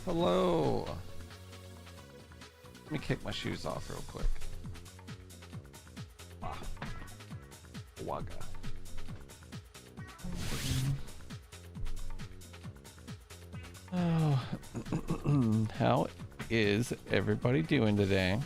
Hello. Let me kick my shoes off real quick. Ah. Waga. Oh, how is everybody doing today?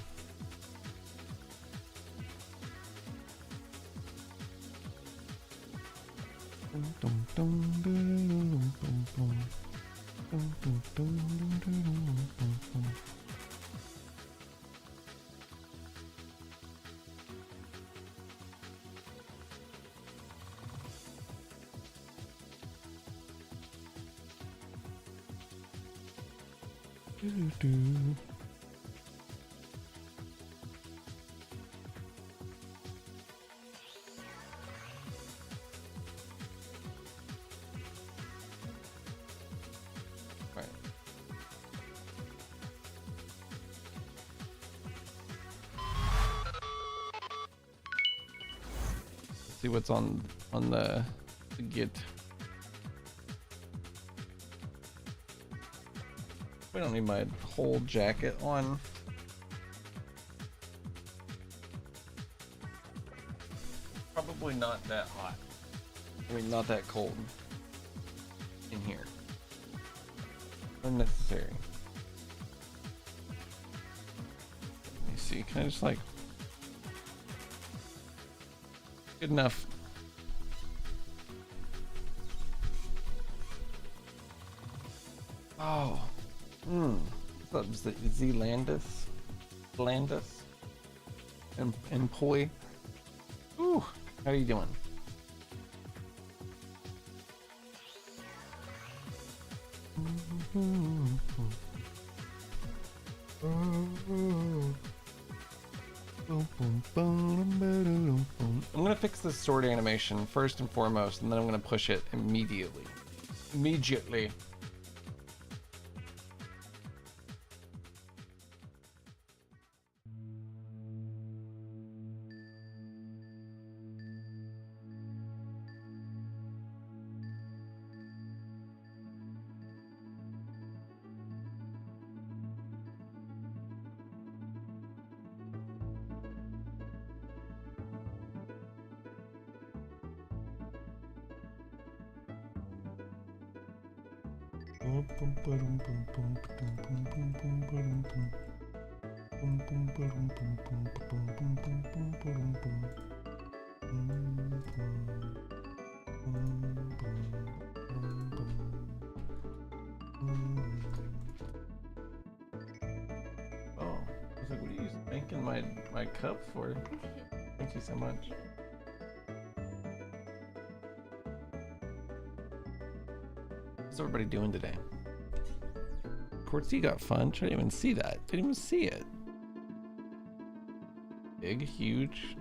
Right. Let's see what's on the Git. We don't need my whole jacket on. Probably not that hot. I mean, not that cold in here. Unnecessary. Let me see. Can I just like... Good enough. Oh. What's up, Zelandis? Landis? And Poi? Ooh, how are you doing? I'm gonna fix this sword animation first and foremost, and then I'm gonna push it immediately. Immediately. Oh, I was like, what are you spanking my cup for? Thank you so much. How's everybody doing today? Quartzy got fun. I didn't even see that. Didn't even see it. Big, huge.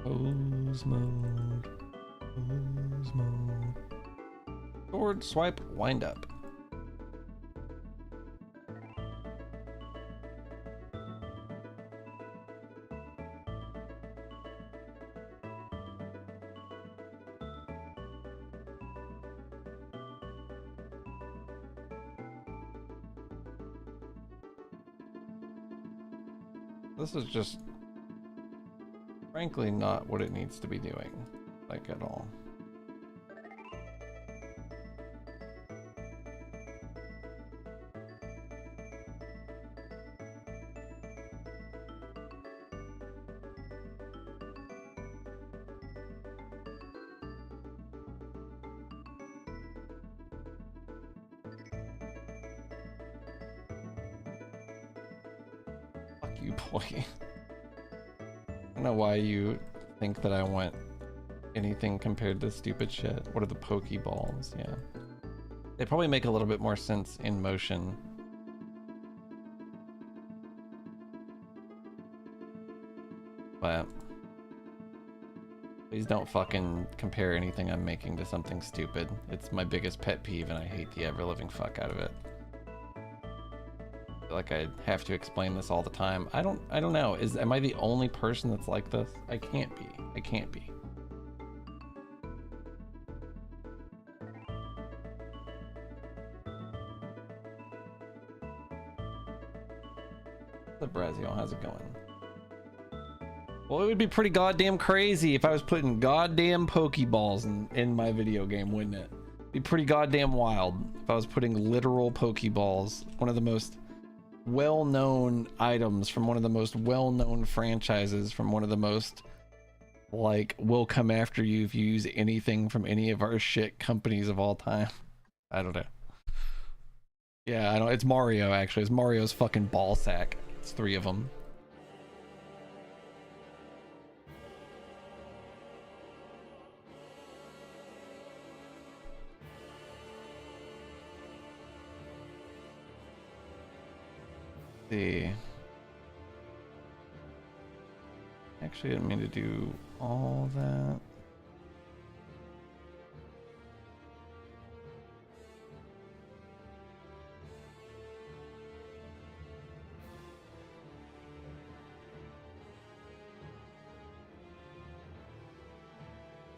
Pose mode. Pose mode. Sword, swipe, wind up. This is just, frankly, not what it needs to be doing, like, at all. You boy. I don't know why you think that I want anything compared to stupid shit. What are the Pokeballs? Yeah. They probably make a little bit more sense in motion. But please don't fucking compare anything I'm making to something stupid. It's my biggest pet peeve and I hate the ever living fuck out of it. like I have to explain this all the time. I don't know. Am I the only person that's like this? I can't be. I can't be. The Brazil, how's it going? Well, it would be pretty goddamn crazy if I was putting goddamn Pokeballs in my video game, wouldn't it? It'd be pretty goddamn wild if I was putting literal Pokeballs, one of the most well-known items from one of the most well-known franchises, from one of the most, like, will come after you if you use anything from any of our shit companies of all time. I don't know. Yeah, I don't. It's Mario, actually. It's Mario's fucking ball sack. It's 3 of them. See. Actually, I didn't mean to do all that.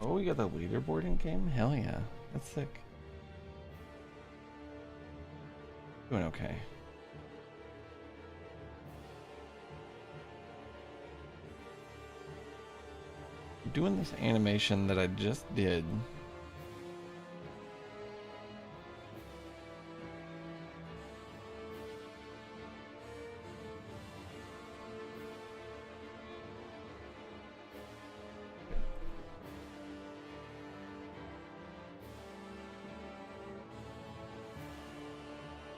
Oh, we got the leaderboarding game? Hell yeah. That's sick. Doing okay. Doing this animation that I just did.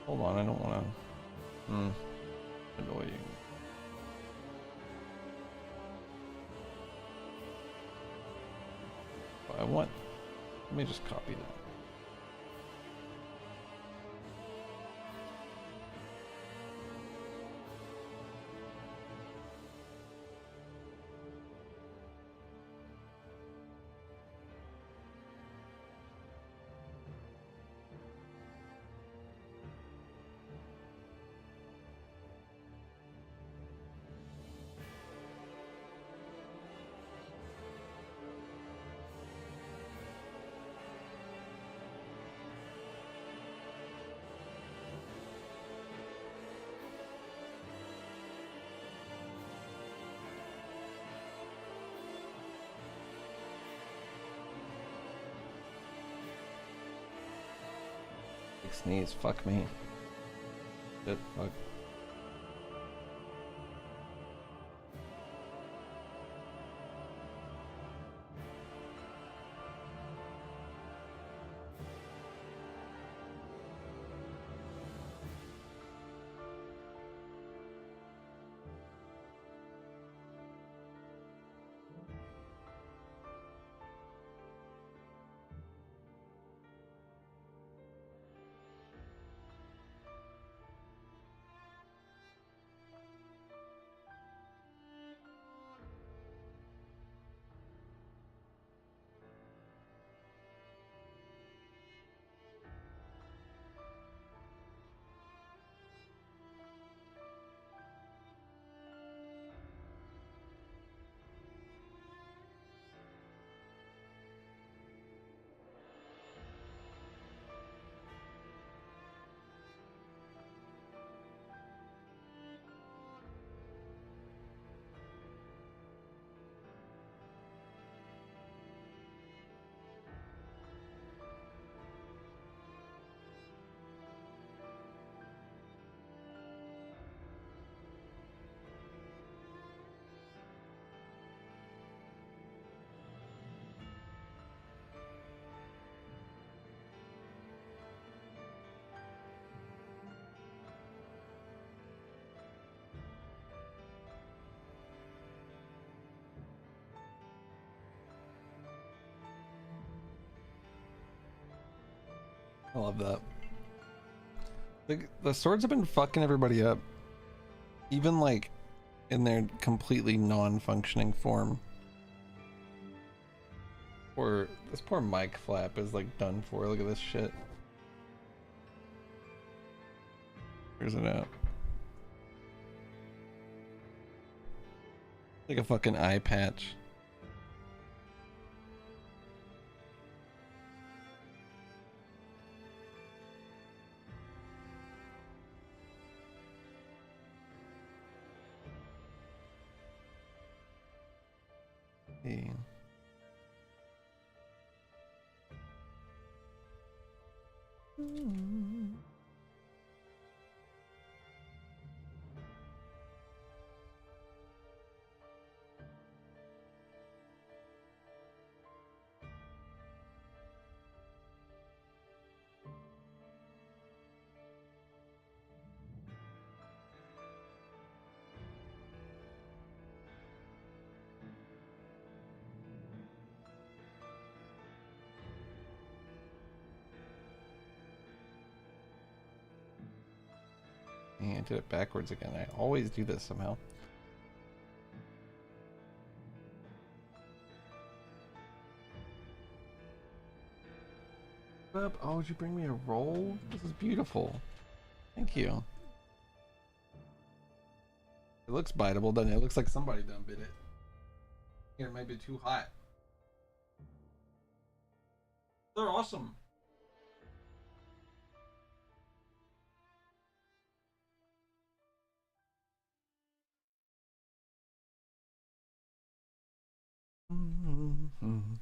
Hold on, I don't want to annoy you. I want, let me just copy that. Sneeze, fuck me. Shit, fuck. I love that. The swords have been fucking everybody up. Even like in their completely non-functioning form. Or this poor mic flap is like done for. Look at this shit. Where's it at? Like a fucking eye patch. Hey. I did it backwards again. I always do this somehow. Oh, would you bring me a roll? This is beautiful. Thank you. It looks biteable, doesn't it? It looks like somebody done bit it. It might be too hot. They're awesome. Mm-hmm. Mm-hmm.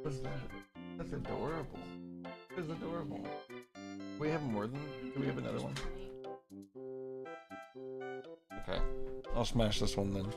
What's that? That's adorable. It's adorable. We have more than... Do we have another one? Okay. I'll smash this one then.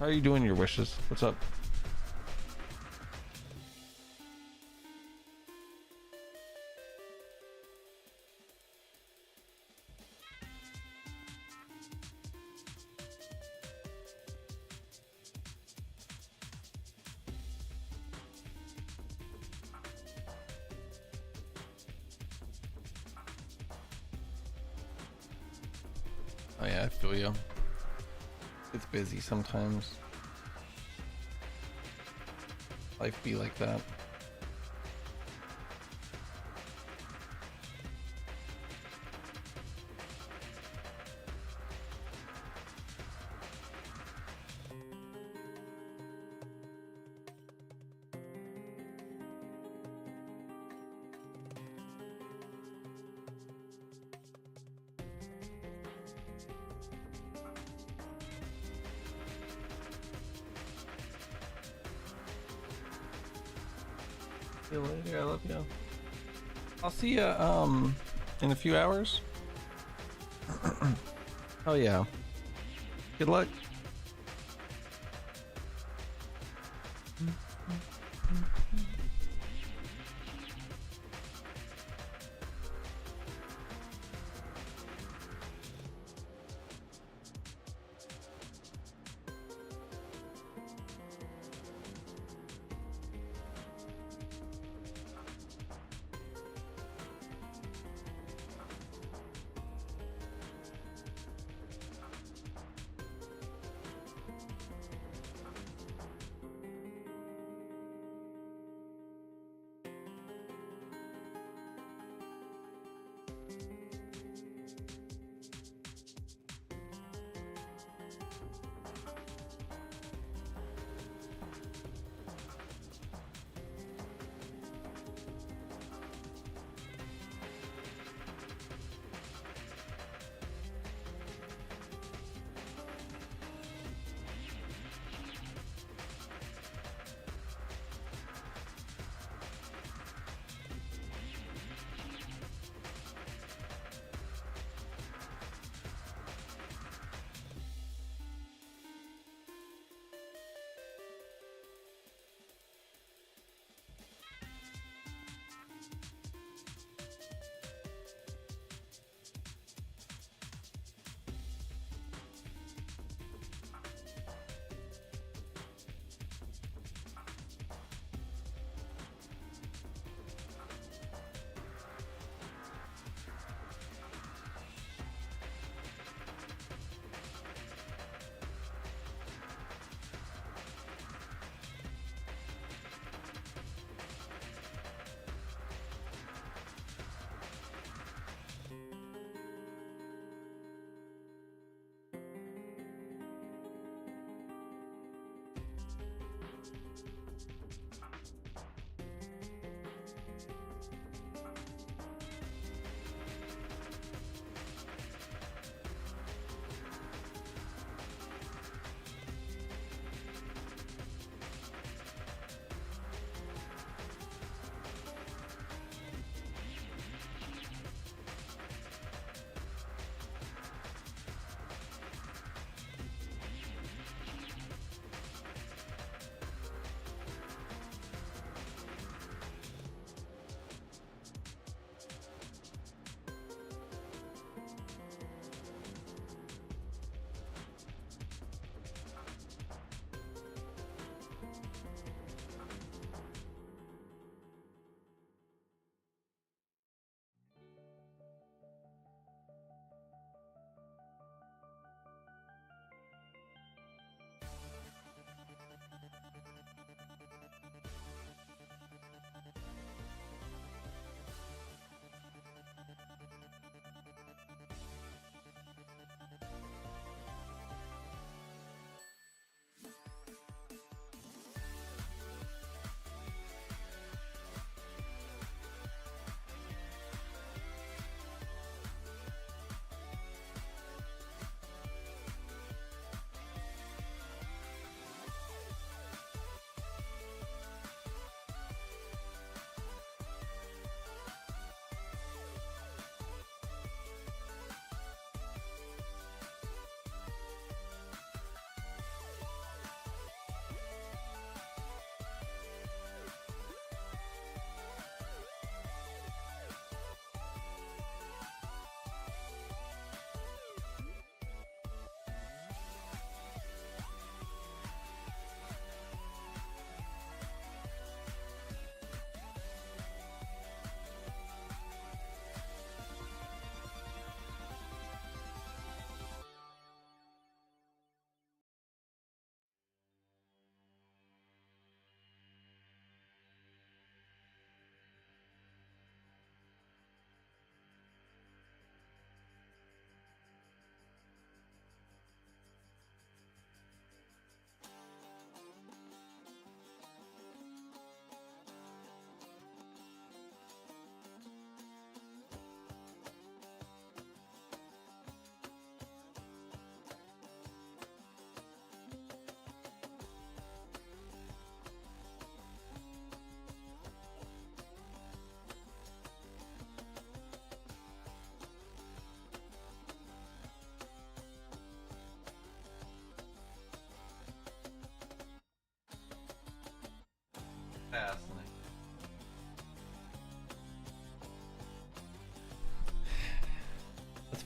How are you doing your wishes? What's up? Oh yeah, I feel you. It's busy sometimes. Life be like that. See you later. I love you. I'll see you in a few hours. Oh yeah. Good luck.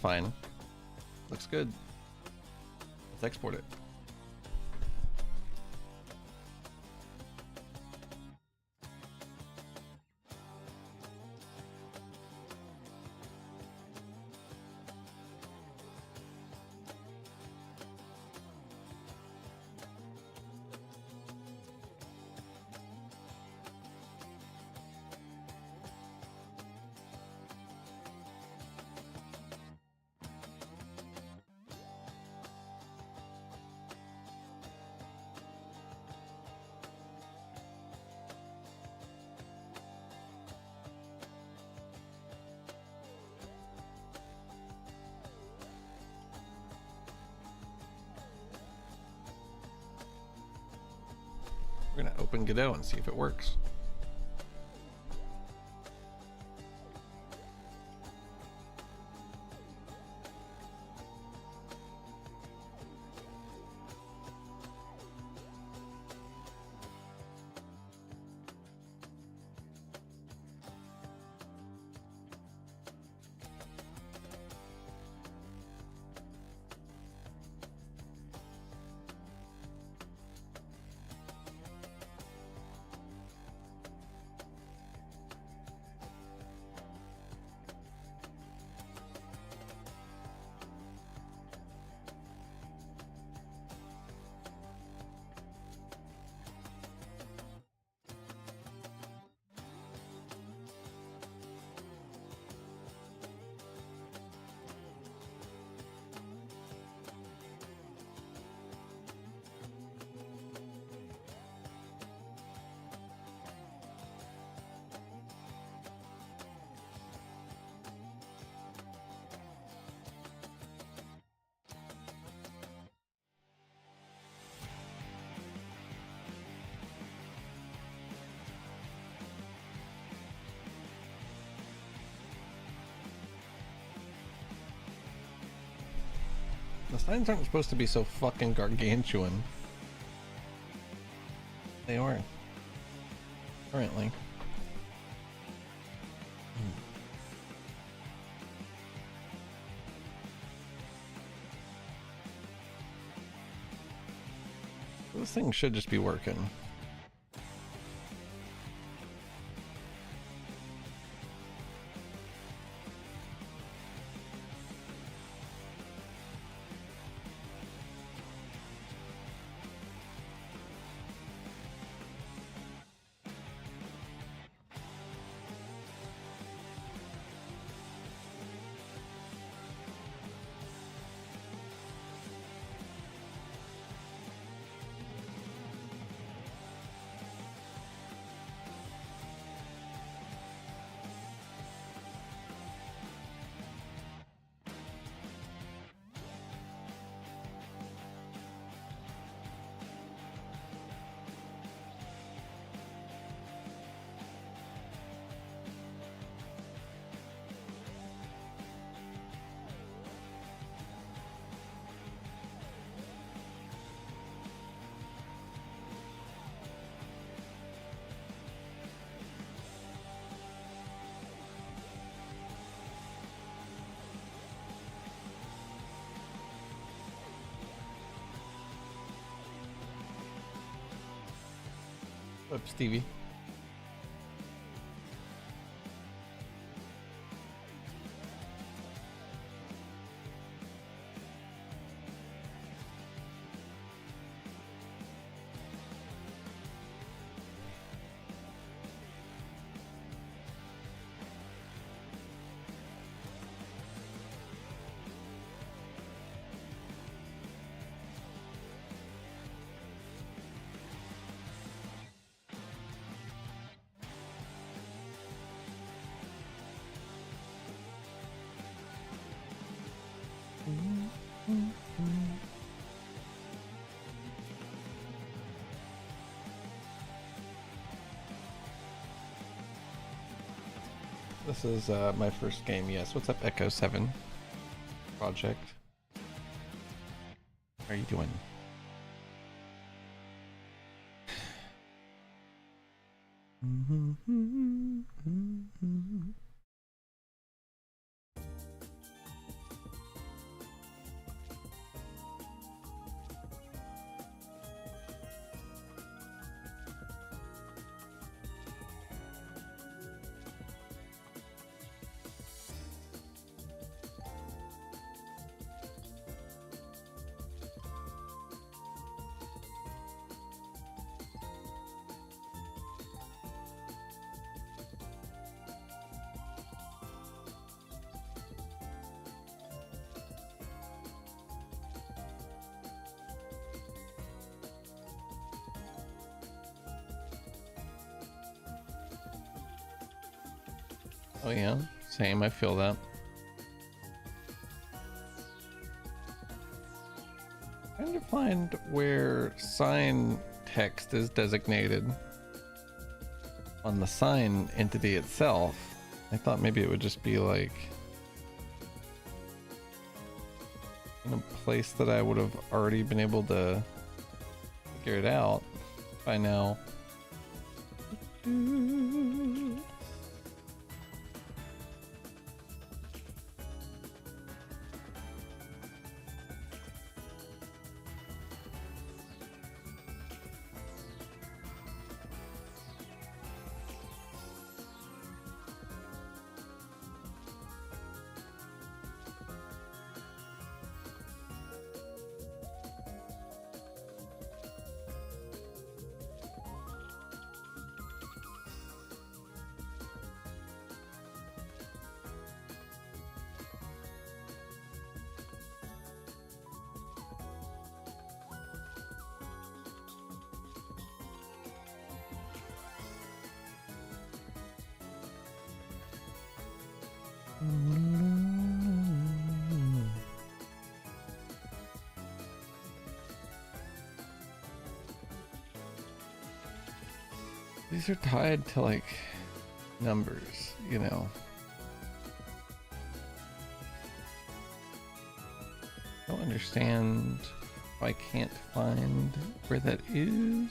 fine. Looks good. Let's export it. We're gonna open Godot and see if it works. The signs aren't supposed to be so fucking gargantuan. They are. Currently. This thing should just be working. Up, Stevie. This is my first game, yes. What's up, Echo 7 Project? How are you doing? Oh yeah, same, I feel that. Trying to find where sign text is designated on the sign entity itself. I thought maybe it would just be like in a place that I would have already been able to figure it out by now. These are tied to like numbers, you know. Don't understand why I can't find where that is.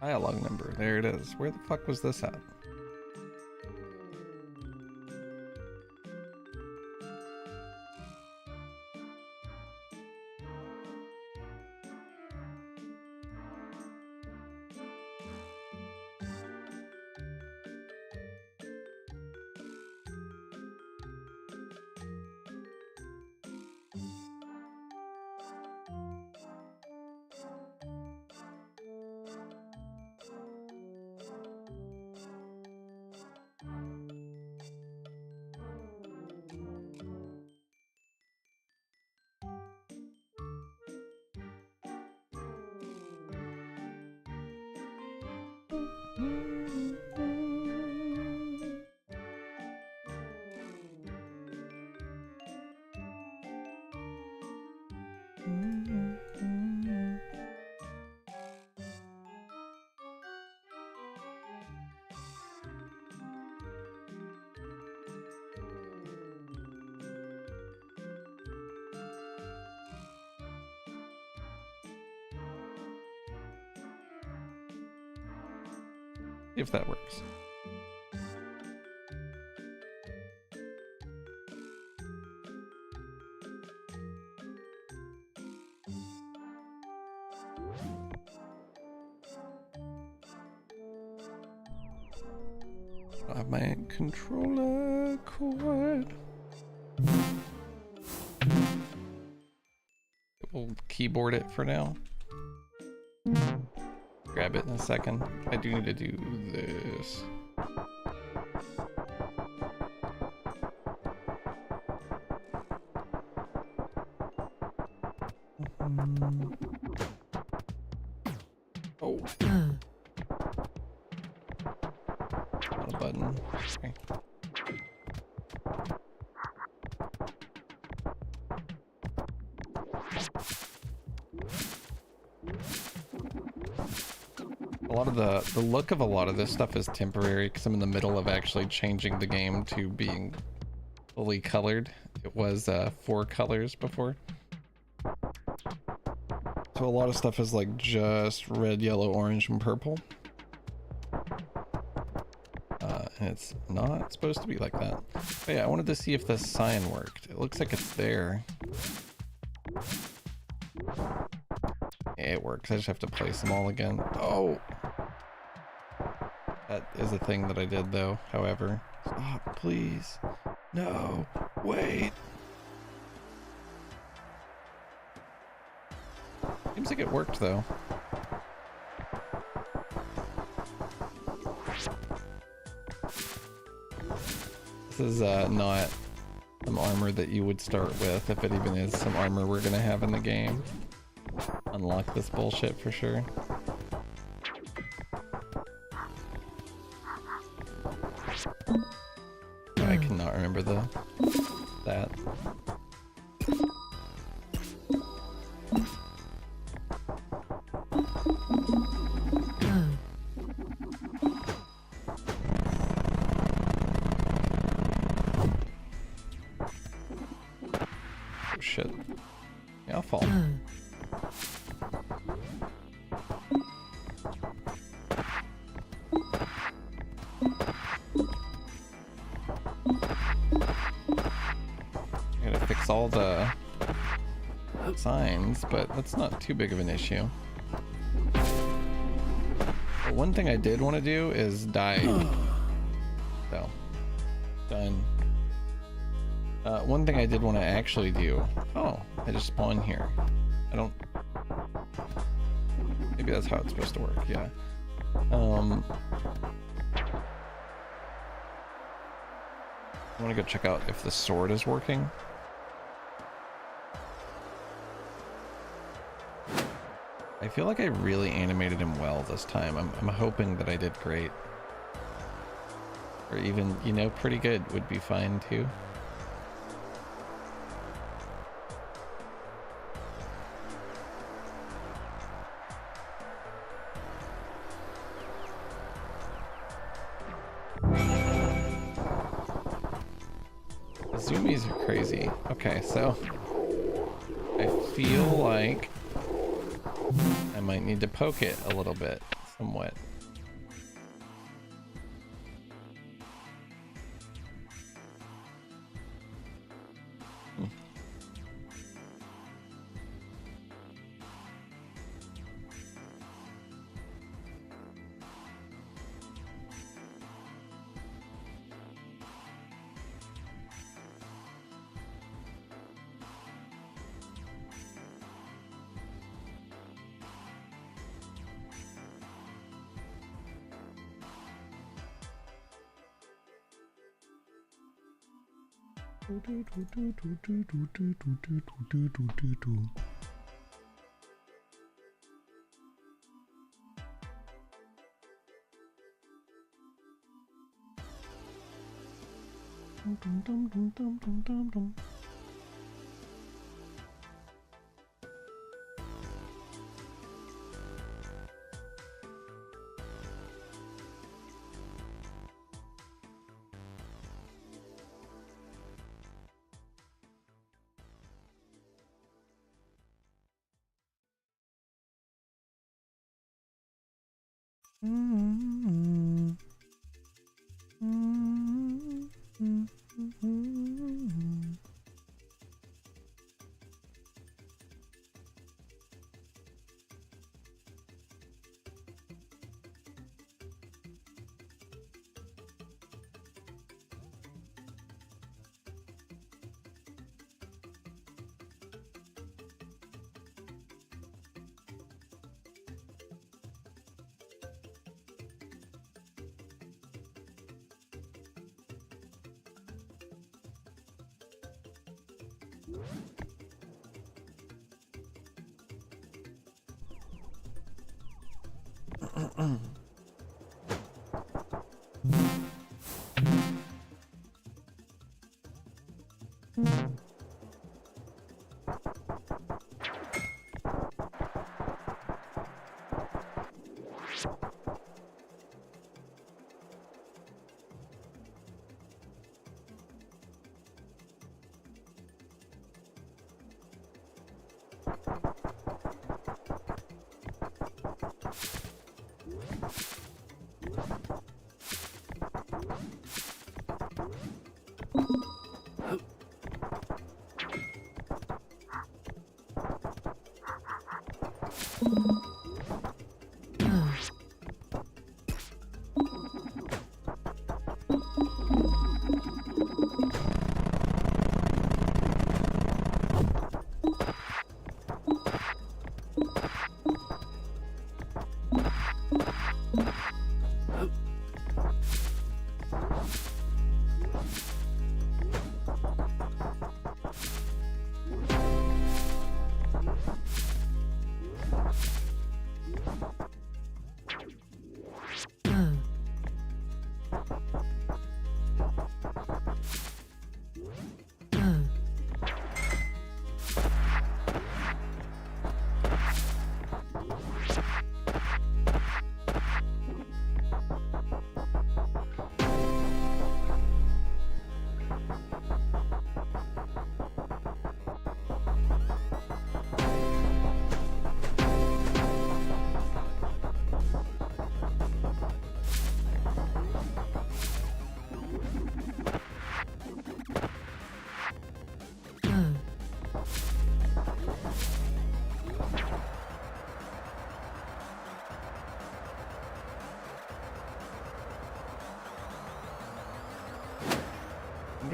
Dialogue number, there it is. Where the fuck was this at? If that works. I have my controller cord. We'll keyboard it for now. Grab it in a second. I do need to do this. Oh. Not a button. Okay. A lot of the look of a lot of this stuff is temporary because I'm in the middle of actually changing the game to being fully colored. It was 4 colors before. So a lot of stuff is like just red, yellow, orange, and purple. And it's not supposed to be like that. But yeah, I wanted to see if the sign worked. It looks like it's there. Yeah, it works. I just have to place them all again. Oh! That is a thing that I did though, however. Stop, please. No, wait. Seems like it worked though. This is not some armor that you would start with, if it even is some armor we're gonna have in the game. Unlock this bullshit for sure. I cannot remember that. Oh shit. Yeah, I'll fall. All the signs, but that's not too big of an issue. But one thing I did want to do is die. So, done. One thing I did want to actually do. Oh, I just spawned here. I don't. Maybe that's how it's supposed to work. Yeah. I want to go check out if the sword is working. I feel like I really animated him well this time. I'm hoping that I did great. Or even, you know, pretty good would be fine too. The zoomies are crazy. Okay, so I feel like I might need to poke it a little bit, somewhat.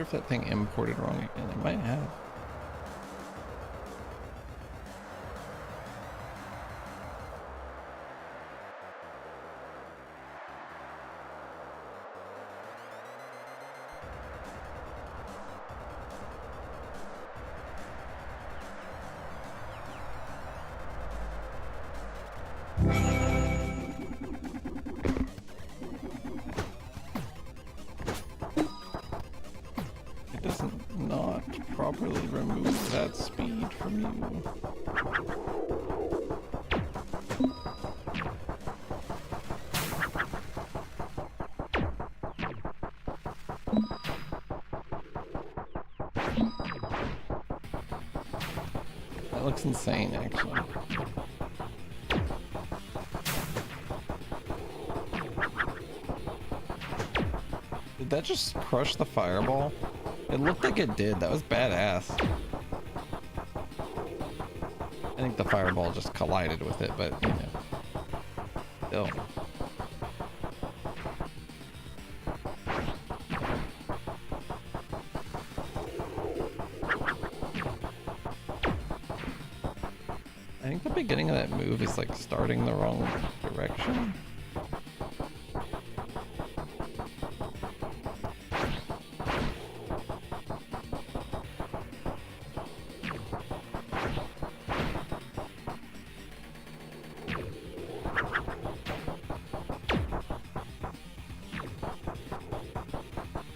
wonder if that thing imported wrong again. It might have. It doesn't not properly remove that speed from you. That looks insane, actually. Did that just crush the fireball? It looked like it did. That was badass. I think the fireball just collided with it, but, you know. Still. I think the beginning of that move is like starting the wrong direction.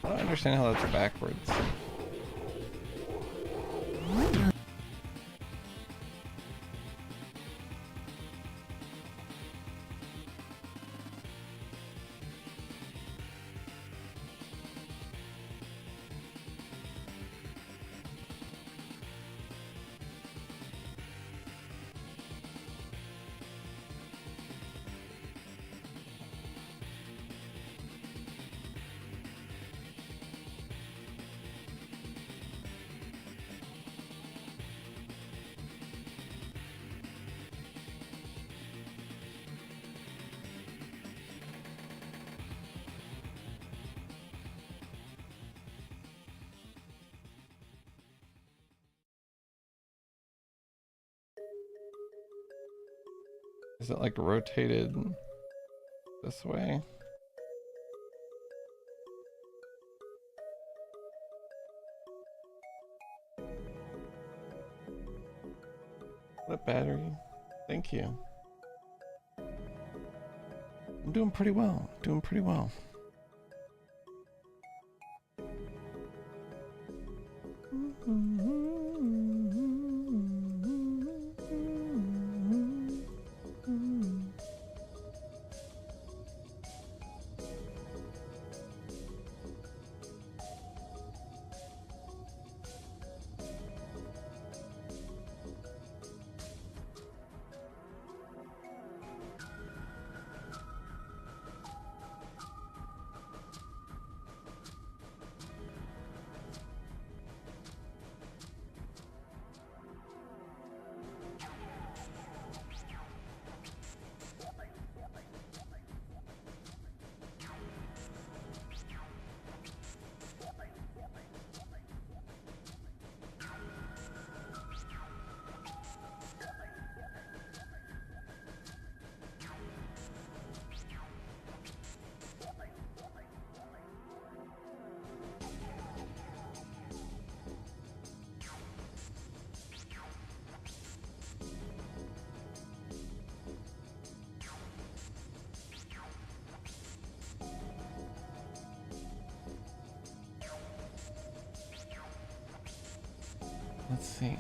I don't understand how that's backwards. Is it like rotated this way? What battery? Thank you. I'm doing pretty well. Doing pretty well. Let's see.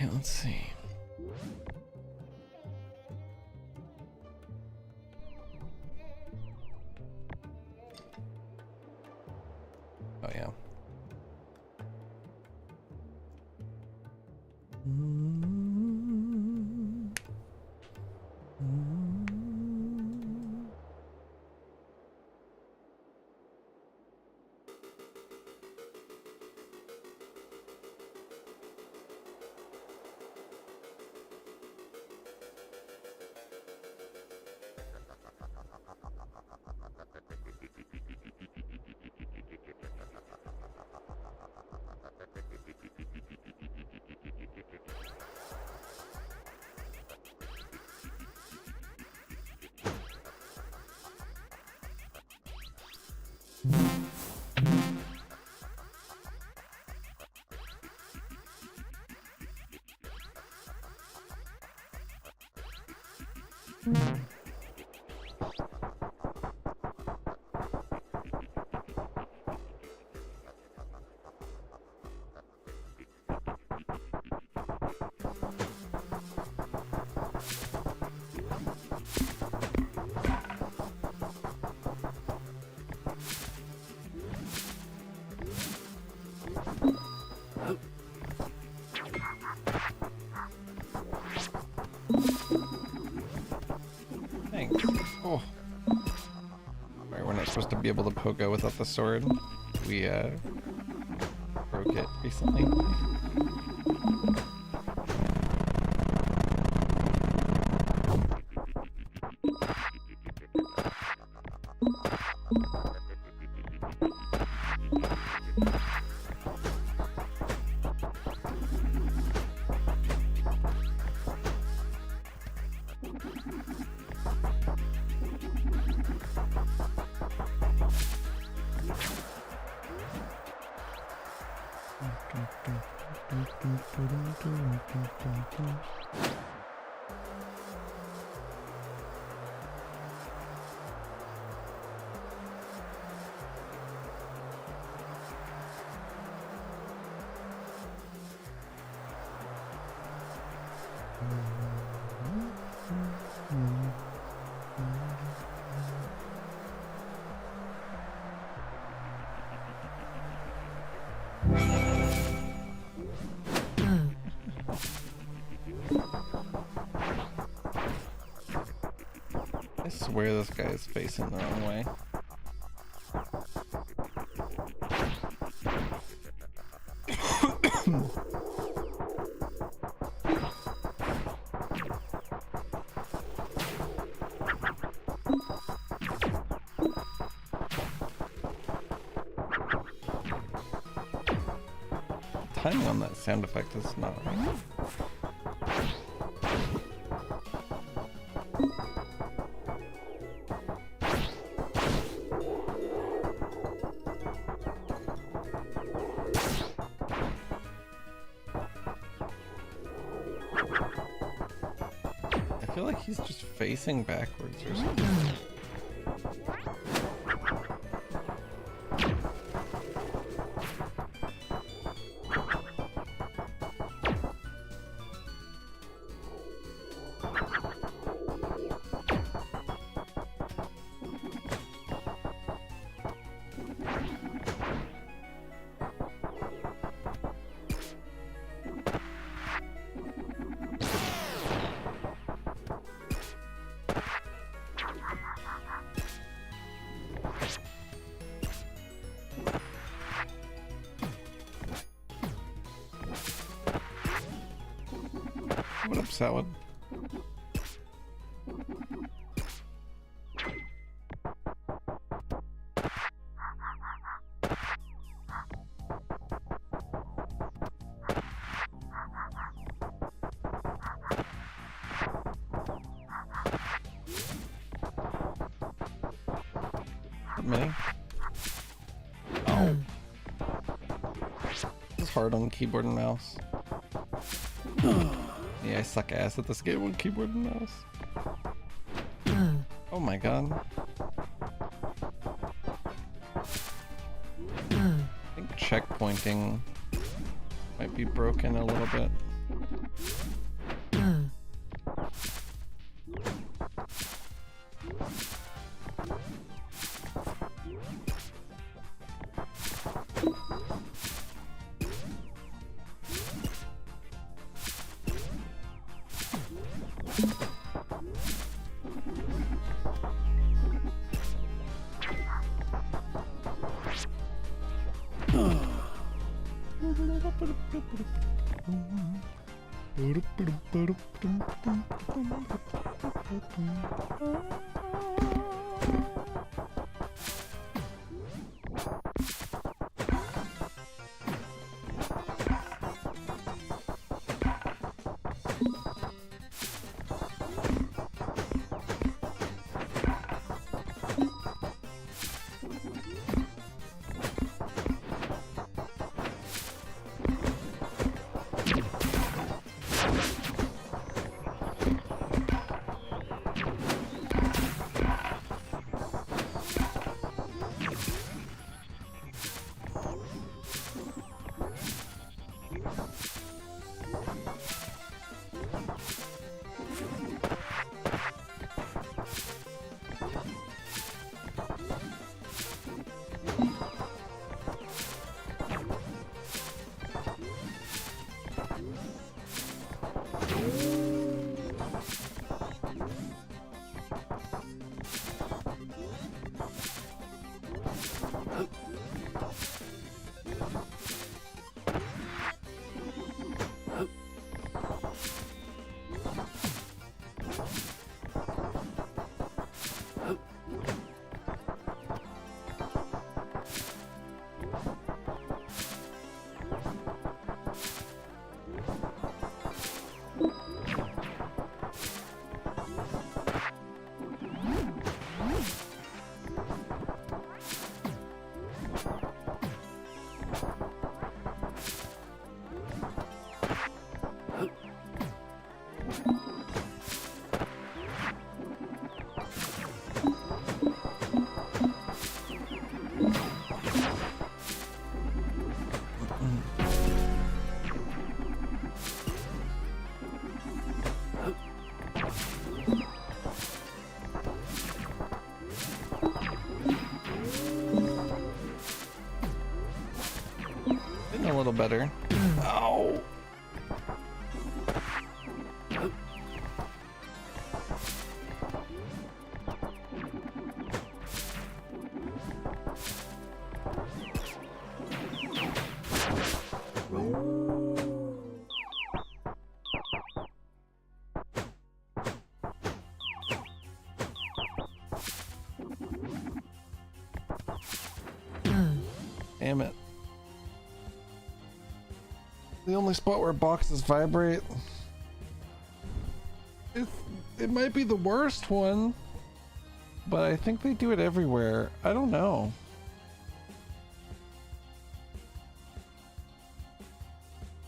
Okay, let's see. Oh yeah. Thanks. Oh. Alright, we're not supposed to be able to pogo without the sword. We, broke it recently. I swear this guy is facing the wrong way. Timing on that sound effect is not right. I feel like he's just facing backwards or something. What up, Salad? Me? Oh. It's hard on keyboard and mouse. Yeah, I suck ass at this game on keyboard and mouse. Oh my god. I think checkpointing might be broken a little bit. A little better. Ow! Damn it. The only spot where boxes vibrate. It might be the worst one, but I think they do it everywhere. I don't know.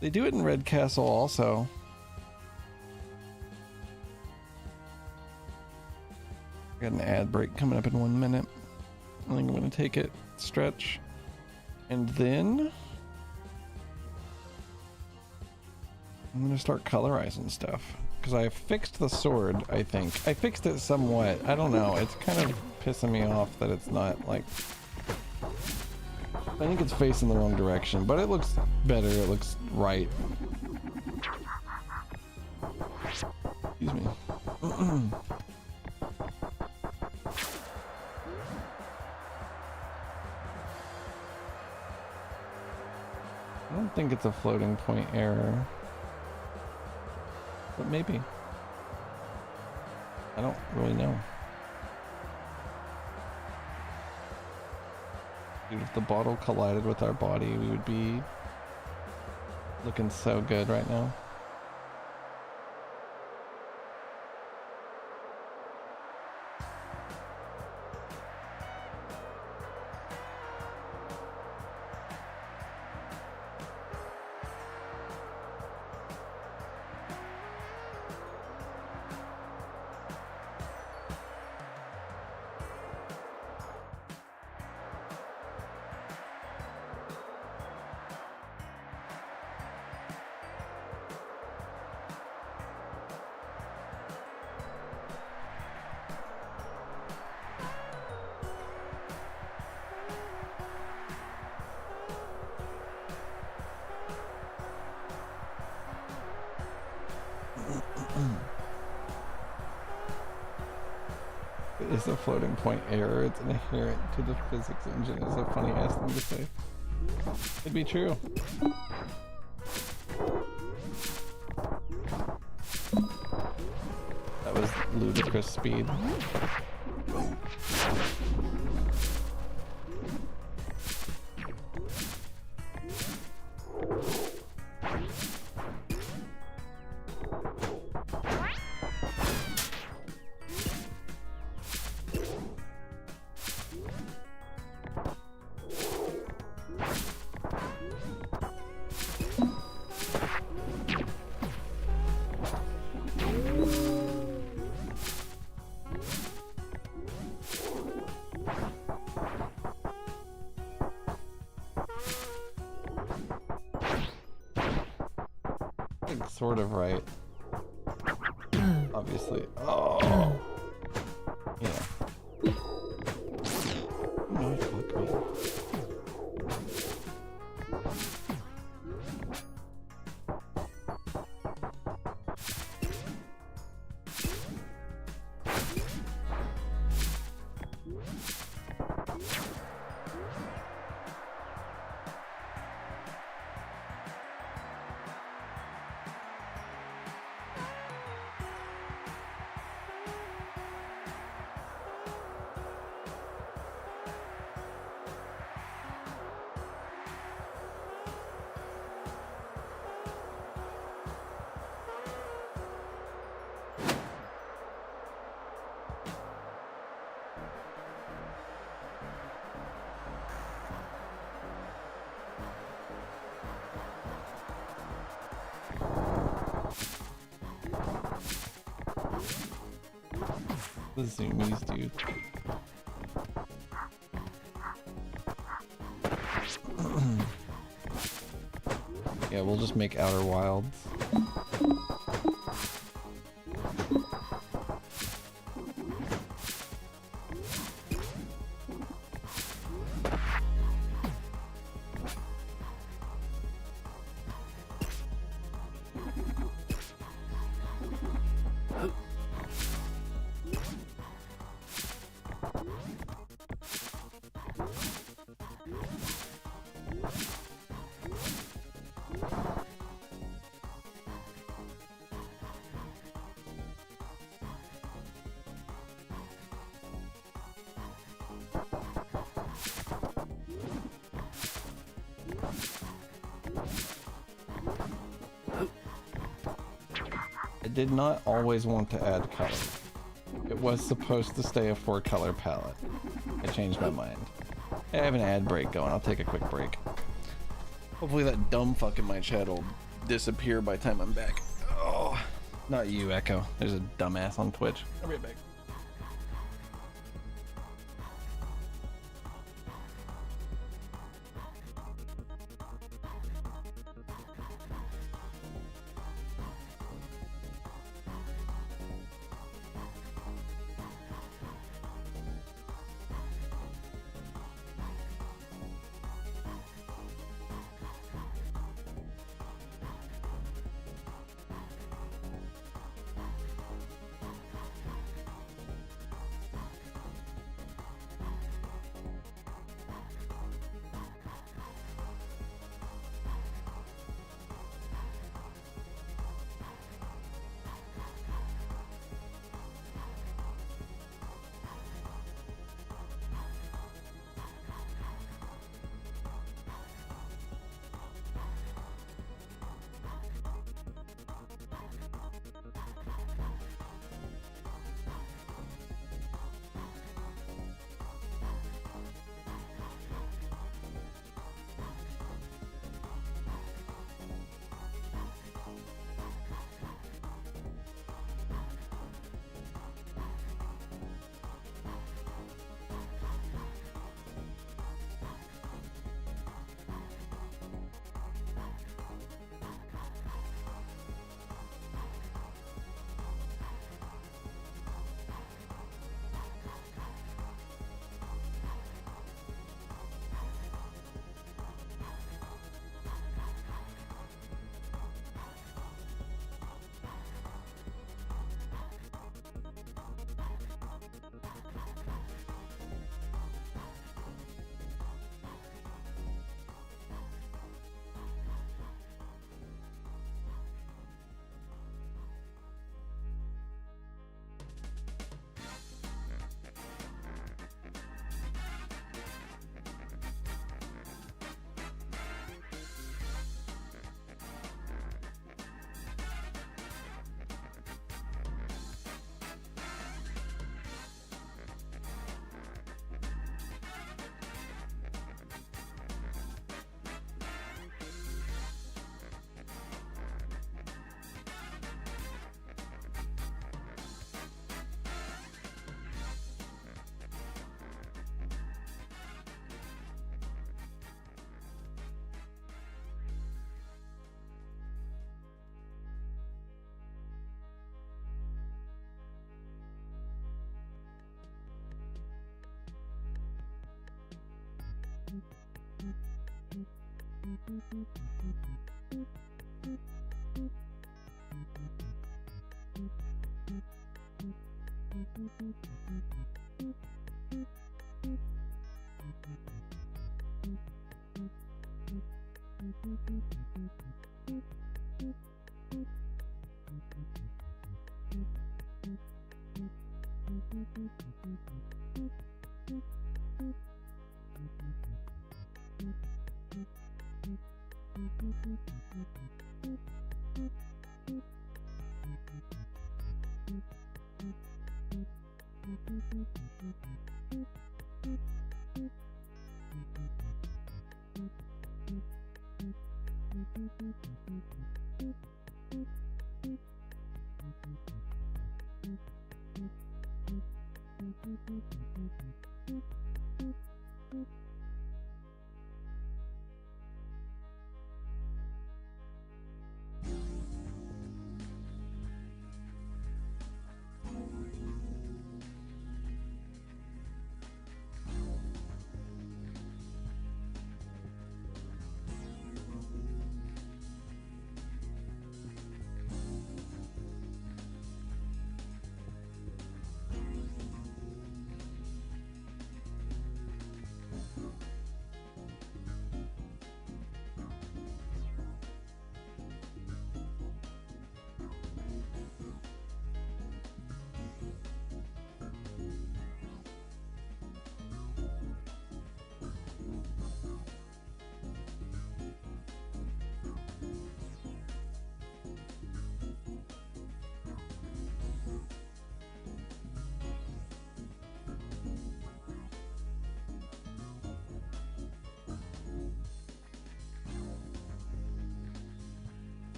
They do it in Red Castle also. Got an ad break coming up in 1 minute. I think I'm gonna take it, stretch, and then I'm gonna start colorizing stuff. Because I fixed the sword, I think. I fixed it somewhat. I don't know. It's kind of pissing me off that it's not like... I think it's facing the wrong direction, but it looks better. It looks right. Excuse me. I don't think it's a floating point error. But maybe. I don't really know. Dude, if the bottle collided with our body, we would be looking so good right now. It is a floating point error. It's inherent to the physics engine. It's a funny ass thing to say. It'd be true. ludicrous speed. Sort of right. Obviously. Oh. Yeah. No, fuck me. The zoomies, dude. Yeah, we'll just make Outer Wilds. Did not always want to add color. It was supposed to stay a 4-color palette. I changed my mind. Hey, I have an ad break going. I'll take a quick break. Hopefully that dumb fuck in my chat will disappear by the time I'm back. Oh, not you, Echo. There's a dumbass on Twitch. I'll be right back.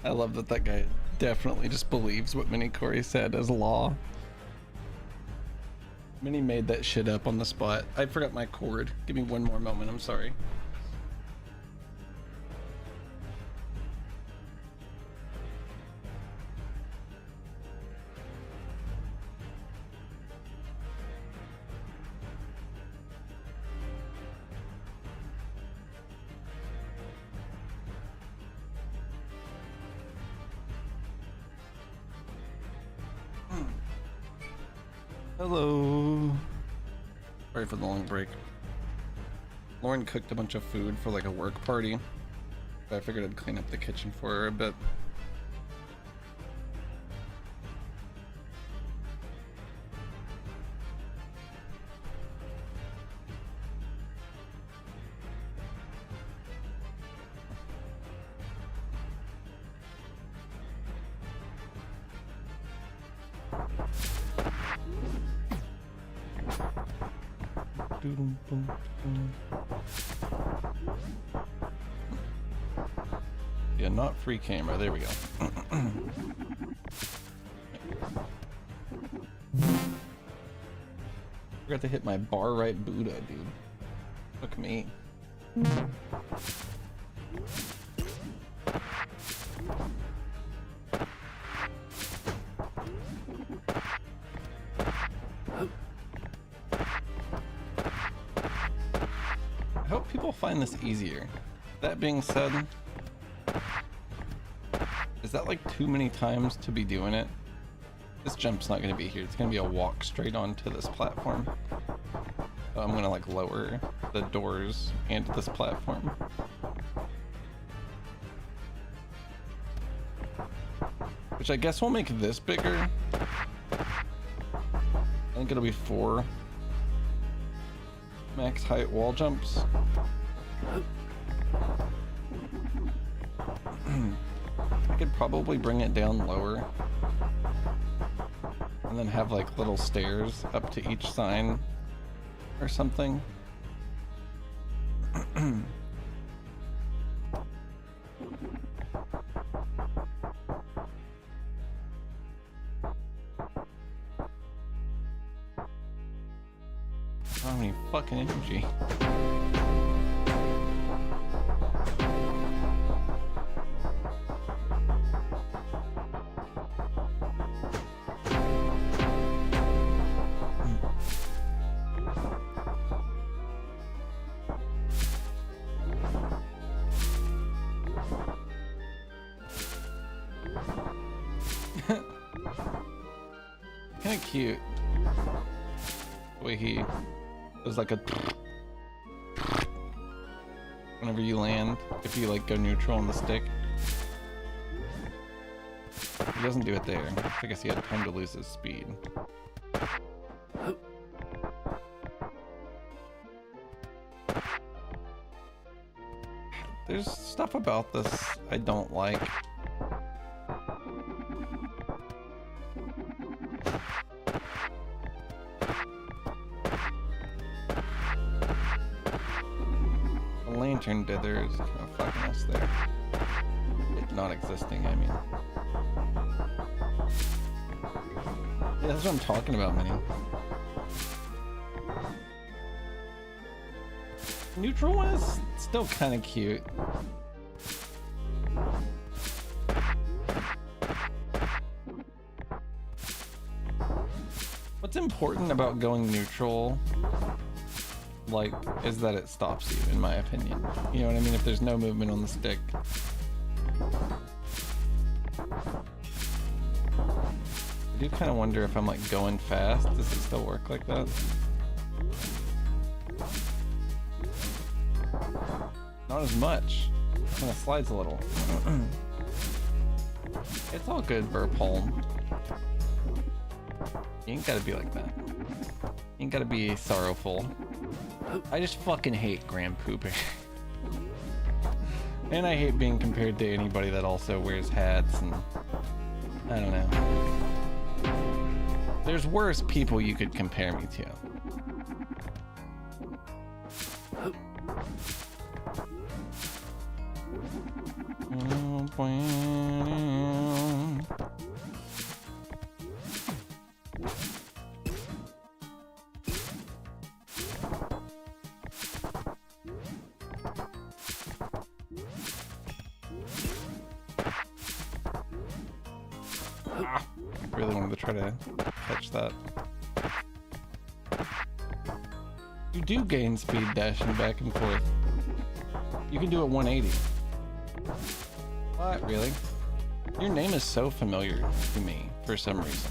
I love that that guy definitely just believes what Mini Corey said as law. Mini made that shit up on the spot. I forgot my cord. Give me one more moment, I'm sorry. Hello. Sorry for the long break. Lauren cooked a bunch of food for like a work party. I figured I'd clean up the kitchen for her a bit. Yeah, not free camera. There we go. Forgot to hit my bar right Buddha, dude. Look me. I hope people find this easier. That being said, is that like too many times to be doing it? This jump's not going to be here. It's going to be a walk straight onto this platform. So I'm going to like lower the doors and this platform. Which I guess will make this bigger. I think it'll be 4 max height wall jumps. I could probably bring it down lower and then have like little stairs up to each sign or something. How many fucking energy? Kind of cute the way he does like a whenever you land, if you like go neutral on the stick. He doesn't do it there. I guess he had time to lose his speed. There's stuff about this I don't like. Lantern dither is kind of fucking us there. It not existing, I mean. Yeah, that's what I'm talking about, Minnie. Neutral one is still kind of cute. What's important about going neutral, like, is that it stops you, in my opinion. You know what I mean? If there's no movement on the stick. I do kind of wonder if I'm like going fast, does it still work like that? Not as much. Kind of slides a little. It's all good, Burpholm. You ain't gotta be like that. You ain't gotta be sorrowful. I just fucking hate Grand Pooping. And I hate being compared to anybody that also wears hats and... I don't know. There's worse people you could compare me to. Really wanted to try to catch that. You do gain speed dashing back and forth. You can do it 180. What? Really? Your name is so familiar to me for some reason.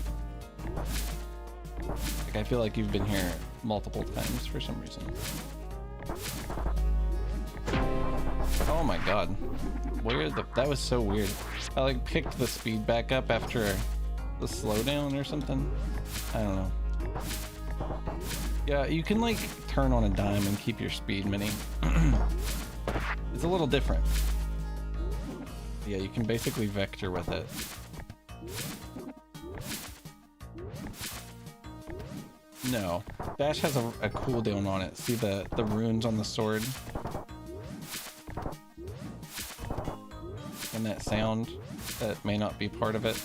Like, I feel like you've been here multiple times for some reason. Oh my god. That was so weird. I like picked the speed back up after the slowdown or something. I don't know. Yeah, you can like turn on a dime and keep your speed mini. It's a little different. Yeah, you can basically vector with it. No, dash has a cooldown on it. See the runes on the sword? And that sound that may not be part of it.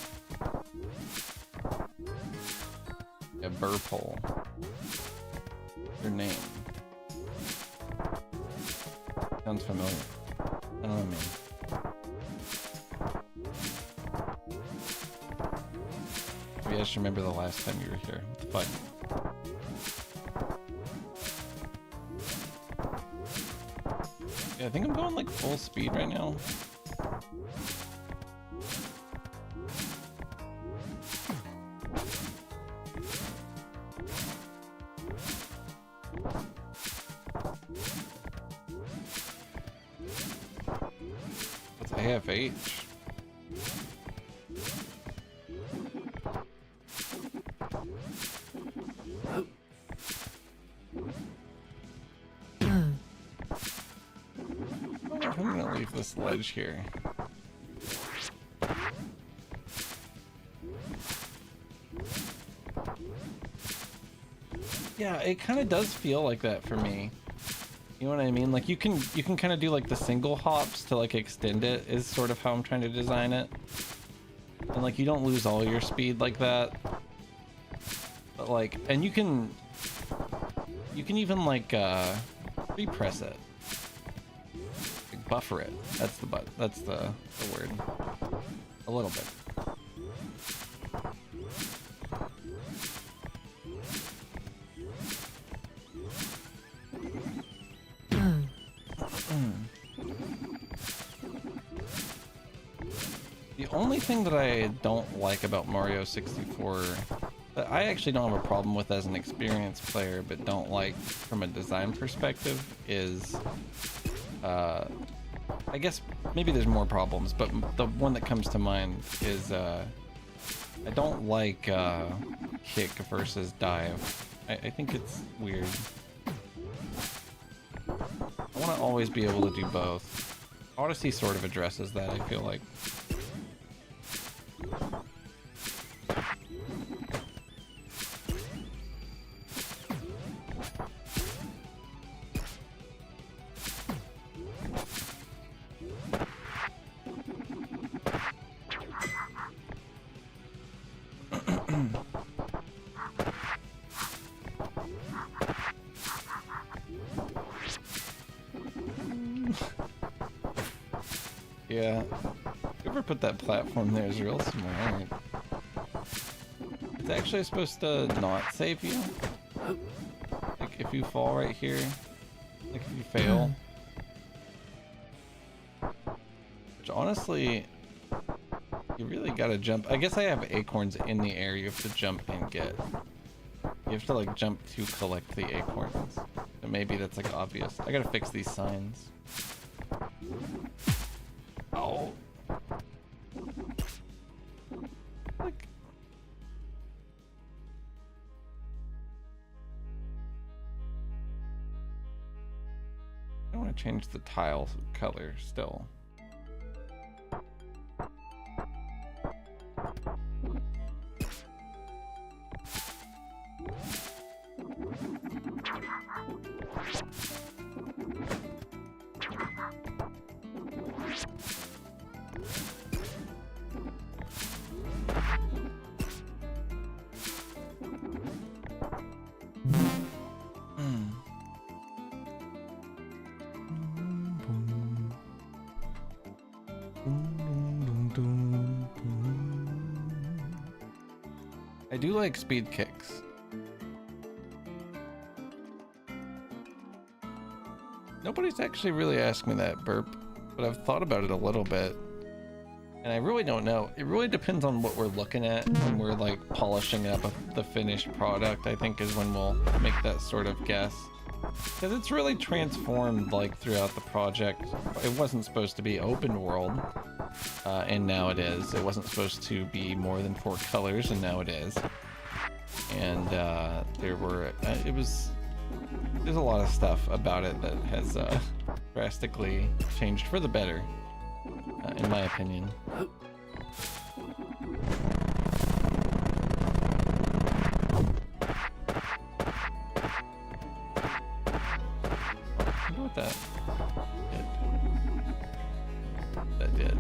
A burp hole. Your name. Sounds familiar. I don't know what I mean. Maybe I should remember the last time you were here. What the fuck? Yeah, I think I'm going like full speed right now. What's AFH? I'm gonna leave this ledge here. Yeah, it kind of does feel like that for me. You know what I mean? Like you can kind of do like the single hops to like extend it is sort of how I'm trying to design it. And like you don't lose all your speed like that. But like, and you can even like repress it. Like buffer it. That's the word. A little bit. The only thing that I don't like about Mario 64, that I actually don't have a problem with as an experienced player, but don't like from a design perspective, is, I guess maybe there's more problems, but the one that comes to mind is, I don't like kick versus dive. I think it's weird. I want to always be able to do both. Odyssey sort of addresses that, I feel like. Yeah, whoever put that platform there is real smart. It's actually supposed to not save you. Like if you fall right here, like if you fail. Which honestly, you really gotta jump. I guess I have acorns in the air you have to jump and get. You have to like jump to collect the acorns. So maybe that's like obvious. I gotta fix these signs. Oh. Like. I want to change the tile color still. I do like speed kicks. Nobody's actually really asked me that, Burp, but I've thought about it a little bit. And I really don't know. It really depends on what we're looking at when we're like polishing up the finished product, I think is when we'll make that sort of guess. Because it's really transformed like throughout the project. It wasn't supposed to be open world, and now it is. It wasn't supposed to be more than 4 colors, and now it is. And there's a lot of stuff about it that has drastically changed for the better, in my opinion. I wonder what that did. That did.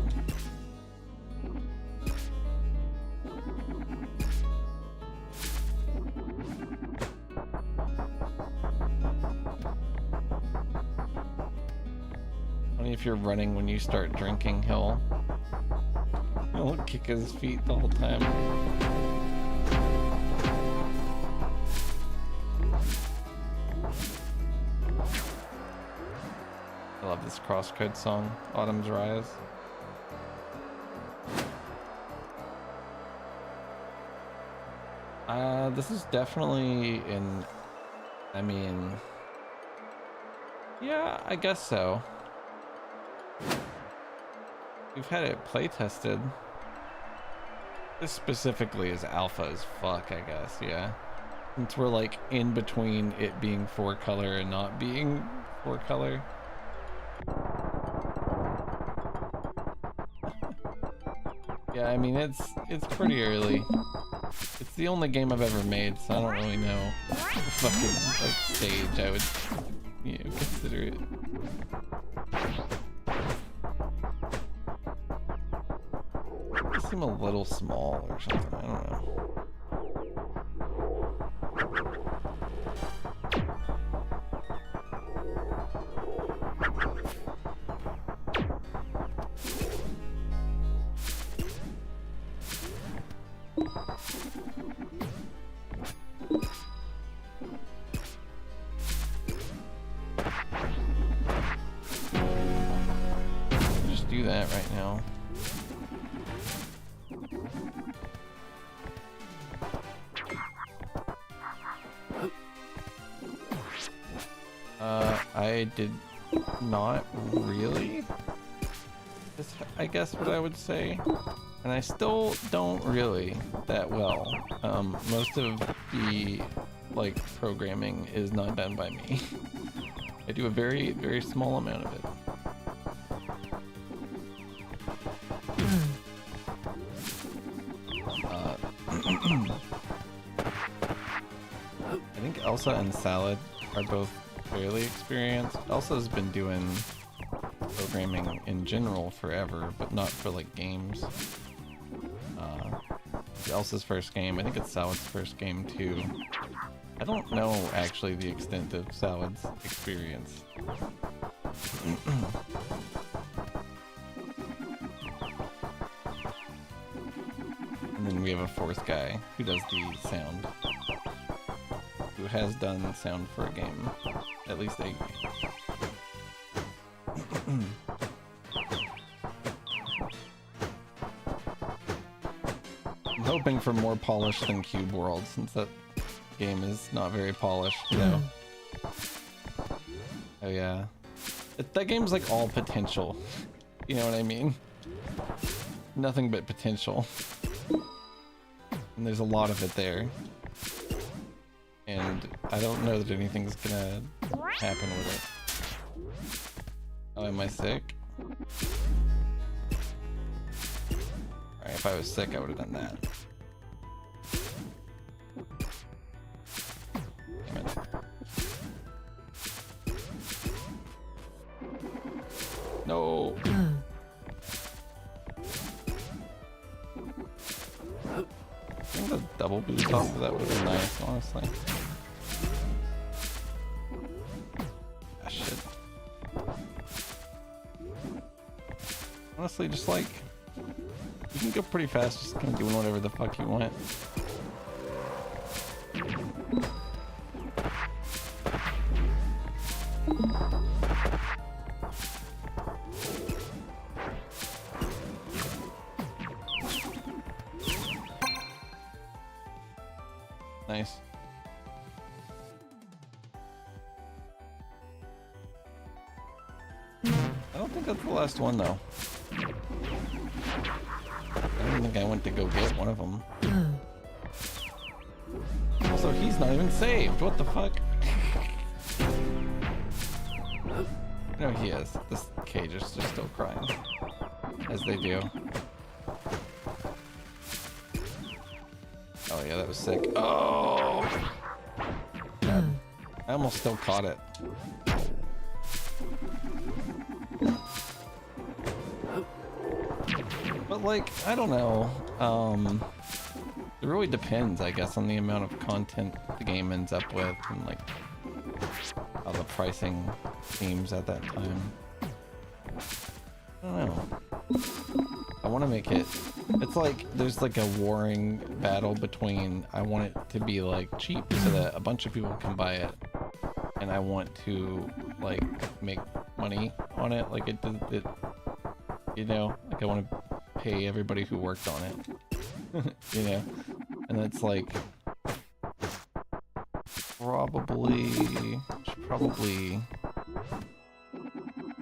Only if you're running when you start drinking, he'll kick his feet the whole time. I love this crosscode song, Autumn's Rise. This is definitely I mean, yeah, I guess so. We've had it play tested. This specifically is alpha as fuck, I guess, yeah. Since we're like in between it being 4 color and not being 4 color. Yeah, I mean it's pretty early. It's the only game I've ever made, so I don't really know the fucking like stage I would consider it. They seem a little small or something, I don't know. Just do that right now. I did not really. That's, I guess, what I would say. And I still don't really that well. Most of the like programming is not done by me. I do a very, very small amount of it. I think Elsa and Salad are both fairly experienced. Elsa's been doing programming in general forever, but not for like games. Elsa's first game, I think it's Salad's first game too. I don't know actually the extent of Salad's experience. And then we have a 4th guy who does the sound, who has done sound for a game, at least a game. I'm hoping for more polish than Cube World, since that game is not very polished, you know. Oh yeah. That game's like all potential. You know what I mean? Nothing but potential. And there's a lot of it there. And I don't know that anything's gonna happen with it. Oh, am I sick? Alright, if I was sick, I would have done that. Damn it. No! I think the double boost off of that would have been nice, honestly. Ah, shit. Honestly, just like, you can go pretty fast just kind of doing whatever the fuck you want. Nice. I don't think that's the last one though. I don't think I went to go get one of them. Also, he's not even saved. What the fuck? No, he is. This cage is just still crying. As they do. Oh yeah, that was sick. Oh! God. I almost still caught it. But like, I don't know. It really depends, I guess, on the amount of content the game ends up with and like how the pricing seems at that time. I don't know. I want to make it. It's like there's like a warring battle between I want it to be like cheap so that a bunch of people can buy it, and I want to like make money on it. Like it you know, like I want to pay everybody who worked on it. You know, and it's like should probably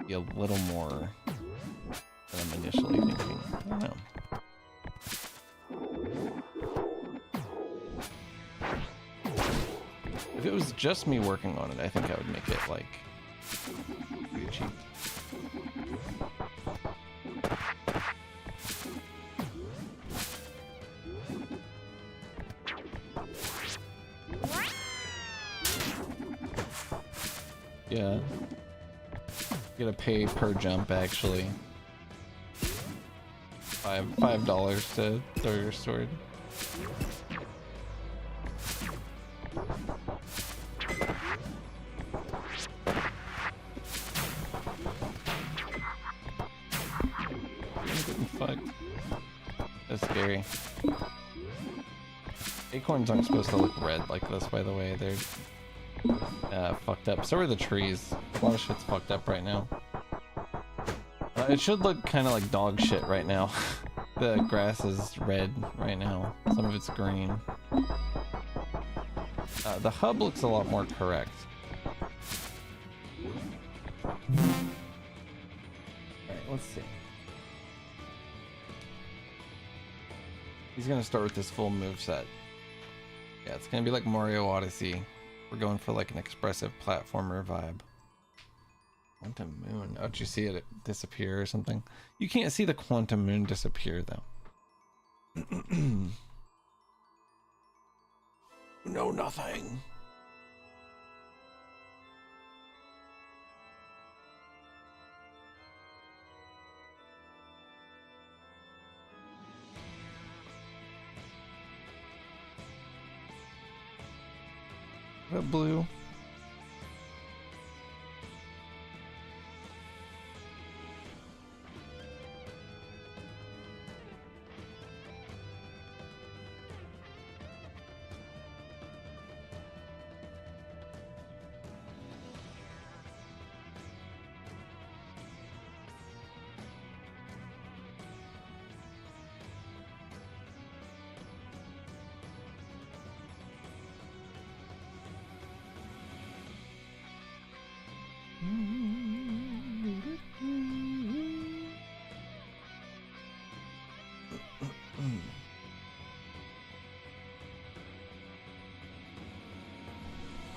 be a little more than I'm initially thinking. I don't know. If it was just me working on it, I think I would make it like pretty cheap. Yeah. You gotta pay per jump actually. $5 to throw your sword. I'm getting fucked. That's scary. Acorns aren't supposed to look red like this, by the way. They're fucked up. So are the trees. A lot of shit's fucked up right now. It should look kind of like dog shit right now. The grass is red right now. Some of it's green. The hub looks a lot more correct. Alright, let's see. He's gonna start with this full moveset. Yeah, it's gonna be like Mario Odyssey. We're going for like an expressive platformer vibe. Quantum Moon. Oh, did you see it disappear or something? You can't see the Quantum Moon disappear though. No, nothing. Is that blue?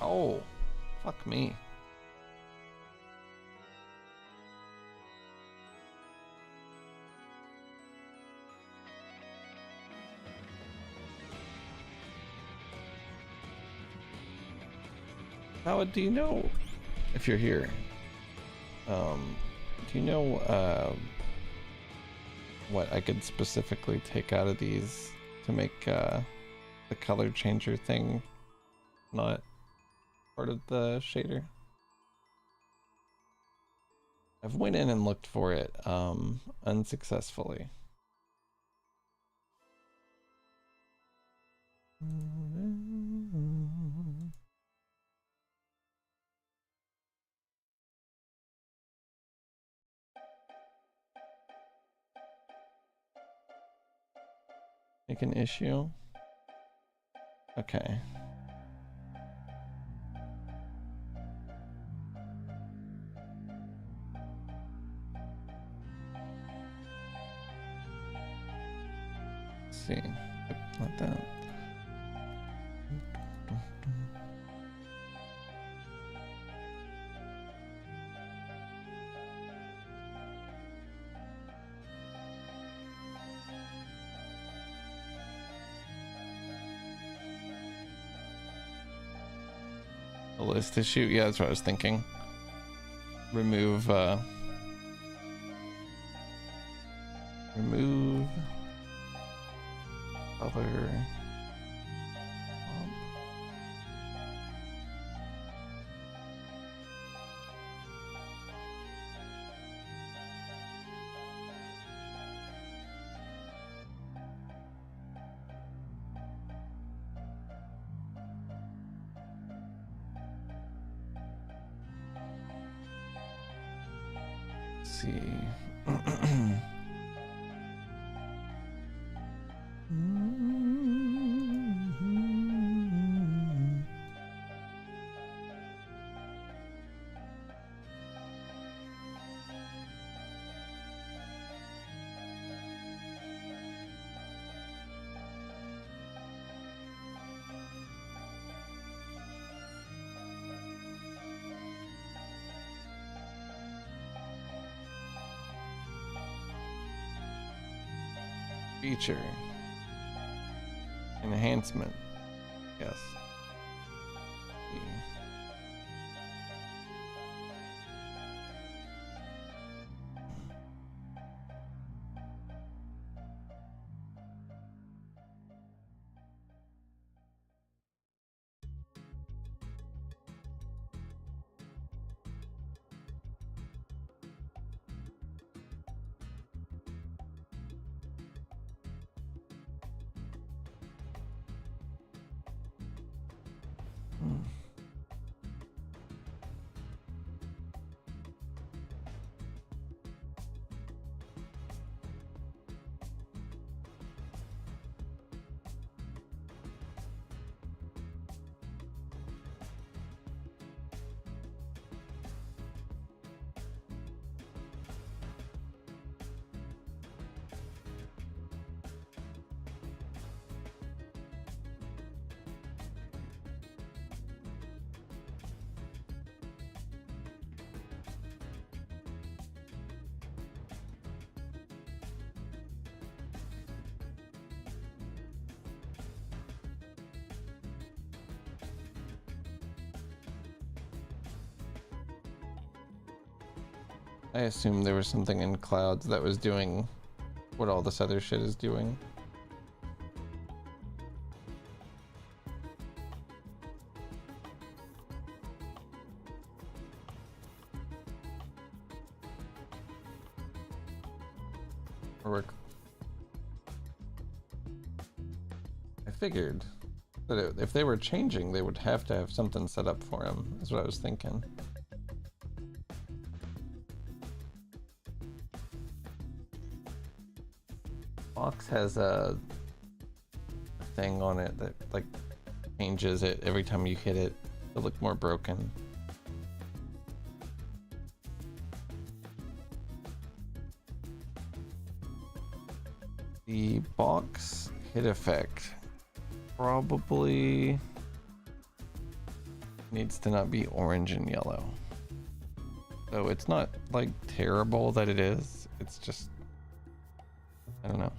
Oh, fuck me. How do you know if you're here? Do you know what I could specifically take out of these to make the color changer thing not part of the shader? I've went in and looked for it unsuccessfully. Make an issue. Okay. see. Yep, like that. A list to shoot. Yeah, that's what I was thinking. Remove color. See. Feature. Enhancement. Yes. I assume there was something in clouds that was doing what all this other shit is doing. I figured that if they were changing, they would have to have something set up for him, is what I was thinking. Box has a thing on it that like changes it every time you hit it to look more broken. The box hit effect probably needs to not be orange and yellow. So it's not like terrible that it is, it's just, I don't know.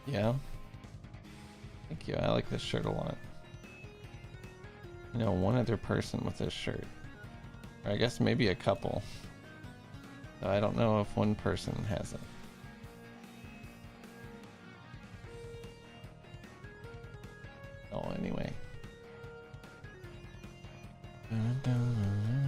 Yeah. Thank you. I like this shirt a lot. You know, one other person with this shirt. Or I guess maybe a couple. I don't know if one person has it. Oh, anyway. Dun, dun, dun.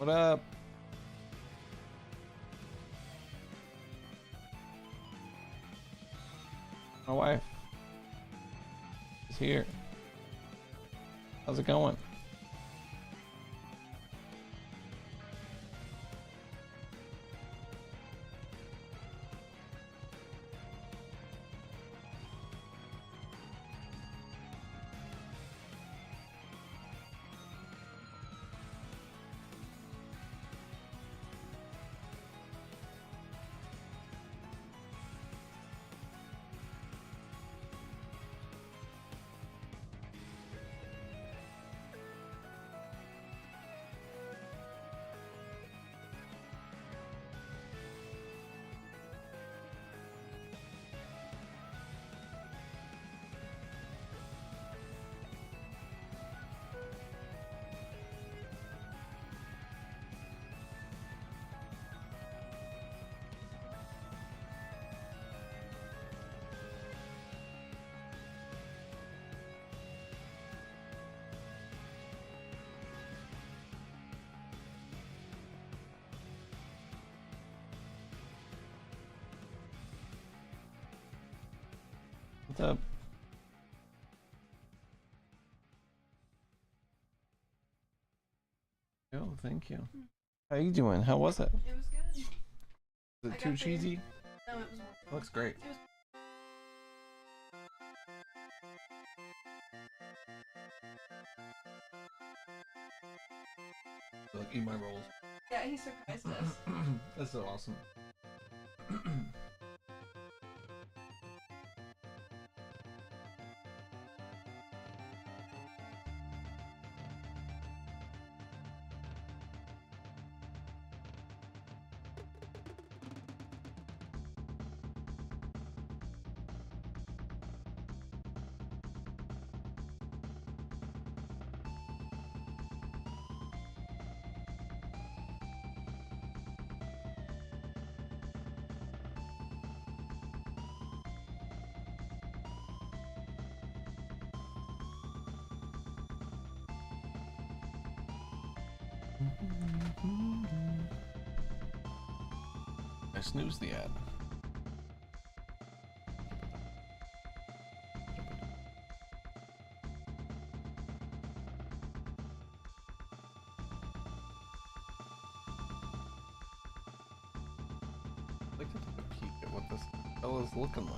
What up? My wife is here. How's it going? What's up? Oh, thank you. How you doing? How was it? It was good. Was it too cheesy? No, it was. It looks great. It was... Look, eat my rolls. Yeah, he surprised us. That's so awesome. I snooze the ad. I'd like to take a peek at what this fella's looking like.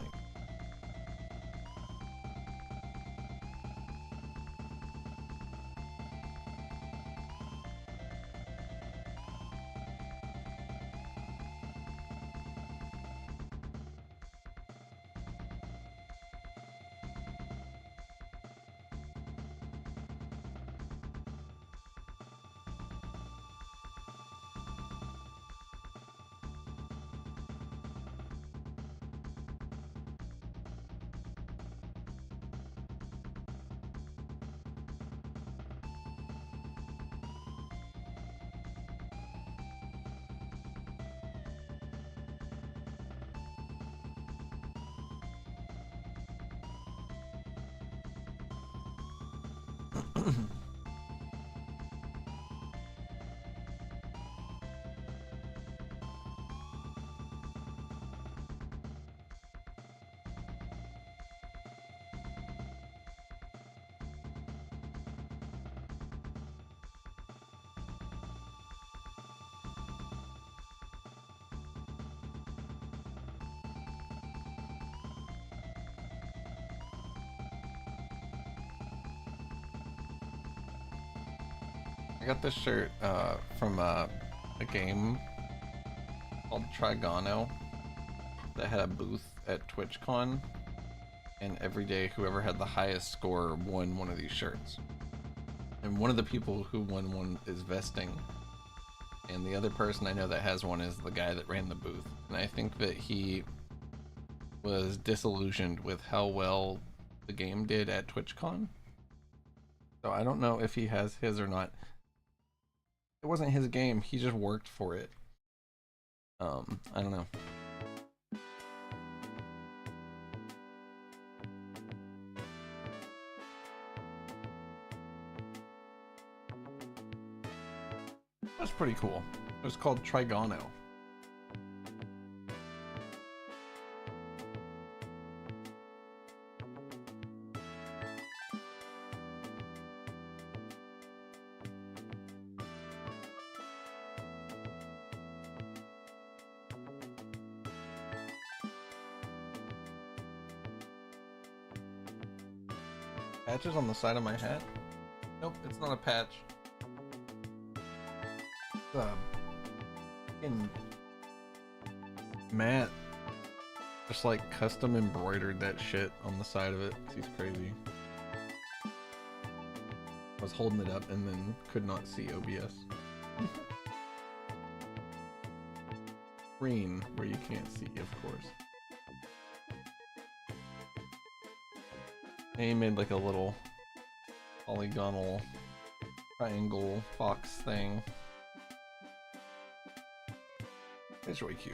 I got this shirt from a game called Trigono that had a booth at TwitchCon, and every day whoever had the highest score won one of these shirts. And one of the people who won one is Vesting, and the other person I know that has one is the guy that ran the booth. And I think that he was disillusioned with how well the game did at TwitchCon. So I don't know if he has his or not. It wasn't his game, he just worked for it. I don't know. That's pretty cool. It was called Trigono. Patches on the side of my hat? Nope, it's not a patch. Fucking Matt just like custom embroidered that shit on the side of it. He's crazy. I was holding it up and then could not see OBS. Green, where you can't see, of course. And he made like a little polygonal triangle fox thing. It's really cute.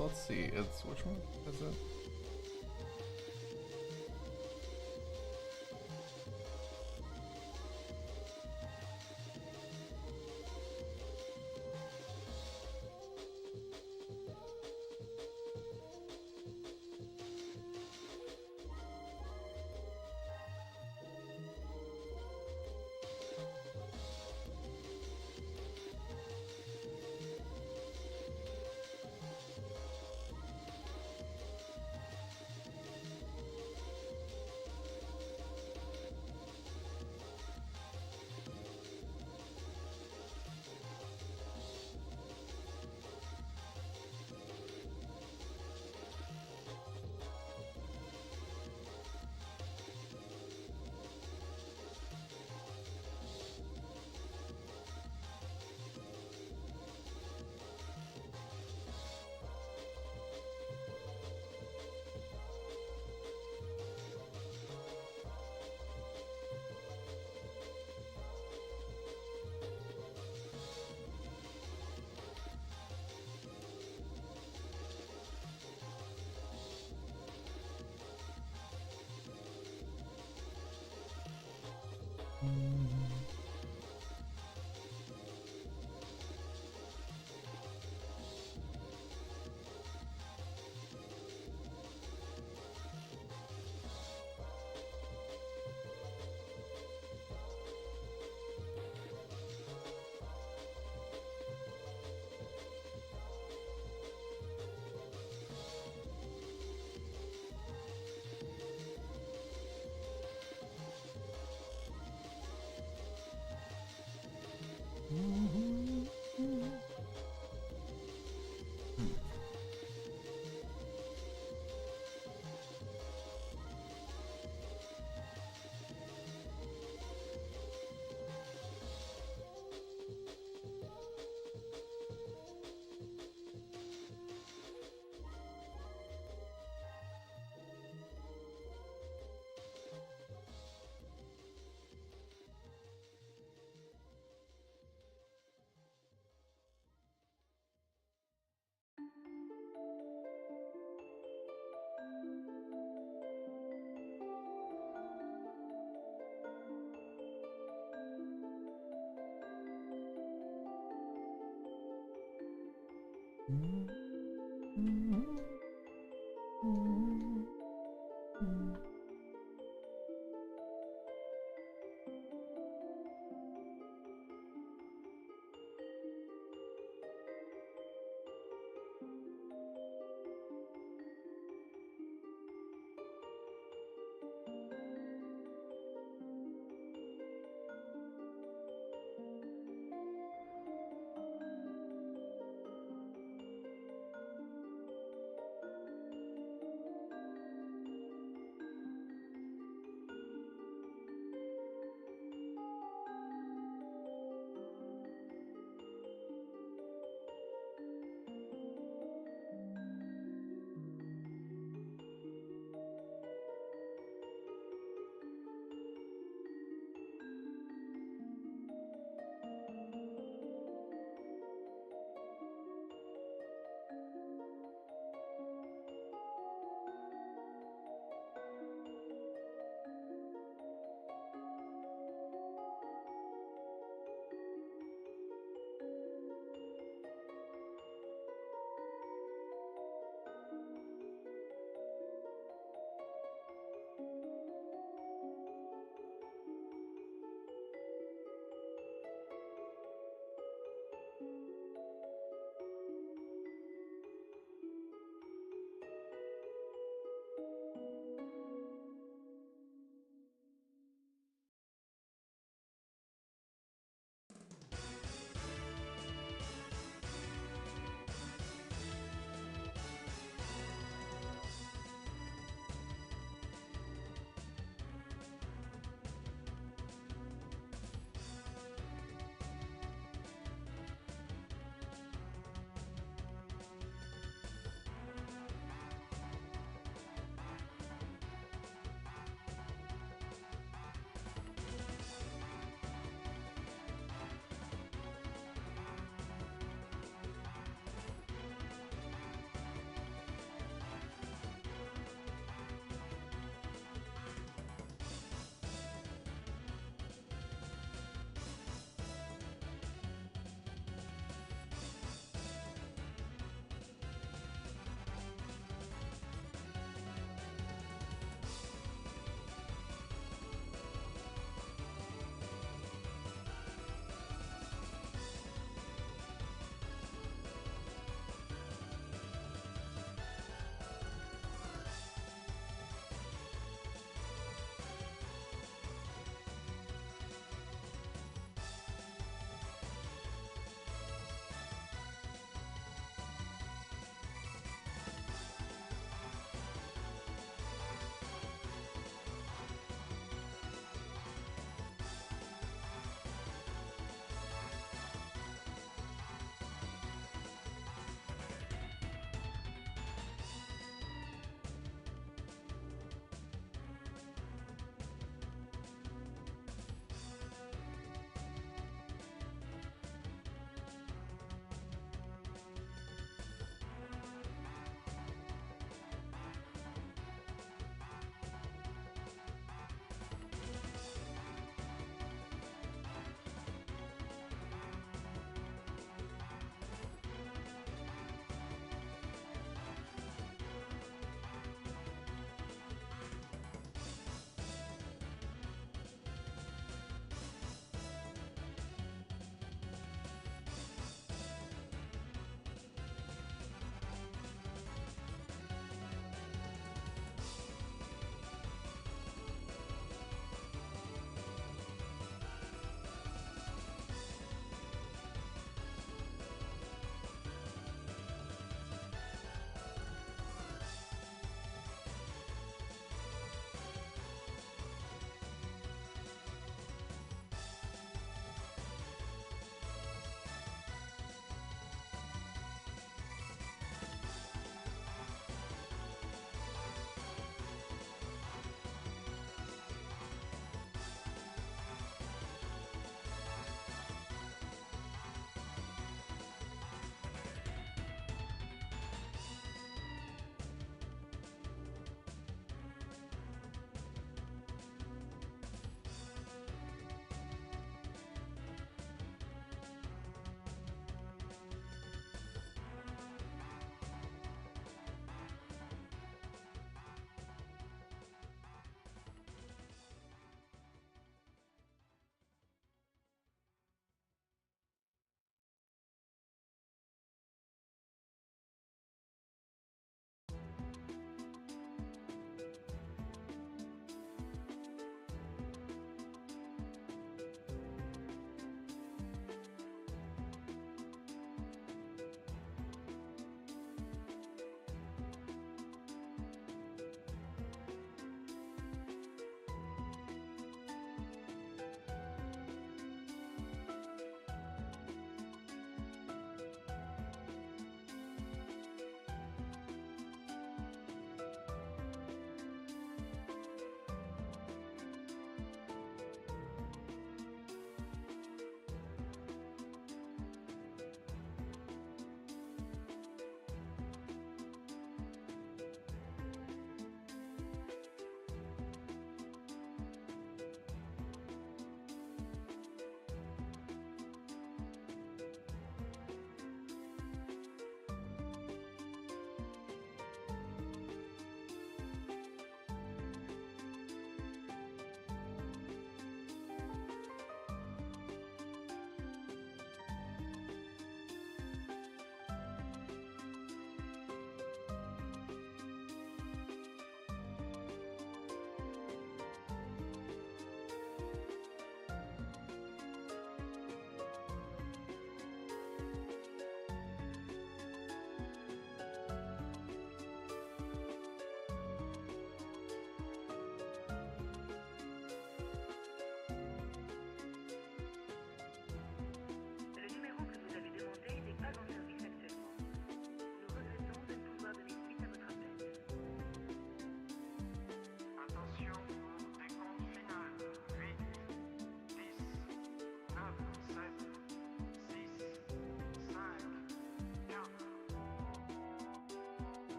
So let's see, it's, which one is it?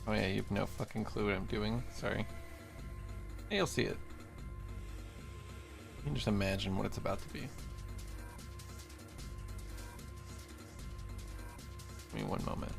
Oh yeah, you have no fucking clue what I'm doing. Sorry. Hey, you'll see it. You can just imagine what it's about to be. Give me one moment.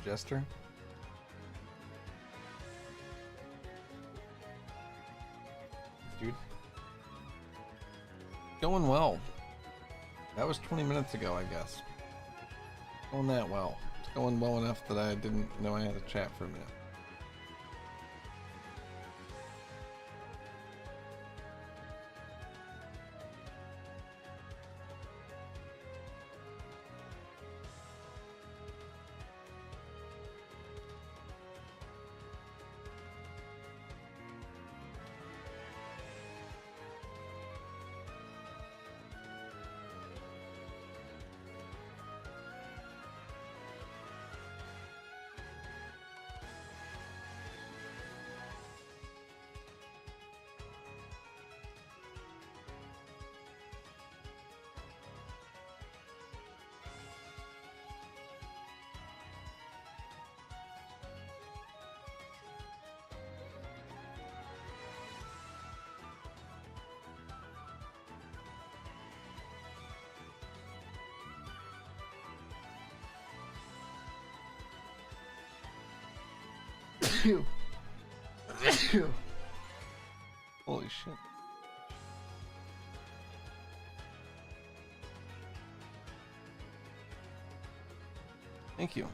Jester. Dude. Going well. That was 20 minutes ago, I guess. Going that well. It's going well enough that I didn't know I had a chat for a minute. Holy shit. Thank you.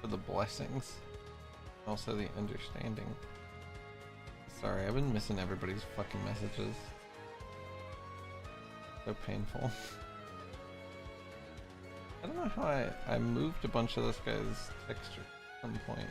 For the blessings, also the understanding. Sorry, I've been missing everybody's fucking messages. So painful. I don't know how I moved a bunch of this guy's texture at some point.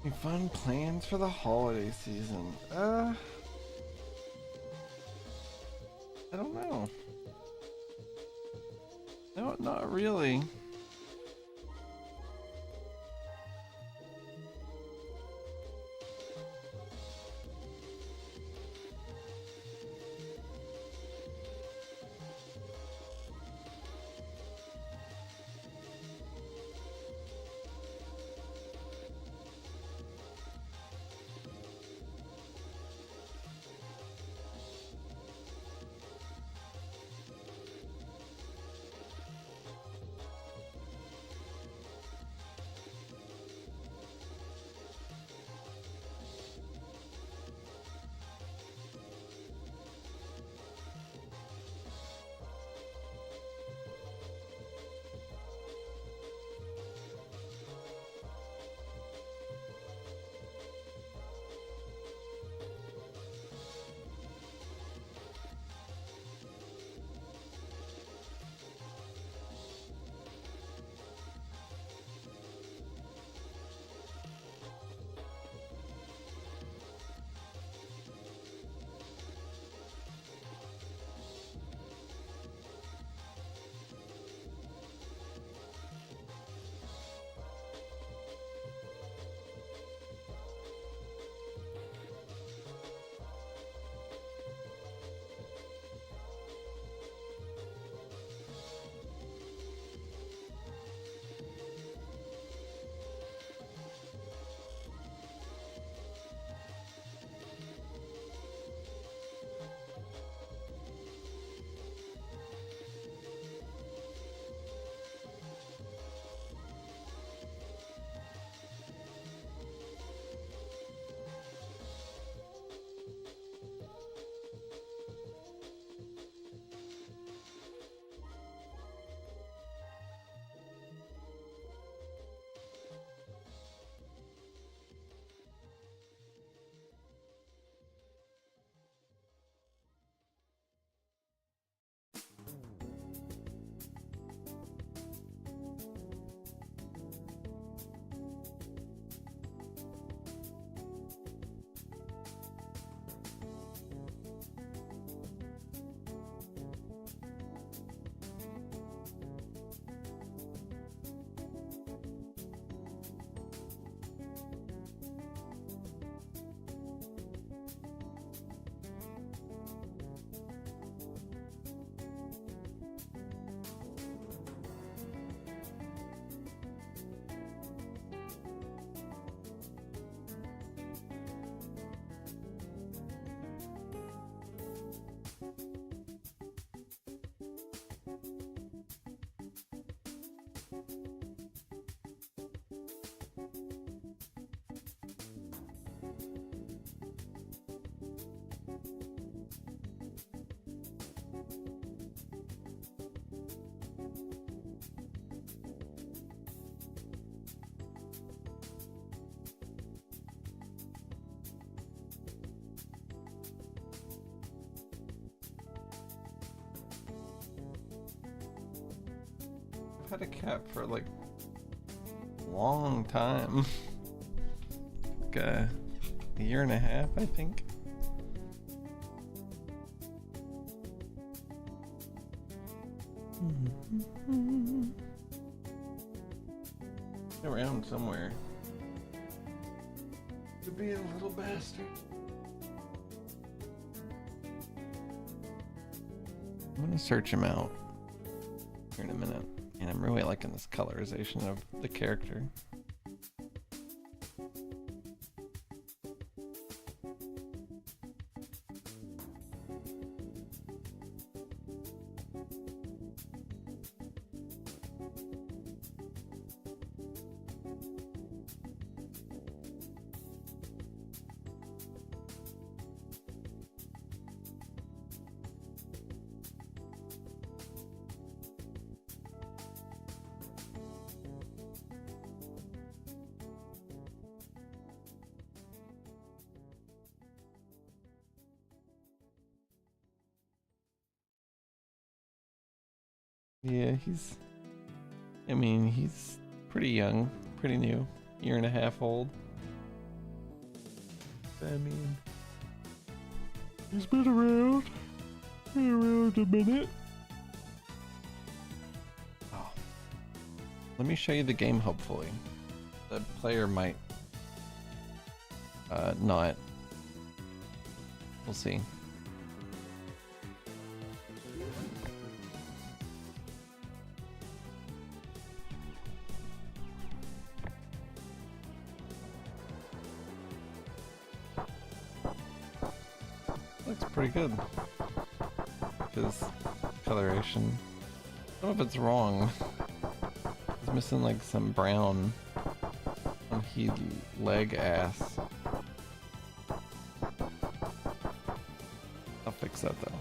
Any fun plans for the holiday season? I don't know. No, not really. I've had a cat for like a long time. Like a year and a half, I think. Around somewhere. Could be a little bastard. I'm gonna search him out here in a minute. And I'm really liking this colorization of the character. Yeah, I mean, he's pretty young, pretty new, year and a half old. I mean, he's been around a minute. Oh. Let me show you the game, hopefully. The player might not. We'll see. Looks pretty good. His coloration. I don't know if it's wrong. It's missing like some brown on his leg ass. I'll fix that though.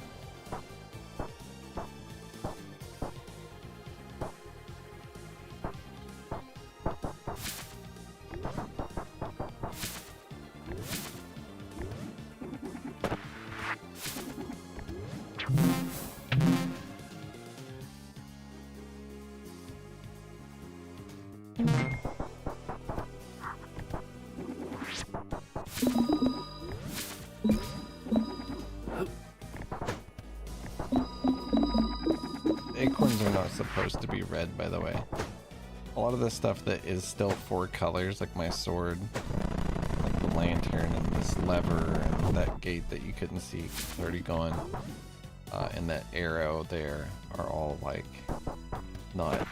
Acorns are not supposed to be red, by the way. A lot of the stuff that is still 4 colors, like my sword, like the lantern and this lever and that gate that you couldn't see, it's already gone, and that arrow there are all like not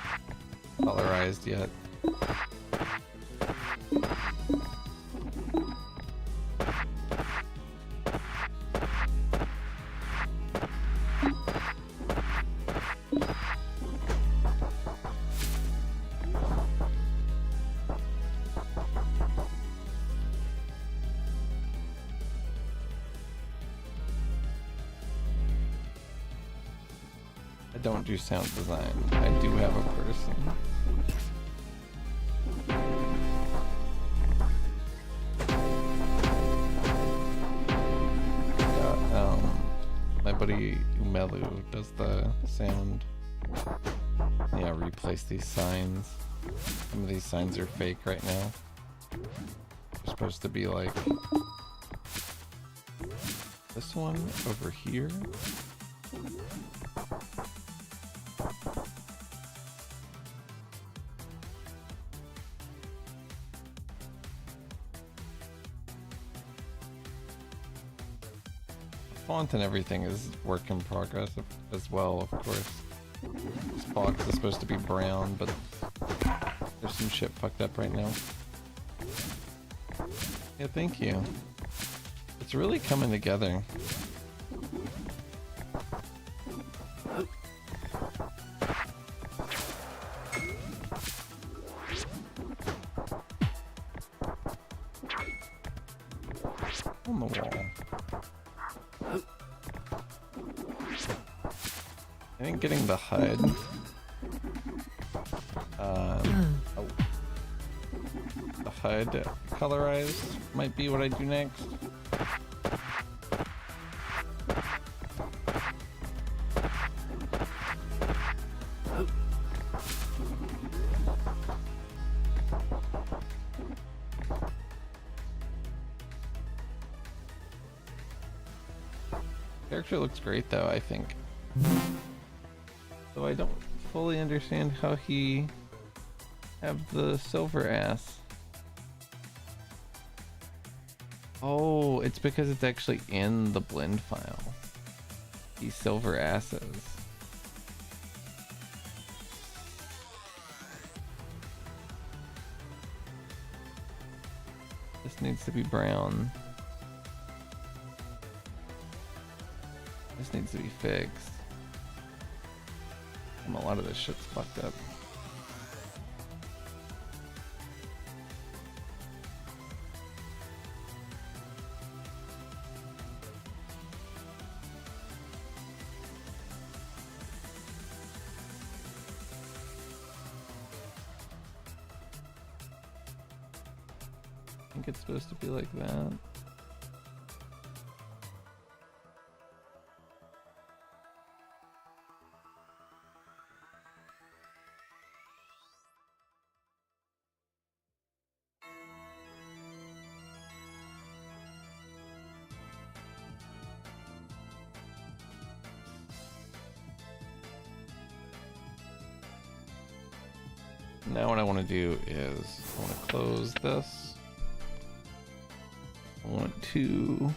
colorized yet. I don't do sound design. I do have a person. Yeah, my buddy Umelu does the sound. Yeah, replace these signs. Some of these signs are fake right now. They're supposed to be like this one over here. Font and everything is work in progress as well, of course. This box is supposed to be brown, but there's some shit fucked up right now. Yeah, thank you. It's really coming together. On the wall. I think getting the HUD. Oh. The HUD colorized might be what I do next. Character looks great though, I think. Though I don't fully understand how he have the silver ass. Oh, it's because it's actually in the blend file. These silver asses. This needs to be brown. This needs to be fixed. A lot of this shit's fucked up. I think it's supposed to be like that. Now what I want to do is I want to close this. I want to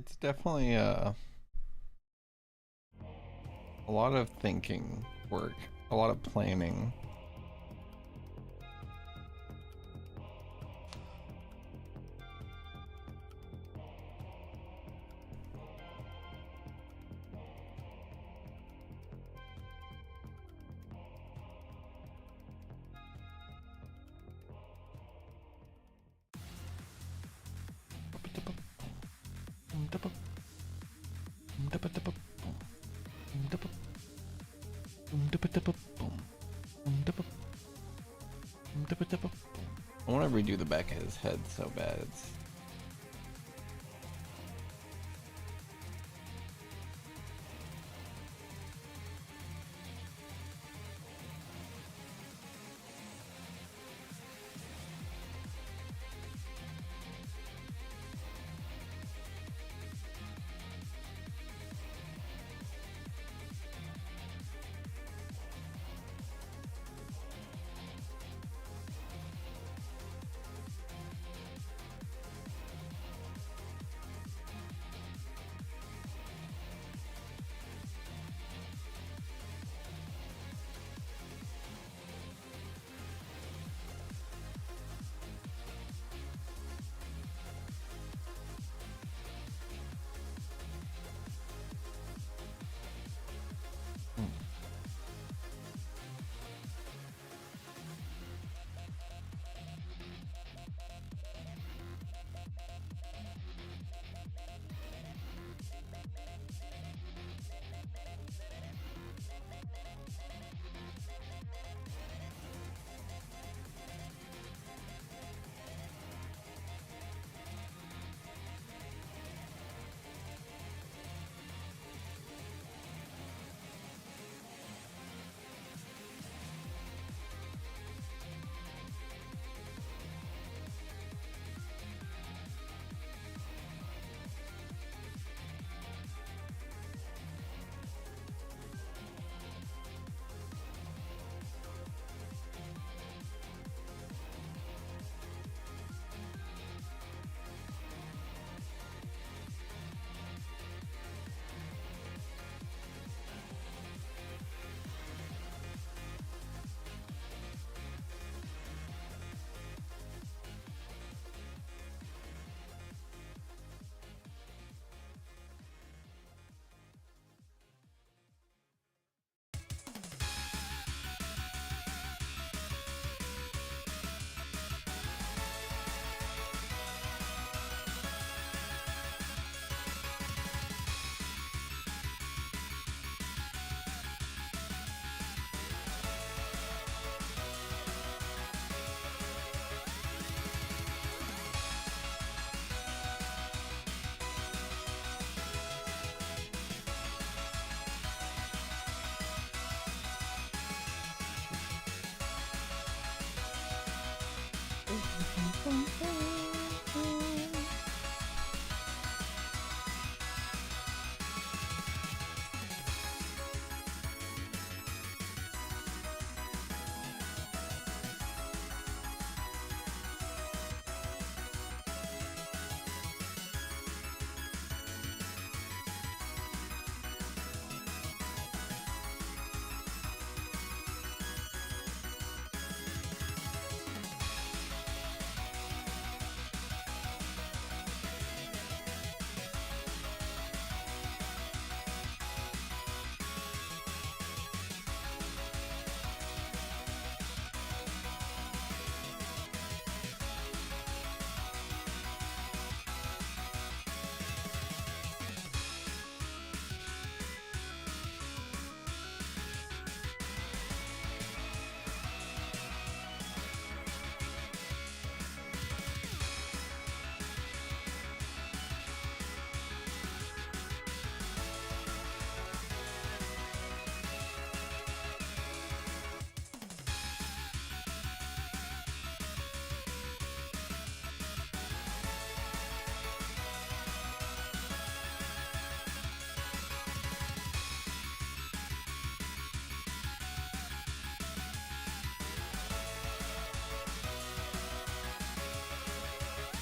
it's definitely a lot of thinking work, a lot of planning. I want to redo the back of his head so bad. It's I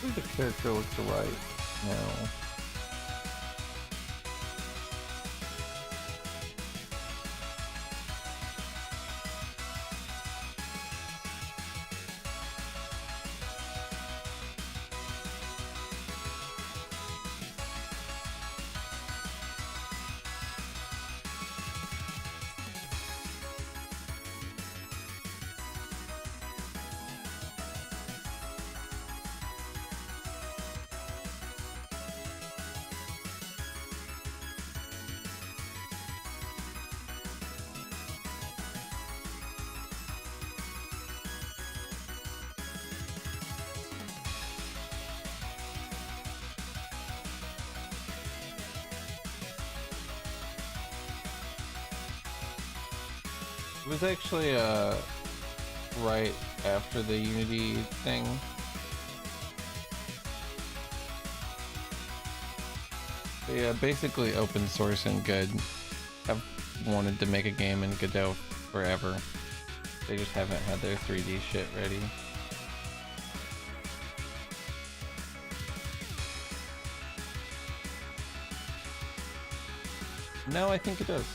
think the character looks right now. It was actually right after the Unity thing. But yeah, basically open source and good. I've wanted to make a game in Godot forever. They just haven't had their 3D shit ready. No, I think it does.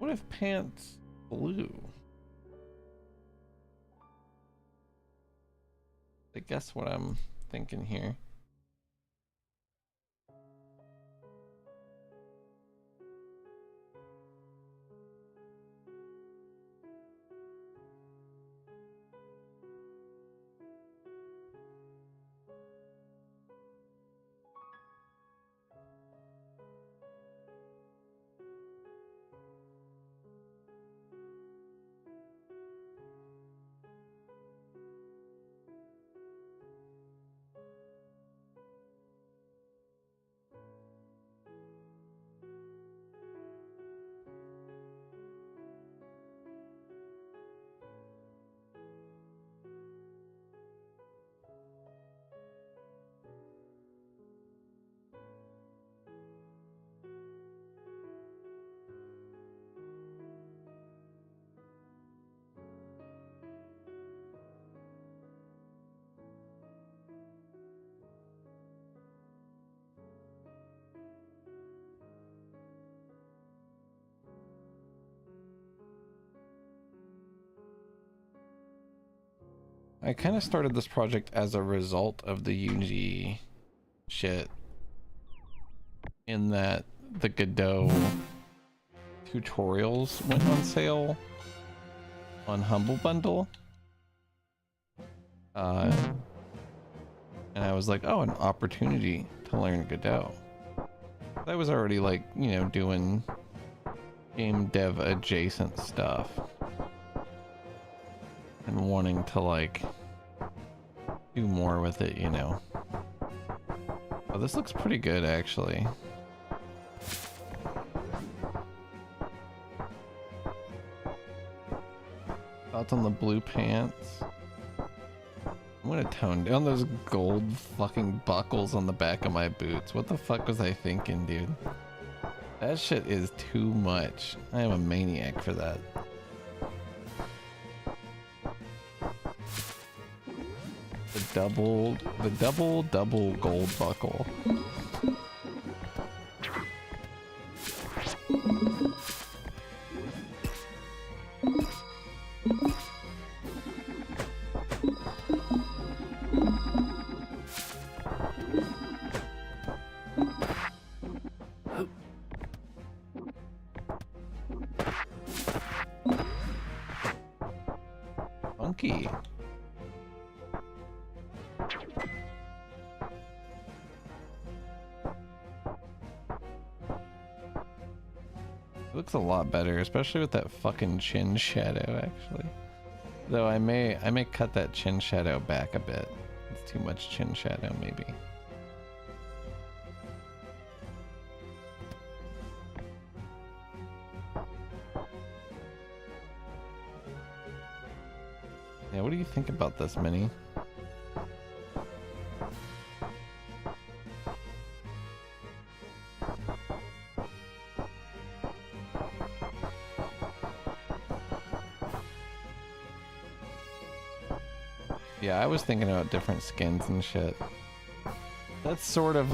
What if pants blue? I guess what I'm thinking here. I kind of started this project as a result of the Unity shit, in that the Godot tutorials went on sale on Humble Bundle. And I was like, oh, an opportunity to learn Godot. I was already like, you know, doing game dev adjacent stuff. And wanting to like do more with it, you know. Oh, this looks pretty good actually. Thoughts on the blue pants? I'm gonna tone down those gold fucking buckles on the back of my boots. What the fuck was I thinking, dude? That shit is too much. I am a maniac for that. The double gold buckle. Funky. Looks a lot better, especially with that fucking chin shadow, actually. Though I may cut that chin shadow back a bit. It's too much chin shadow, maybe. Yeah, what do you think about this, Minnie? Yeah, I was thinking about different skins and shit. That's sort of,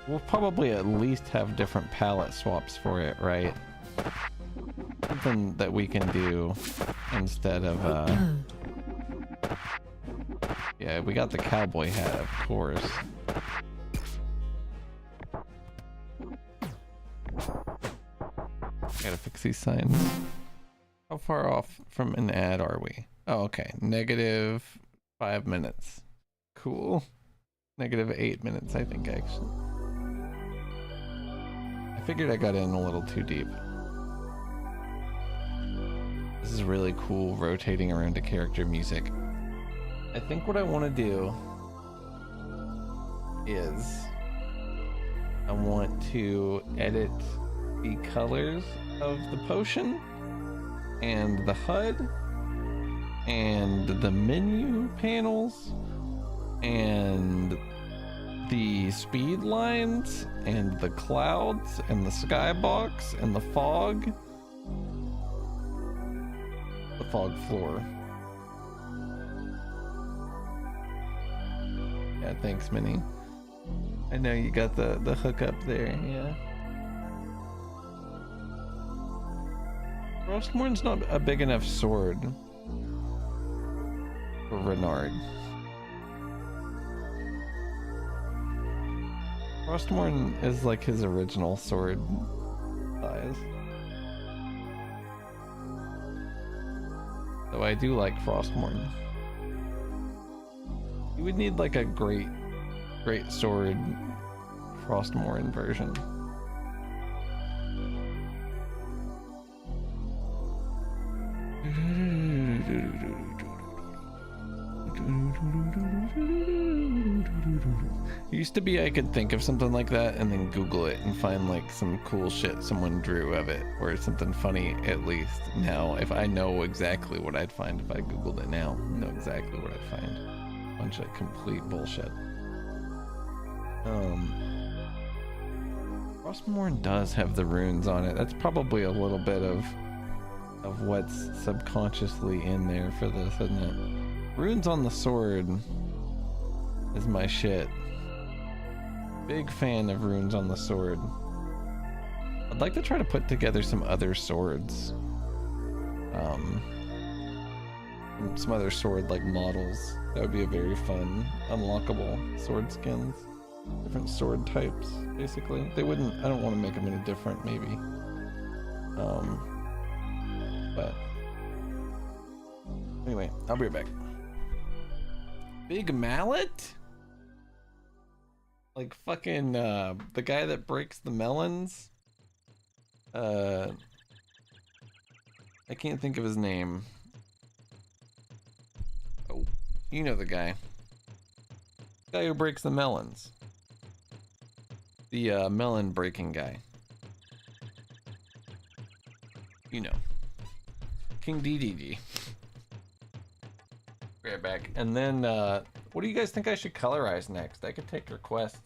we'll probably at least have different palette swaps for it, right? Something that we can do instead of, yeah, we got the cowboy hat, of course. Gotta fix these signs. How far off from an ad are we? Oh, okay. -5 minutes. Cool. -8 minutes, I think, actually. I figured I got in a little too deep. This is really cool, rotating around to character music. I think what I want to do is I want to edit the colors of the potion and the HUD and the menu panels and the speed lines and the clouds and the skybox and the fog floor. Yeah, thanks, Minnie. I know you got the hook up there, yeah. Frostmourne's not a big enough sword for Renard. Frostmourne is like his original sword size. Though I do like Frostmourne. You would need like a great sword Frostmourne version. It used to be I could think of something like that and then Google it and find like some cool shit someone drew of it or something funny at least. Now, if I know exactly what I'd find if I Googled it now, I know exactly what I'd find. Bunch of complete bullshit. Frostmourne does have the runes on it. That's probably a little bit of what's subconsciously in there for this, isn't it? Runes on the sword is my shit. Big fan of runes on the sword. I'd like to try to put together some other swords. Some other sword like models. That would be a very fun, unlockable sword skins. Different sword types, basically. They wouldn't, I don't want to make them any different, maybe. But anyway, I'll be right back. Big mallet? Like fucking the guy that breaks the melons? I can't think of his name. Oh, you know the guy. The guy who breaks the melons. The melon breaking guy. You know. King DDD. Right back. And then, what do you guys think I should colorize next? I could take requests.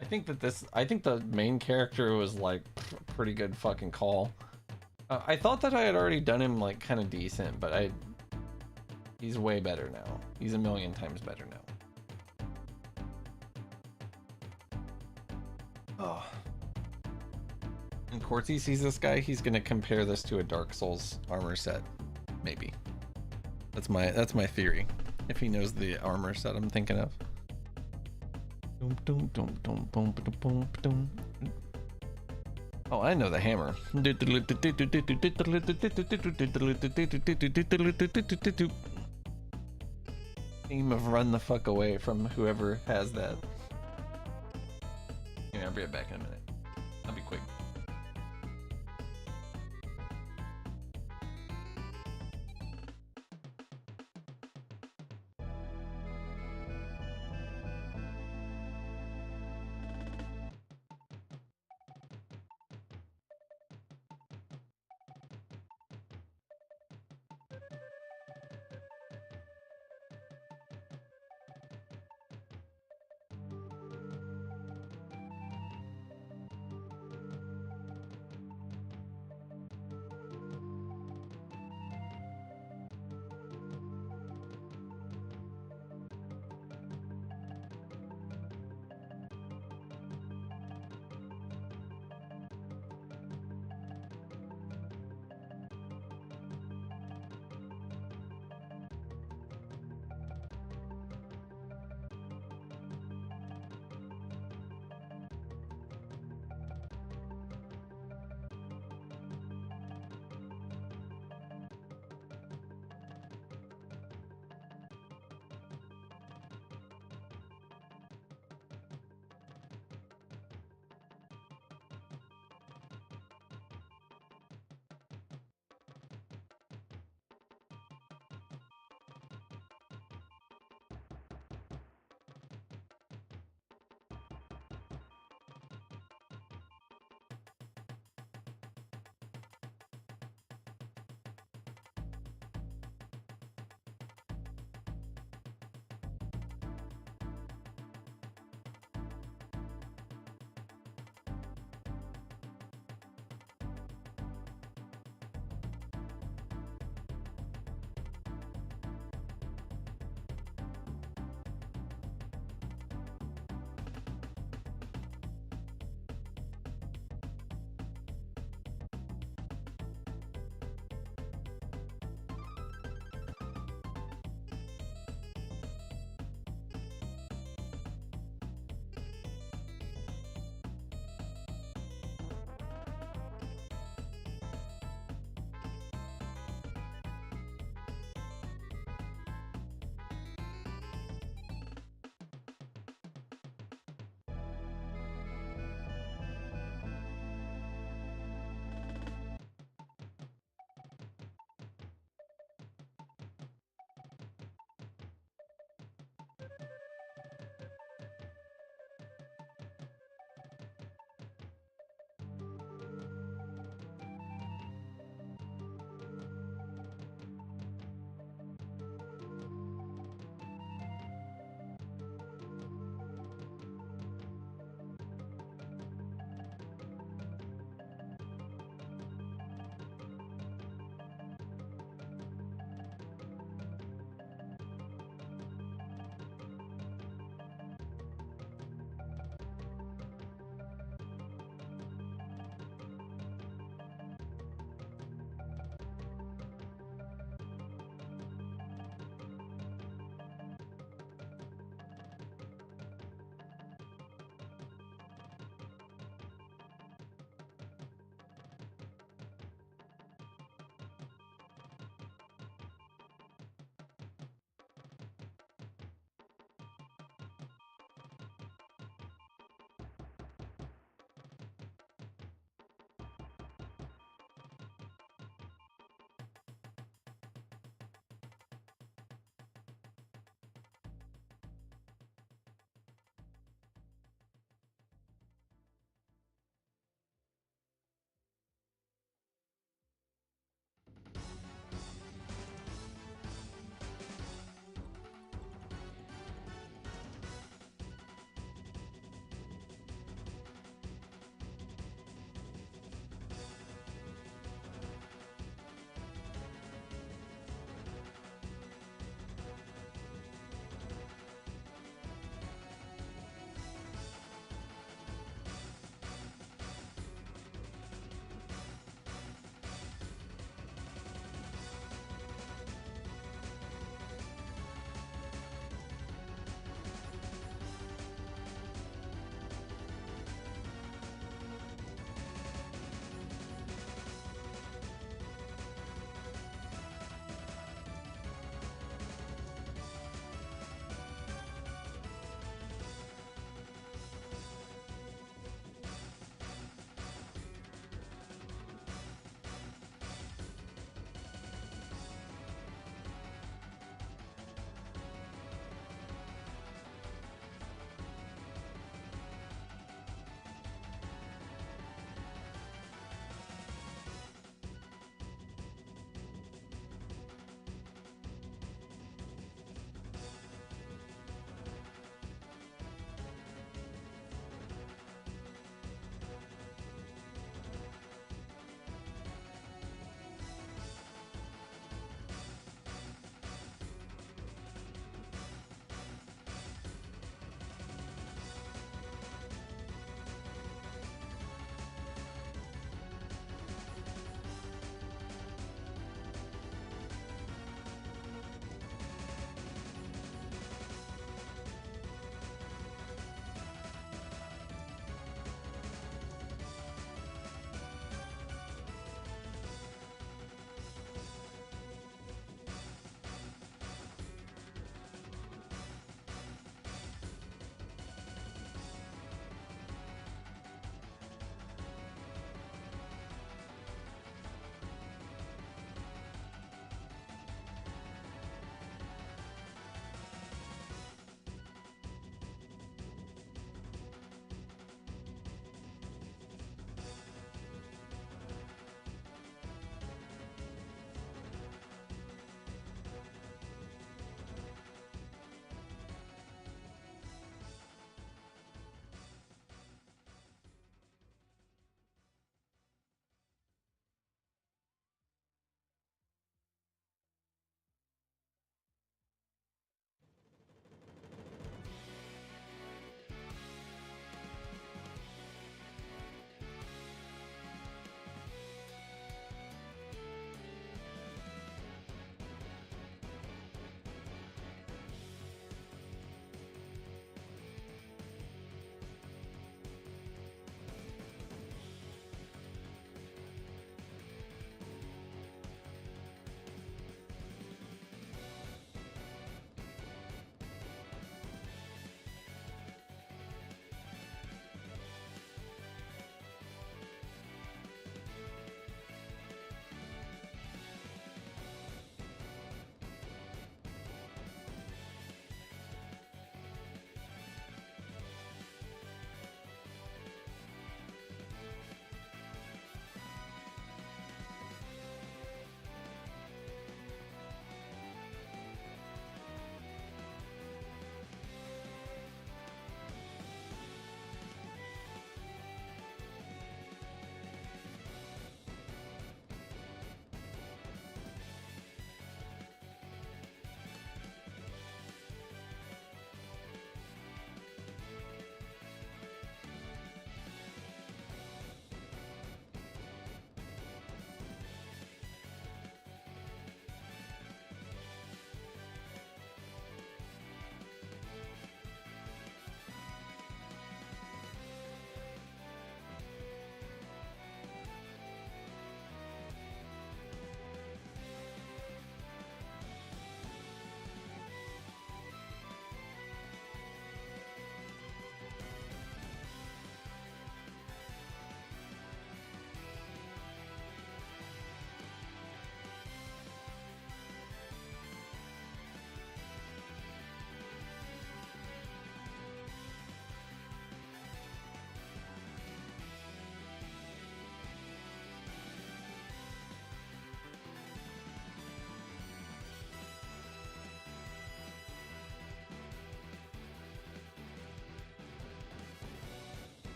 I think the main character was like a pretty good fucking call. I thought that I had already done him like kind of decent, but he's way better now. He's a million times better now. Oh. And Corty sees this guy, he's gonna compare this to a Dark Souls armor set. Maybe. That's my theory. If he knows the armor set I'm thinking of. Oh, I know the hammer. Theme of run the fuck away from whoever has that. Yeah, I'll be right back in a minute. I'll be quick.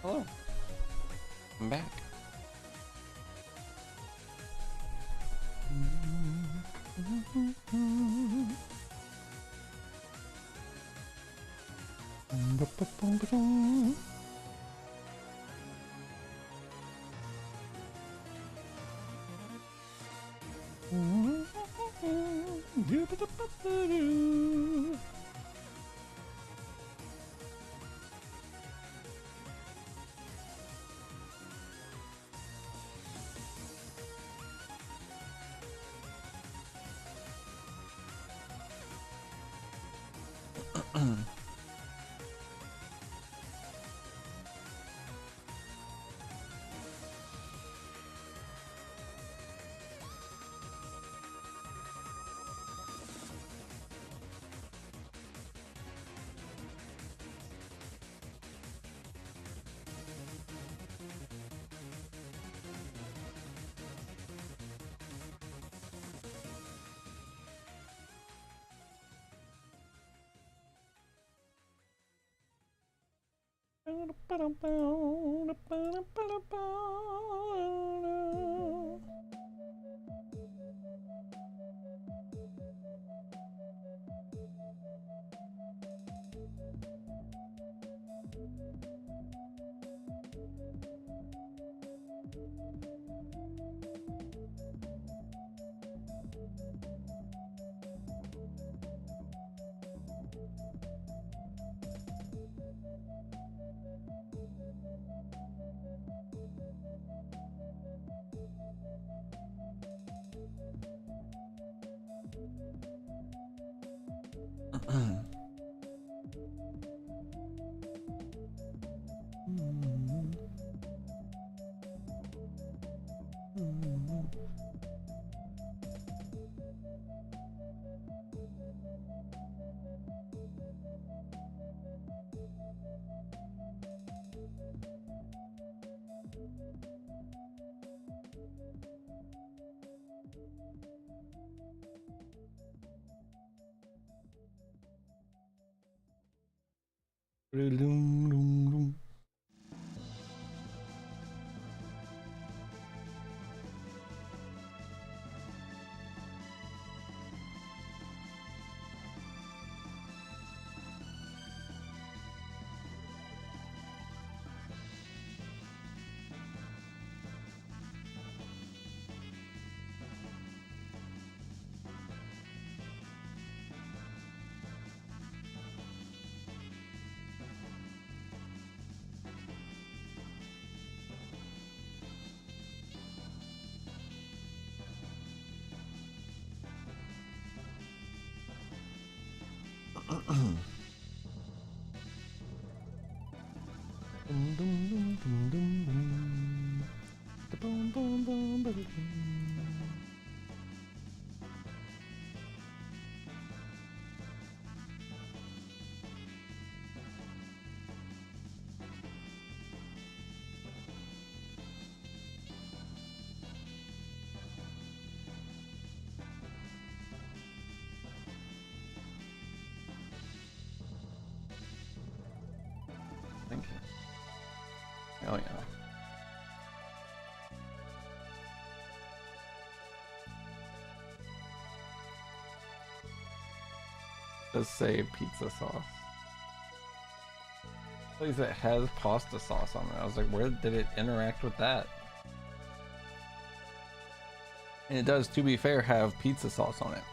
Hello. I'm back. Thank you. Oh yeah. Does say pizza sauce. Please, it has pasta sauce on it. I was like, where did it interact with that? And it does, to be fair, have pizza sauce on it.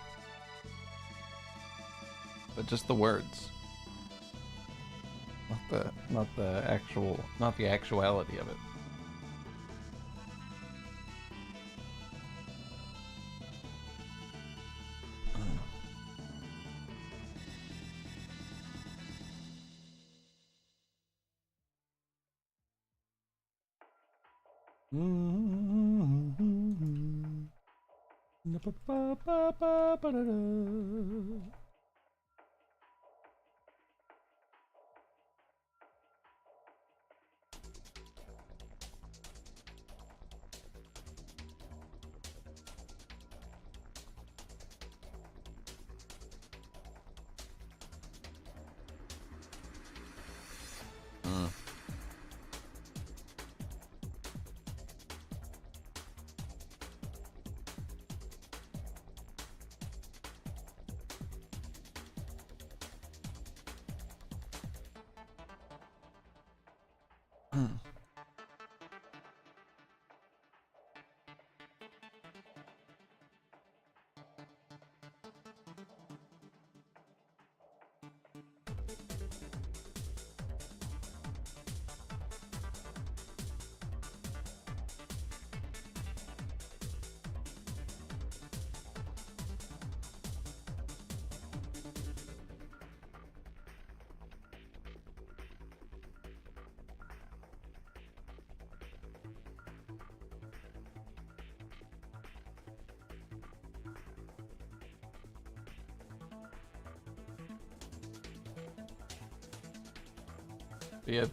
But just the words. Not the actuality of it.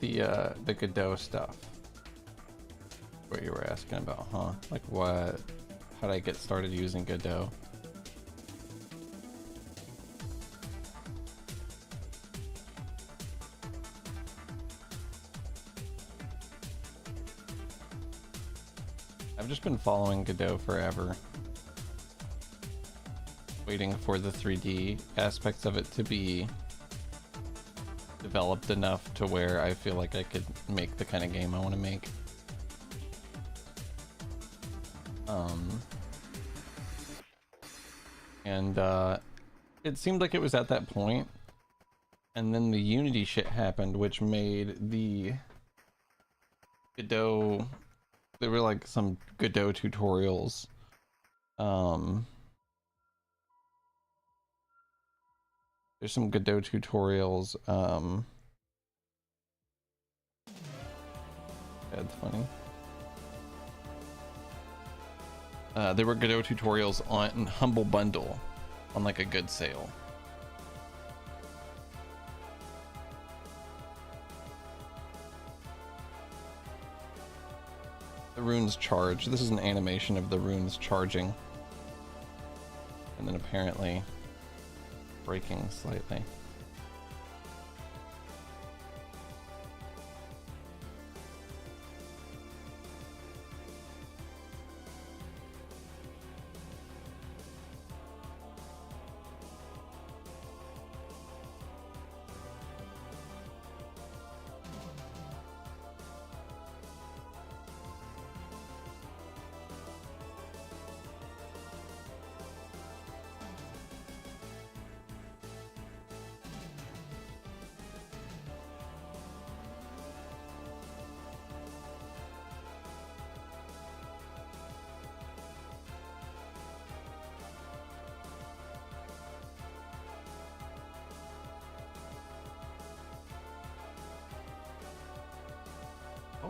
Yeah, the Godot stuff. What you were asking about, huh? Like what? How did I get started using Godot? I've just been following Godot forever, waiting for the 3D aspects of it to be developed enough to where I feel like I could make the kind of game I want to make. And it seemed like it was at that point, and then the Unity shit happened, which made the Godot, there were like some Godot tutorials. There's some Godot tutorials. That's funny. There were Godot tutorials on Humble Bundle on like a good sale. The runes charge. This is an animation of the runes charging. And then apparently breaking slightly.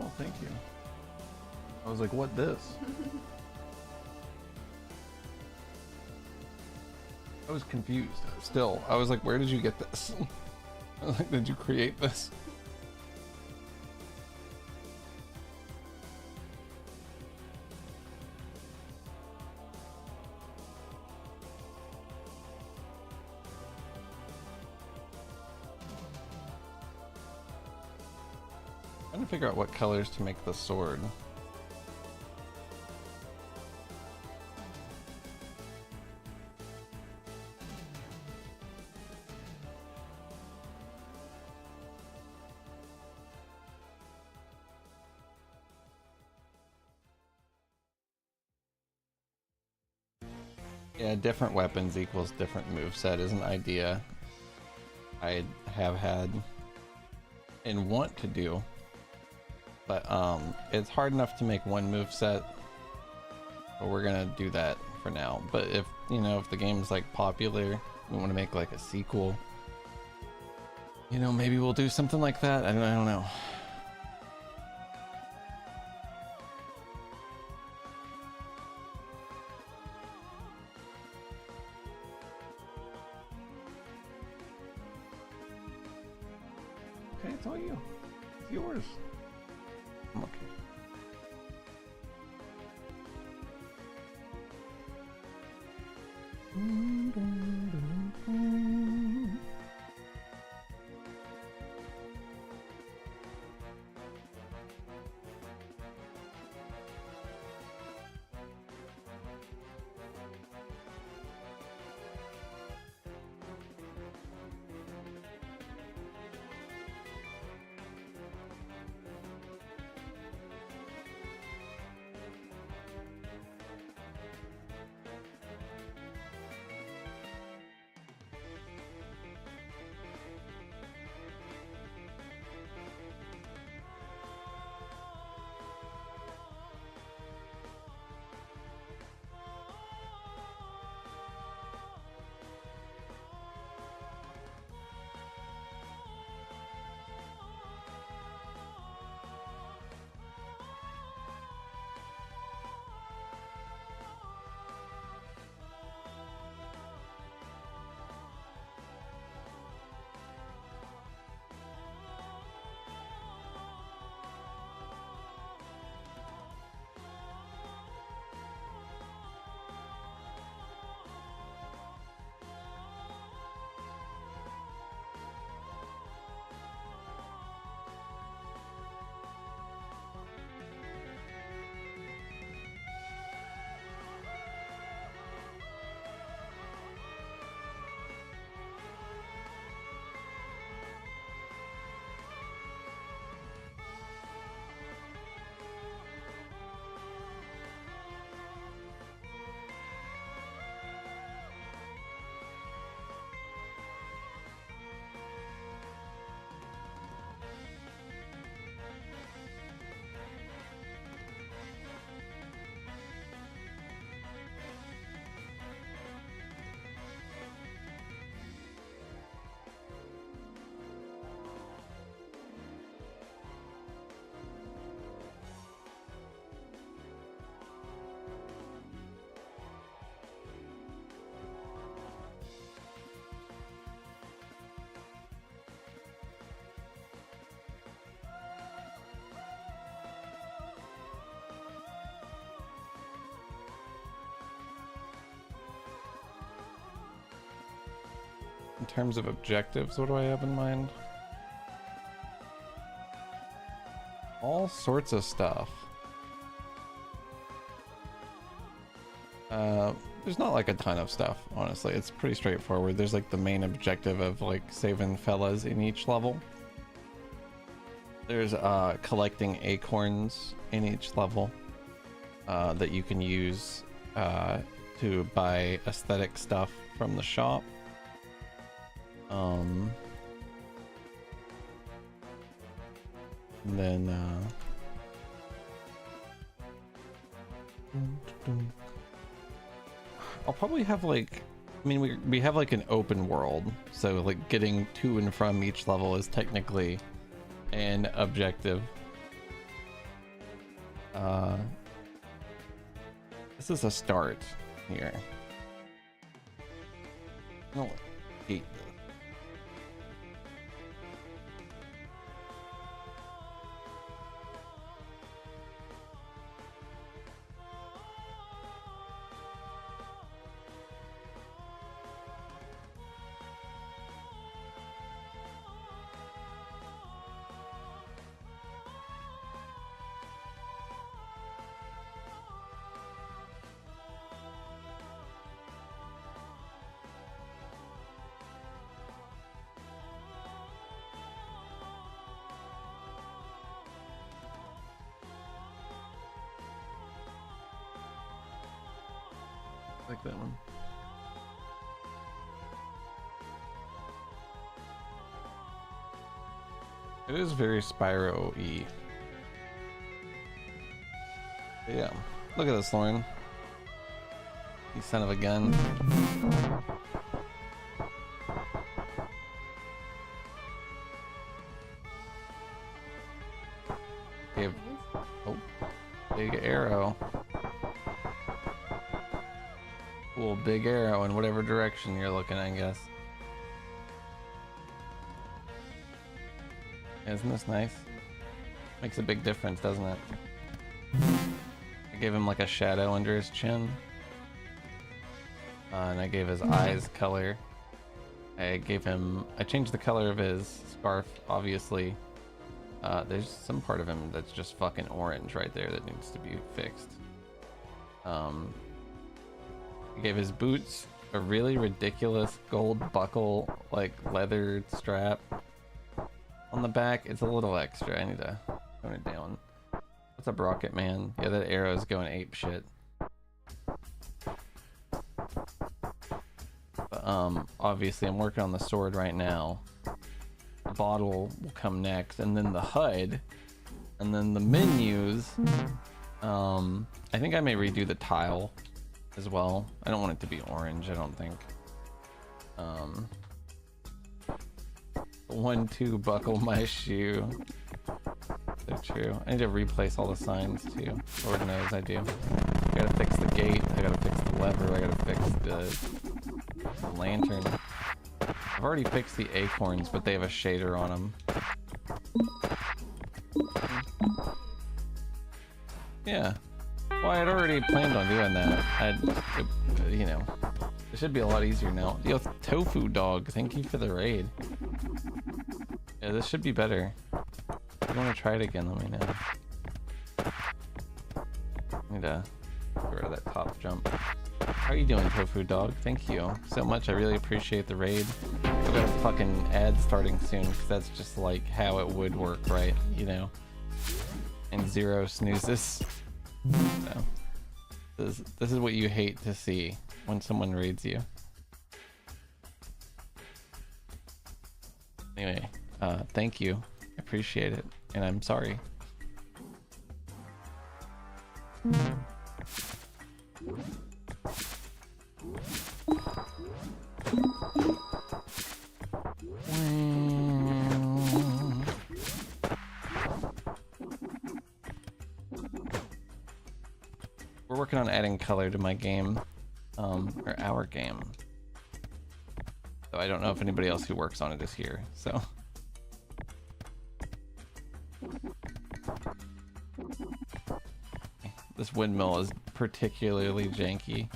Oh, thank you. I was like, what this? I was confused still. I was like, where did you get this? I was like, did you create this? Trying to figure out what colors to make the sword. Yeah, different weapons equals different moveset is an idea I have had and want to do. But it's hard enough to make one moveset, but we're gonna do that for now. But if, you know, if the game's like popular, we want to make like a sequel, you know, maybe we'll do something like that. I don't know. Okay, it's all you. It's yours. I'm okay. terms of objectives, what do I have in mind? All sorts of stuff. There's not like a ton of stuff, honestly. It's pretty straightforward. There's like the main objective of like saving fellas in each level. There's collecting acorns in each level that you can use to buy aesthetic stuff from the shop. And then I'll probably have like, I mean, we have like an open world, so like getting to and from each level is technically an objective. This is a start here. I don't hate this. Like that one. It is very Spyro-y. Yeah. Look at this, Lauren. You son of a gun. Okay. Oh. Big arrow. Cool, big arrow in whatever direction you're looking, I guess. Isn't this nice? Makes a big difference, doesn't it? I gave him like a shadow under his chin. And I gave his eyes color. I changed the color of his scarf, obviously. There's some part of him that's just fucking orange right there that needs to be fixed. I gave his boots a really ridiculous gold buckle, like leather strap on the back. It's a little extra. I need to tone it down. What's up, Rocket Man? Yeah, that arrow is going ape shit. But, obviously I'm working on the sword right now. The bottle will come next, and then the HUD, and then the menus. I think I may redo the tile as well. I don't want it to be orange, I don't think. 1-2 buckle my shoe. So true. I need to replace all the signs too. Lord knows I do. I gotta fix the gate, I gotta fix the lever, I gotta fix the lantern. I've already fixed the acorns, but they have a shader on them. Yeah. Well, I had already planned on doing that. You know, it should be a lot easier now. Yo, Tofu Dog, thank you for the raid. Yeah, this should be better. If you want to try it again, let me know. I need to get rid of that top jump. How are you doing, Tofu Dog? Thank you so much. I really appreciate the raid. I've got a fucking ad starting soon, because that's just like how it would work, right? You know? And 0 snoozes. So, this is what you hate to see when someone raids you. Anyway, thank you. I appreciate it. And I'm sorry. We're working on adding color to my game, or our game. So I don't know if anybody else who works on it is here, so. This windmill is particularly janky.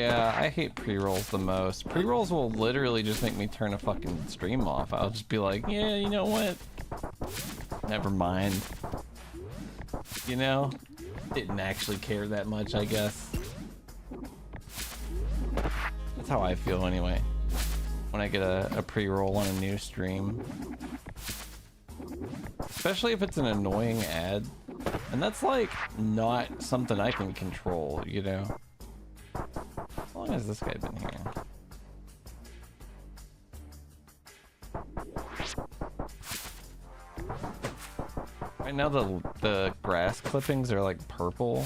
Yeah, I hate pre-rolls the most. Pre-rolls will literally just make me turn a fucking stream off. I'll just be like, yeah, you know what? Never mind. You know? Didn't actually care that much, I guess. That's how I feel anyway. When I get a pre-roll on a new stream. Especially if it's an annoying ad. And that's like not something I can control, you know? How long has this guy been here? Right now the grass clippings are like purple,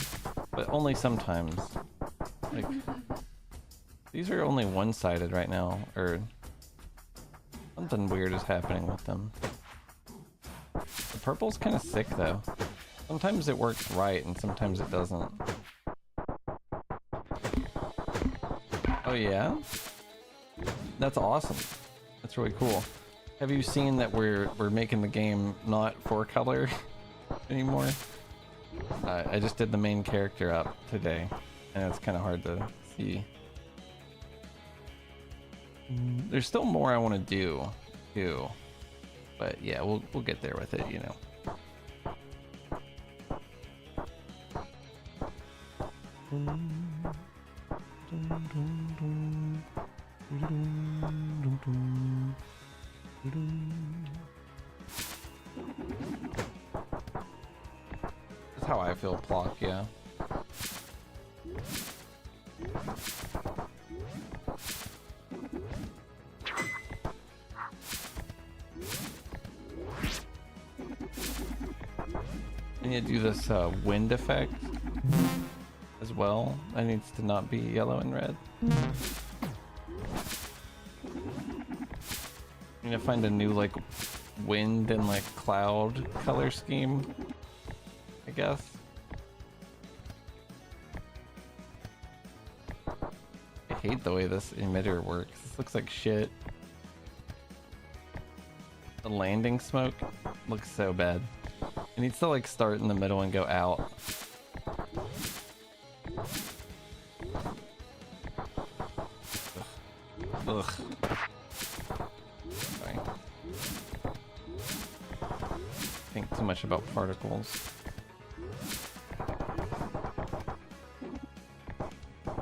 but only sometimes. Like these are only one-sided right now, or something weird is happening with them. The purple's kind of sick though. Sometimes it works right and sometimes it doesn't. Oh yeah? That's awesome. That's really cool. Have you seen that we're making the game not 4-color anymore? I just did the main character up today, and it's kind of hard to see. There's still more I want to do, too. But yeah, we'll get there with it, you know. That's how I feel, Plock, yeah. I need to do this wind effect as well. That needs to not be yellow and red. I'm gonna find a new like wind and like cloud color scheme, I guess. I hate the way this emitter works. This looks like shit. The landing smoke looks so bad. It needs to like start in the middle and go out. Ugh. Sorry. Think too much about particles.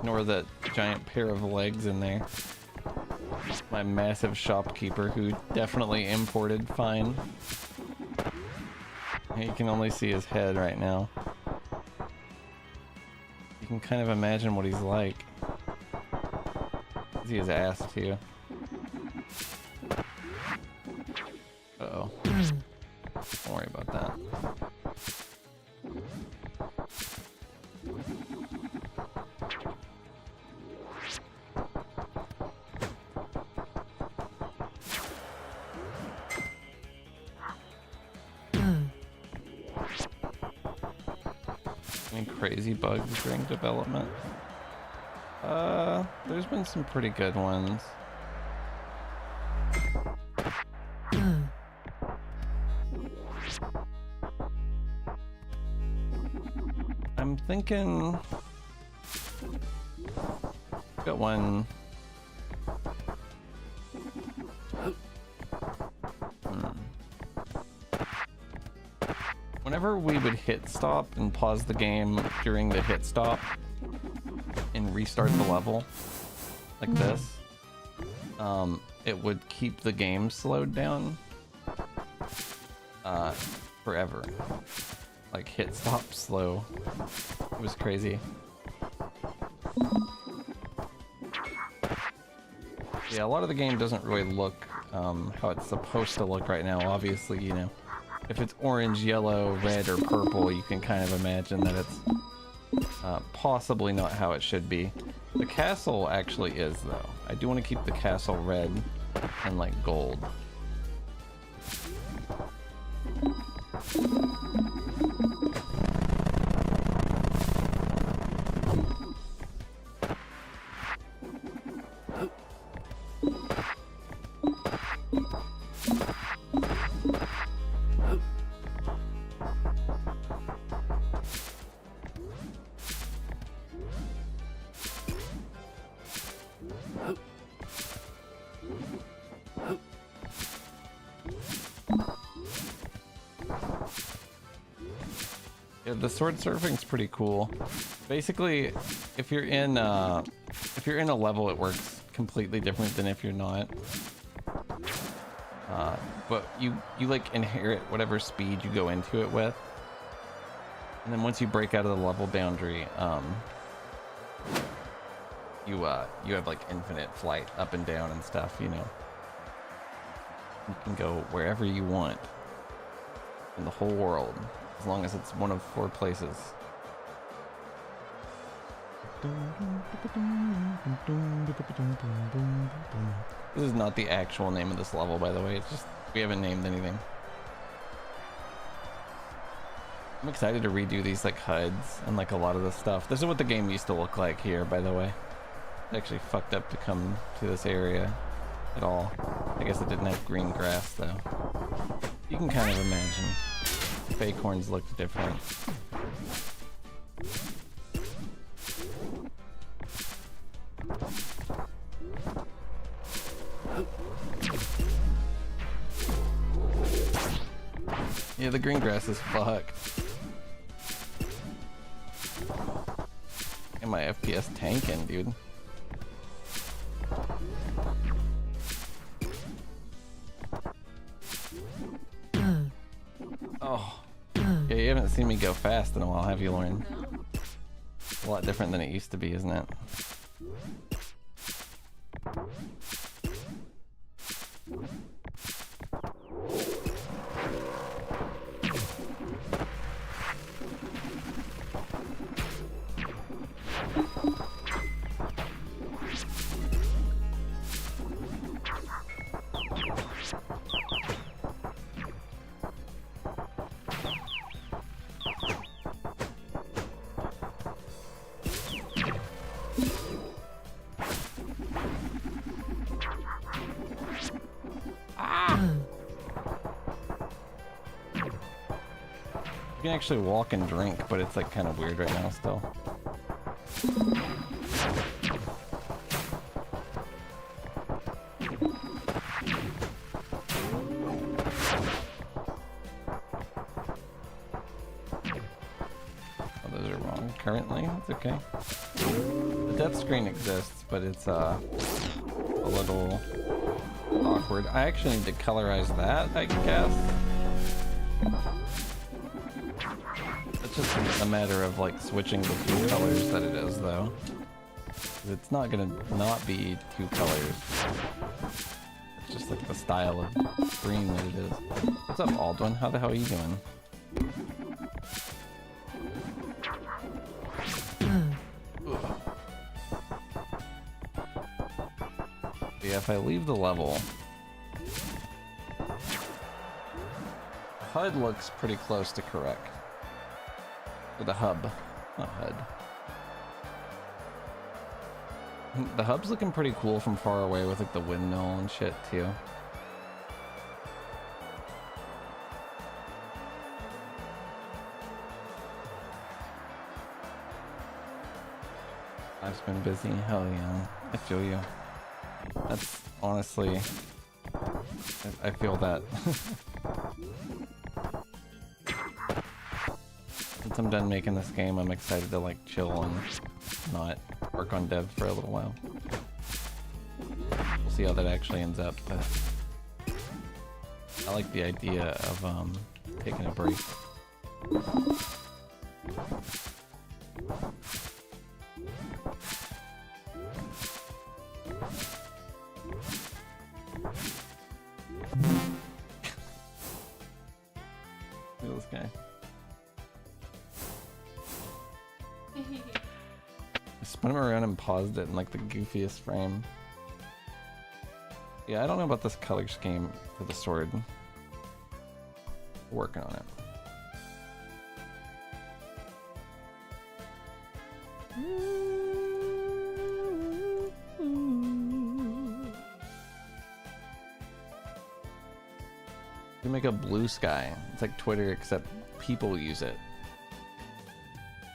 Nor that giant pair of legs in there. My massive shopkeeper who definitely imported fine. You can only see his head right now. You can kind of imagine what he's like. See his ass too. Uh-oh. Don't worry about that. Any crazy bugs during development? There's been some pretty good ones. I'm thinking... Got one... Whenever we would hit stop and pause the game during the hit stop and restart the level, like this, it would keep the game slowed down forever. Like hit stop slow. It was crazy. Yeah, a lot of the game doesn't really look how it's supposed to look right now. Obviously, you know, if it's orange, yellow, red, or purple, you can kind of imagine that it's possibly not how it should be. The castle actually is, though. I do want to keep the castle red and like gold. Yeah, the sword surfing's pretty cool. Basically, if you're in a level, it works completely different than if you're not. But you like inherit whatever speed you go into it with, and then once you break out of the level boundary, you have like infinite flight up and down and stuff. You know, you can go wherever you want in the whole world. As long as it's one of 4 places. This is not the actual name of this level, by the way. It's just, we haven't named anything. I'm excited to redo these like HUDs and like a lot of the stuff. This is what the game used to look like here, by the way. It actually fucked up to come to this area at all. I guess it didn't have green grass though. You can kind of imagine. Acorns looked different. Yeah, the green grass is fucked. And my FPS tanking, dude. Oh. Yeah, you haven't seen me go fast in a while, have you, Lauren? It's a lot different than it used to be, isn't it? You can actually walk and drink, but it's like kind of weird right now still. Oh, those are wrong currently. It's okay. The death screen exists, but it's a little awkward. I actually need to colorize that, I guess. It's just a matter of like switching the 2 colors that it is though. It's not gonna not be 2 colors. It's just like the style of green that it is. What's up, Aldwin? How the hell are you doing? Yeah, if I leave the level, HUD looks pretty close to correct. Or the hub, not HUD. The hub's looking pretty cool from far away with like the windmill and shit too. I've been busy, hell yeah, I feel you. That's honestly, I feel that. Once I'm done making this game, I'm excited to like chill and not work on dev for a little while. We'll see how that actually ends up, but I like the idea of taking a break. Look at this guy. I spun him around and paused it in like the goofiest frame. Yeah, I don't know about this color scheme for the sword. Working on it. You make a blue sky. It's like Twitter, except people use it.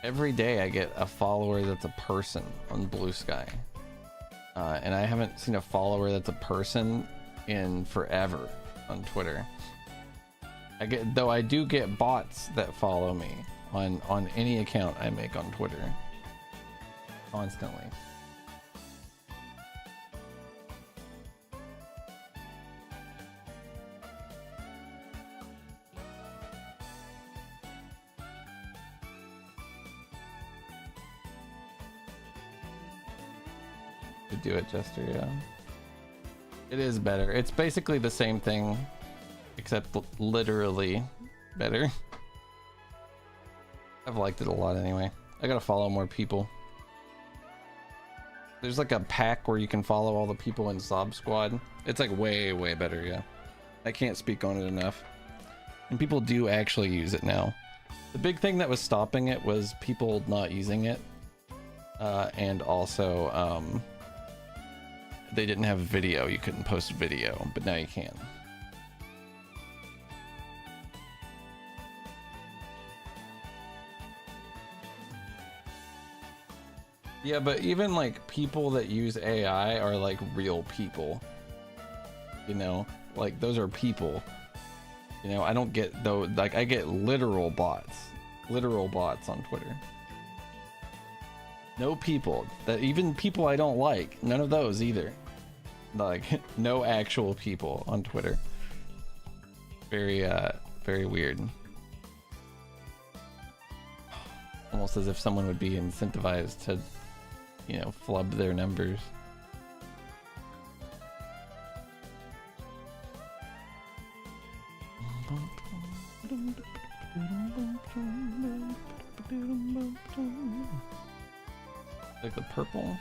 Every day I get a follower that's a person on Blue Sky. And I haven't seen a follower that's a person in forever on Twitter. Though I do get bots that follow me on any account I make on Twitter. Constantly. To do it, Jester, yeah. It is better. It's basically the same thing, except literally better. I've liked it a lot anyway. I gotta follow more people. There's like a pack where you can follow all the people in Sob Squad. It's like way, way better, yeah. I can't speak on it enough. And people do actually use it now. The big thing that was stopping it was people not using it. And also, they didn't have video. You couldn't post video, but now you can. Yeah, but even like people that use AI are like real people. You know, like those are people. You know, I don't get though, like I get literal bots on Twitter. No people that even people I don't like, none of those either. Like no actual people on Twitter. Very very weird. Almost as if someone would be incentivized to, you know, flub their numbers. Like the purple.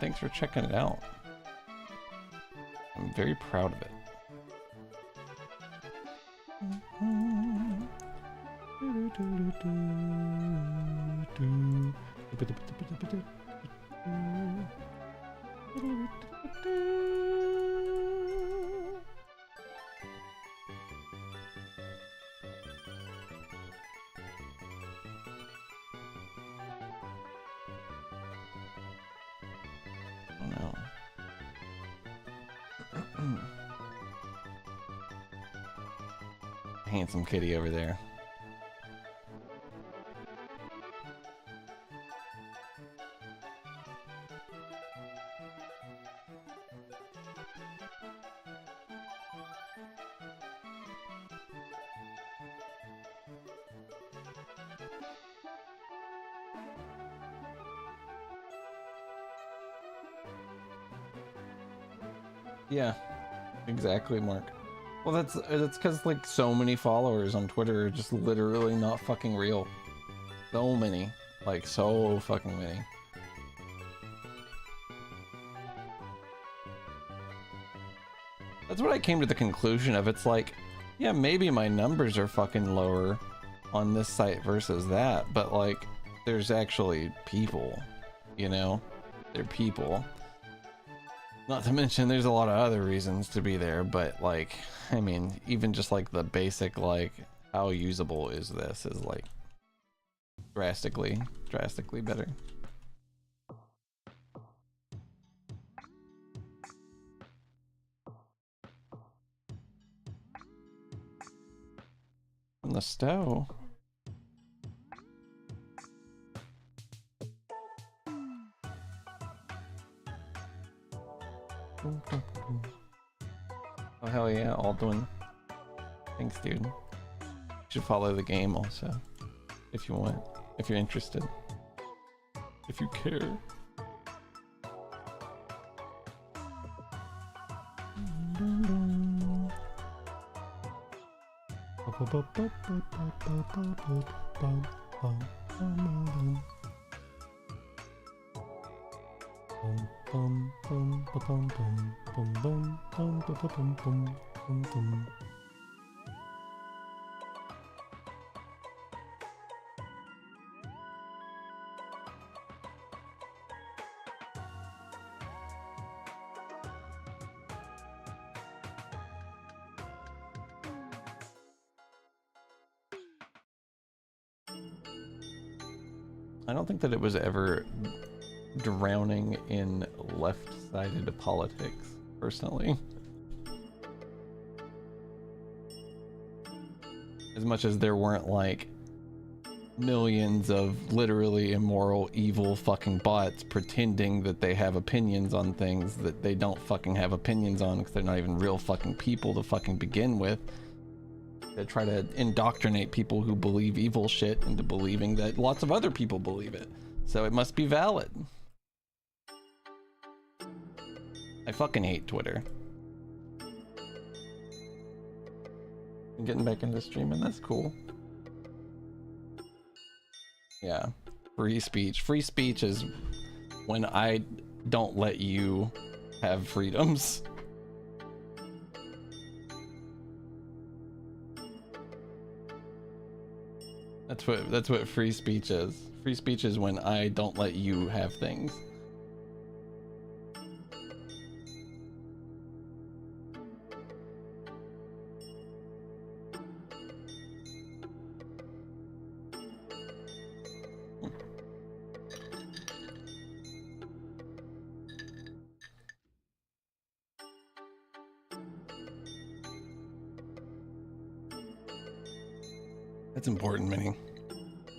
Thanks for checking it out. I'm very proud of it. Handsome kitty over there. Yeah, exactly, Mark. Well, that's because like so many followers on Twitter are just literally not fucking real. So many, like so fucking many. That's what I came to the conclusion of. It's like, yeah, maybe my numbers are fucking lower on this site versus that, but like, there's actually people, you know? They're people. Not to mention there's a lot of other reasons to be there, but like, I mean, even just like the basic, like, how usable is this is like drastically better. On the stove. Oh hell yeah, Aldwin. Thanks, dude. You should follow the game also, if you want, if you're interested, if you care. boom, boom, boom, boom, boom, boom, boom, boom, boom, boom, boom, boom, boom. I don't think that it was ever drowning in left-sided politics, personally. As much as there weren't, like, millions of literally immoral, evil fucking bots pretending that they have opinions on things that they don't fucking have opinions on because they're not even real fucking people to fucking begin with. They try to indoctrinate people who believe evil shit into believing that lots of other people believe it. So it must be valid. I fucking hate Twitter. I'm getting back into streaming, that's cool. Yeah, free speech. Free speech is when I don't let you have freedoms. That's what free speech is. Free speech is when I don't let you have things. That's important, Minnie.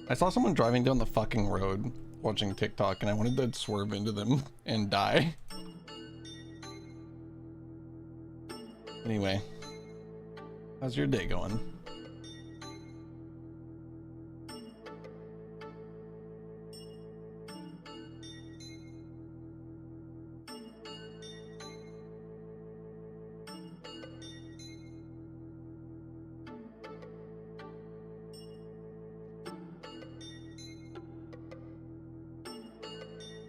I saw someone driving down the fucking road watching TikTok and I wanted to swerve into them and die. Anyway, how's your day going?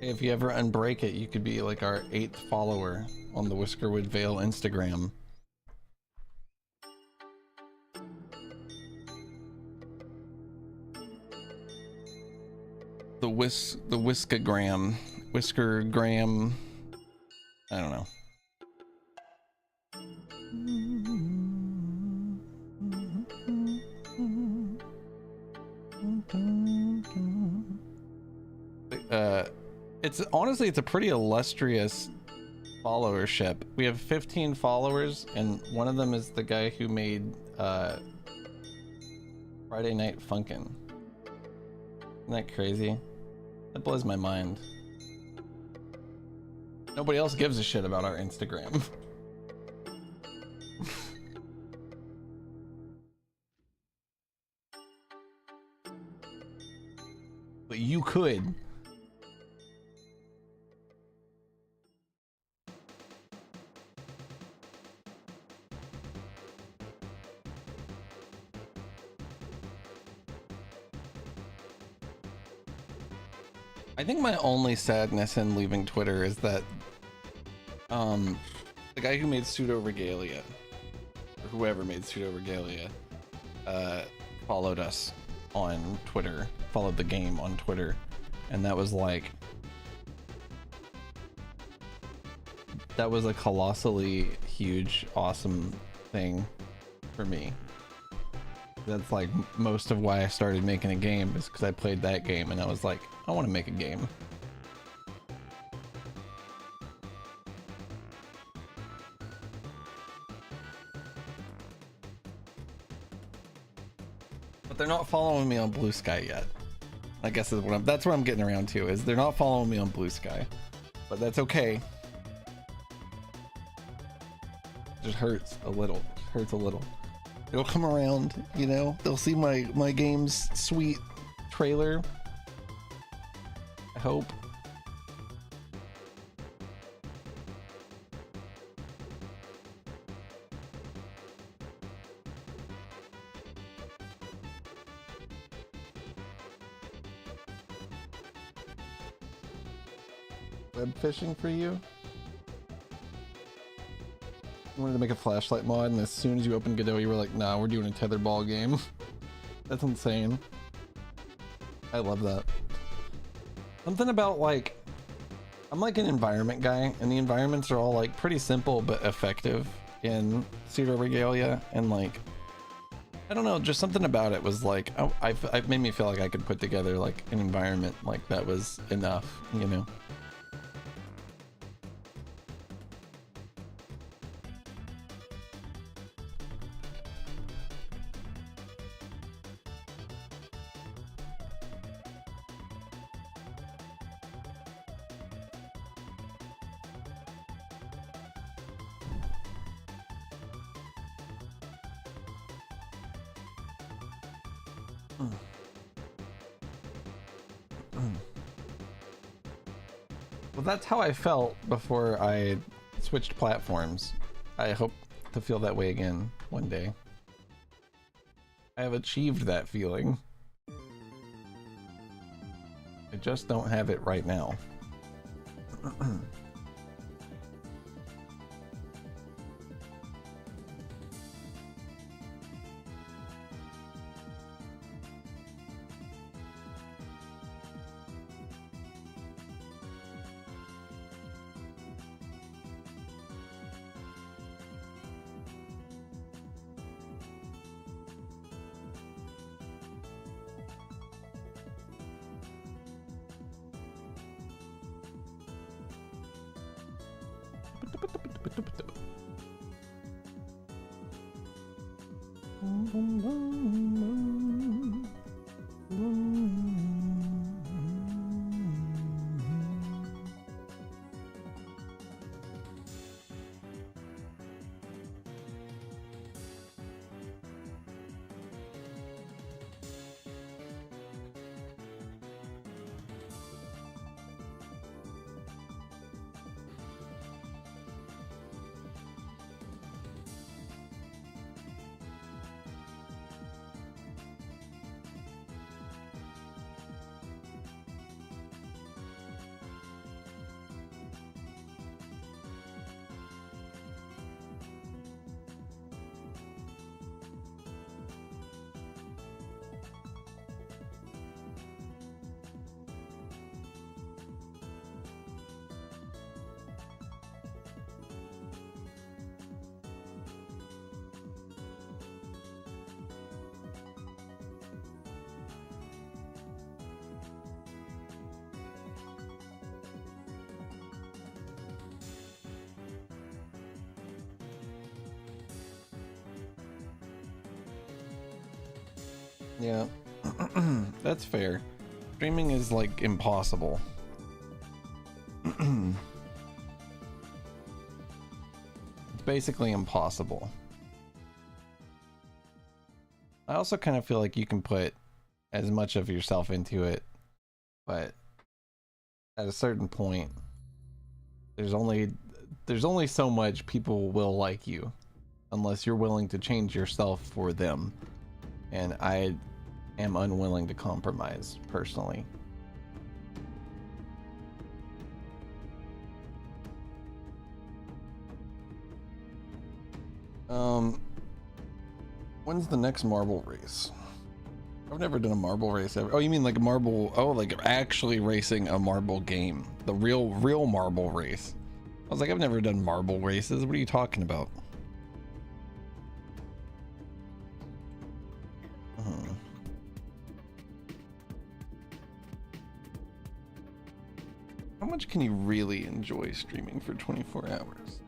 If you ever unbreak it, you could be like our 8th follower on the Whiskerwood Vale Instagram. The Whiskergram. I don't know. It's honestly, it's a pretty illustrious followership. We have 15 followers, and one of them is the guy who made Friday Night Funkin'. Isn't that crazy? That blows my mind. Nobody else gives a shit about our Instagram. But you could. I think my only sadness in leaving Twitter is that the guy who made Pseudo Regalia, or whoever made Pseudo Regalia, followed us on Twitter, followed the game on Twitter, and that was like, that was a colossally huge, awesome thing for me. That's like most of why I started making a game, is because I played that game and I was like, I want to make a game. But they're not following me on Blue Sky yet. I guess is that's what I'm getting around to, is they're not following me on Blue Sky. But that's okay. It just hurts a little. It hurts a little. It'll come around, you know? They'll see my game's sweet trailer. I hope. web fishing for you? You wanted to make a flashlight mod, and as soon as you opened Godot, you were like, nah, we're doing a tetherball game. That's insane. I love that. Something about, like, I'm like an environment guy, and the environments are all like pretty simple but effective in Pseudo Regalia, and like, I don't know, just something about it was like, I've made me feel like I could put together like an environment like that was enough, you know? Well, that's how I felt before I switched platforms. I hope to feel that way again one day. I have achieved that feeling. I just don't have it right now. Yeah, that's fair. Streaming is like impossible. It's basically impossible. I also kind of feel like you can put as much of yourself into it, but at a certain point, there's only so much people will like you unless you're willing to change yourself for them. And I am unwilling to compromise, personally. When's the next marble race? I've never done a marble race ever. Oh, you mean like a marble? Oh, like actually racing a marble game, the real marble race. I was like, I've never done marble races. What are you talking about? How much can you really enjoy streaming for 24 hours?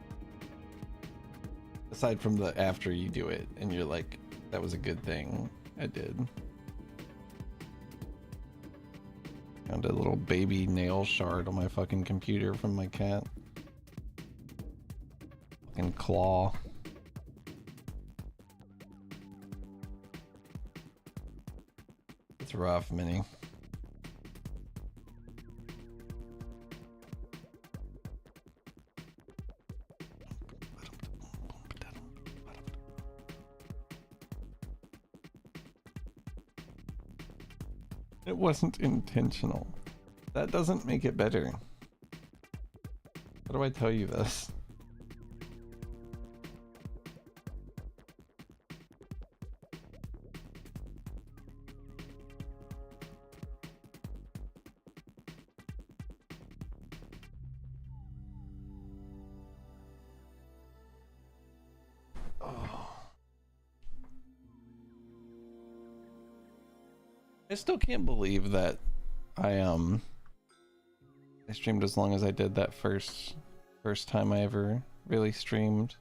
Aside from the after you do it and you're like, that was a good thing I did. Found a little baby nail shard on my fucking computer from my cat. Fucking claw. It's rough, Minnie. It wasn't intentional. That doesn't make it better. How do I tell you this? I still can't believe that I streamed as long as I did that first time I ever really streamed.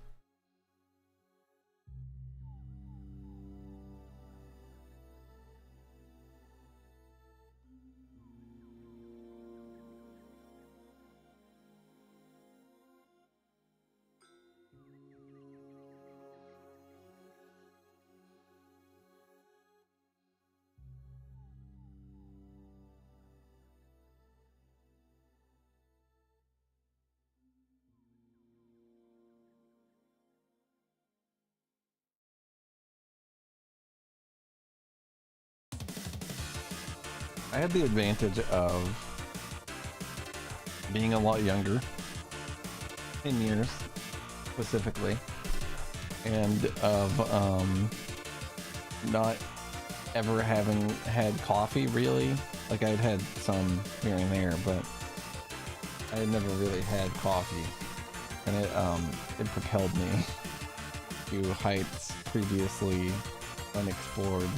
I had the advantage of being a lot younger, 10 years specifically, and of not ever having had coffee really. Like I'd had some here and there, but I had never really had coffee, and it propelled me to heights previously unexplored.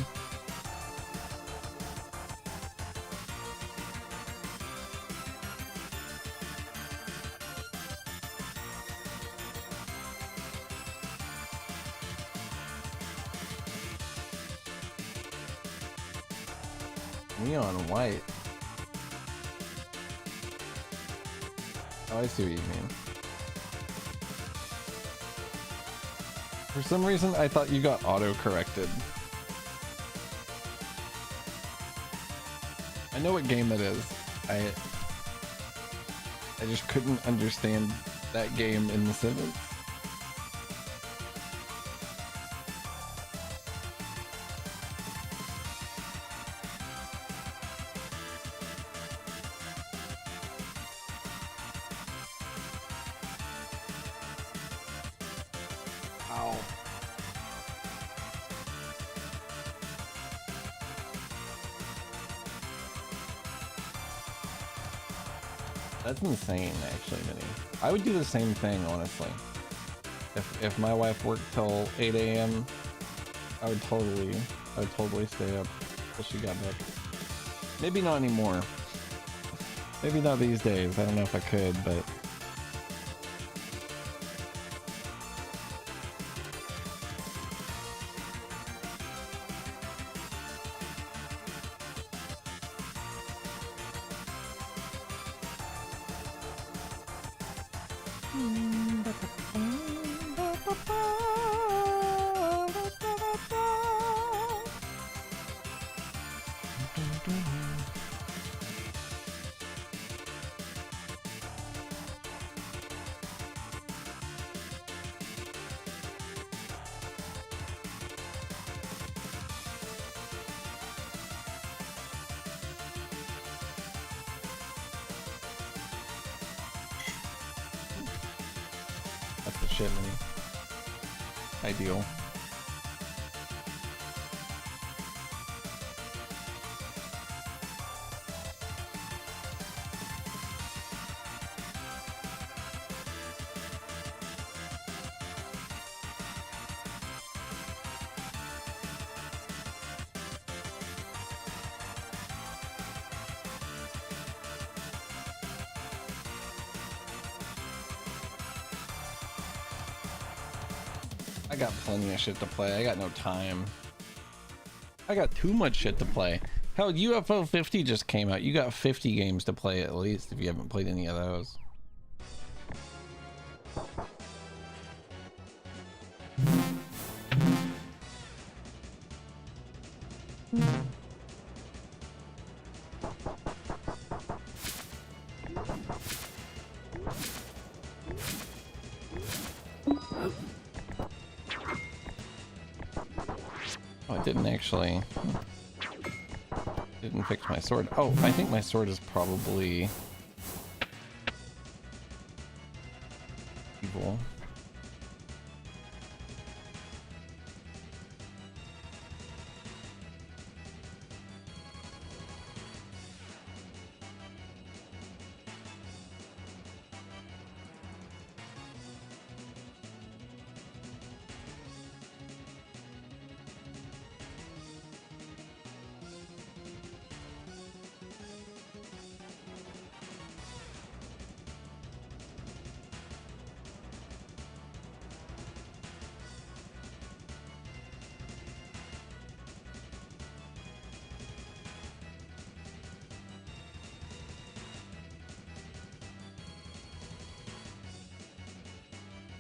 Neon white. Oh, I see what you mean. For some reason, I thought you got auto-corrected. I know what game it is. I just couldn't understand that game in the sentence. That's insane, actually, Minnie. I would do the same thing, honestly. If my wife worked till 8 a.m., I would totally stay up till she got back. Maybe not anymore. Maybe not these days. I don't know if I could, but... That's the shit, Minnie. Ideal. I got plenty of shit to play. I got no time. I got too much shit to play. Hell, UFO 50 just came out. You got 50 games to play at least if you haven't played any of those. Actually, didn't fix my sword. Oh, I think my sword is probably cool.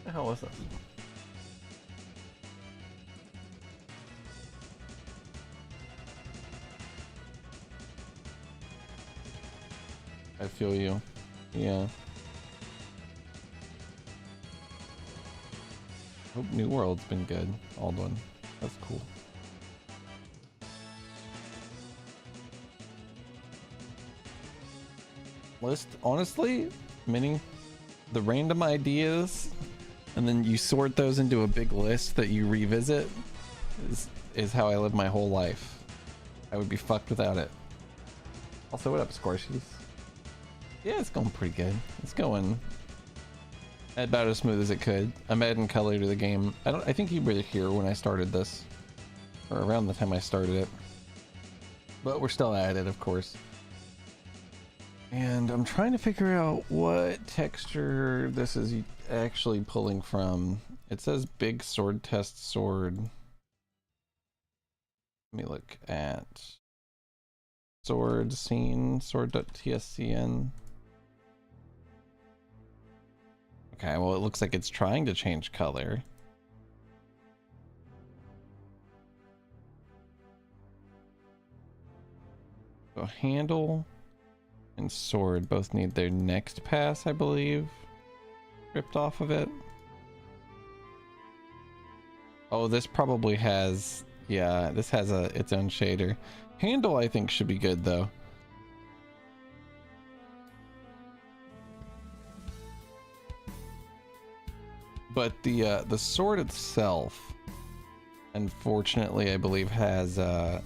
The hell was this? I feel you. Yeah. Hope New World's been good, Aldwin. That's cool. List, honestly, Mini, the random ideas, and then you sort those into a big list that you revisit is how I live my whole life. I would be fucked without it. Also, what up, Squarshies? Yeah, it's going pretty good. It's going about as smooth as it could. I'm adding color to the game. I think you were here when I started this, or around the time I started it. But we're still at it, of course. And I'm trying to figure out what texture this is actually pulling from. It says big sword test sword. Let me look at sword scene, sword.tscn. Okay, well, it looks like it's trying to change color. So handle and sword both need their next pass, I believe, ripped off of it. Oh, this probably has, yeah, this has its own shader. Handle, I think, should be good though. But the sword itself, unfortunately, I believe has some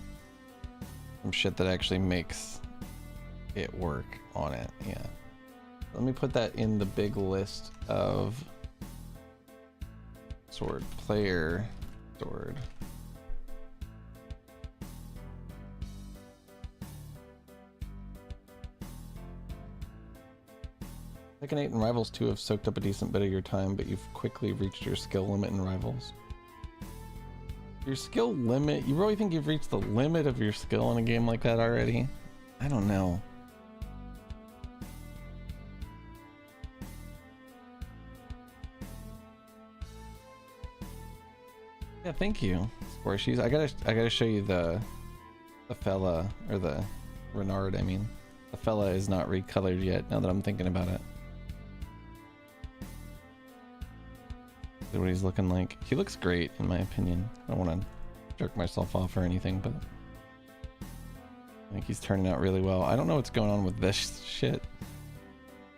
shit that actually makes it work on it. Yeah. Let me put that in the big list of sword player sword. Tekken 8 and Rivals 2 have soaked up a decent bit of your time, but you've quickly reached your skill limit in Rivals. Your skill limit? You really think you've reached the limit of your skill in a game like that already? I don't know. Yeah, thank you, Squarshies. I gotta show you the fella, or the Renard, I mean. The fella is not recolored yet, now that I'm thinking about it. See what he's looking like. He looks great, in my opinion. I don't want to jerk myself off or anything, but I think he's turning out really well. I don't know what's going on with this shit,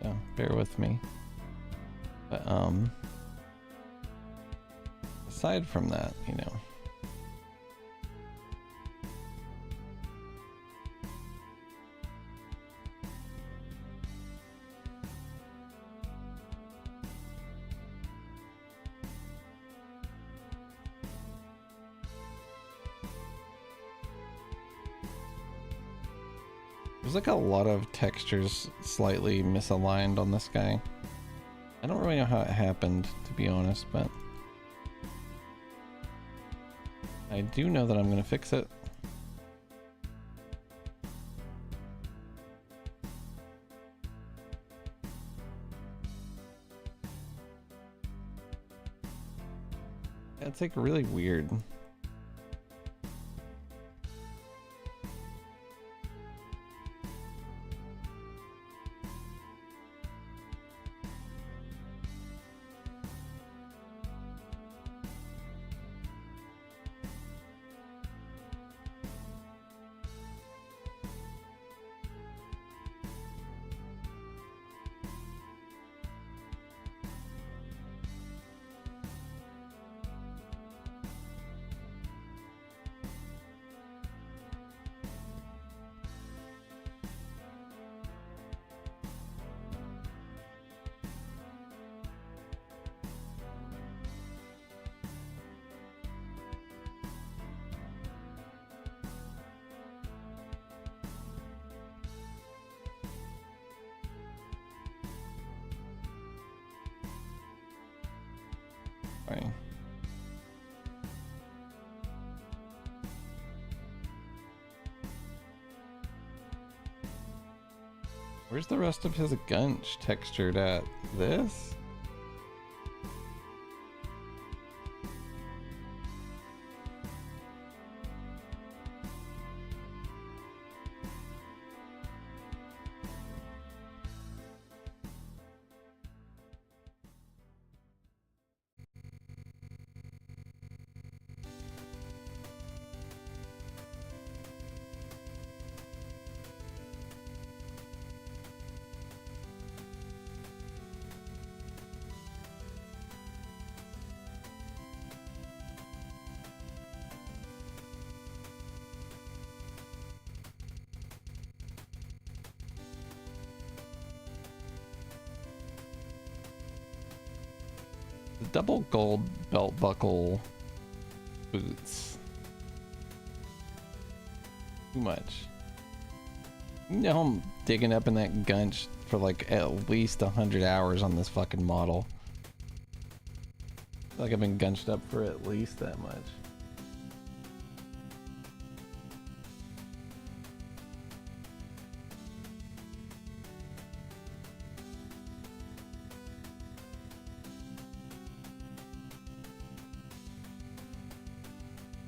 so bear with me. But aside from that, you know. There's like a lot of textures slightly misaligned on this guy. I don't really know how it happened, to be honest, but I do know that I'm gonna fix it. It's like really weird. Sorry. Where's the rest of his gunch textured at? This? The double gold belt buckle boots. Too much. You know I'm digging up in that gunch for like at least 100 hours on this fucking model. I feel like I've been gunched up for at least that much.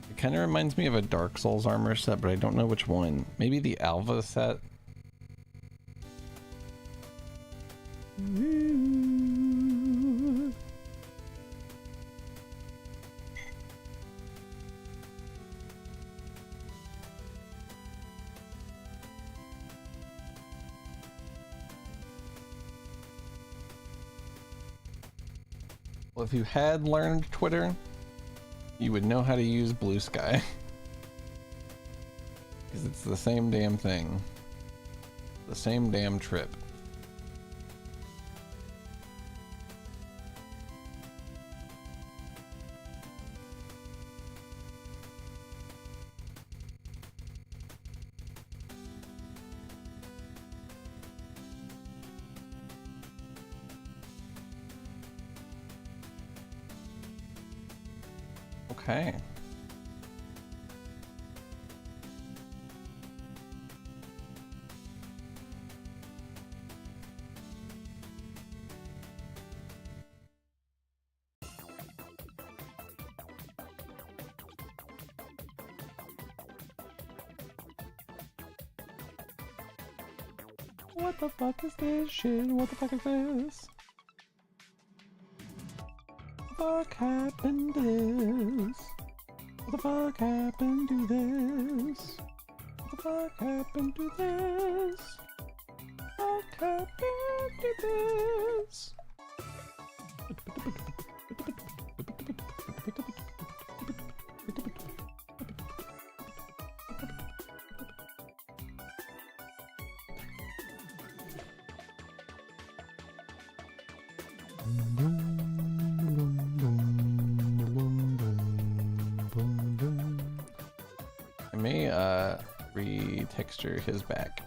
It kind of reminds me of a Dark Souls armor set, but I don't know which one. Maybe the Alva set? Well, if you had learned Twitter, you would know how to use Blue Sky. Because it's the same damn thing. The same damn trip. Okay. What the fuck is this shit? What the fuck is this? What the fuck happened to this? What the fuck happened to this? What the fuck happened to this? What happened to this? I may retexture his back.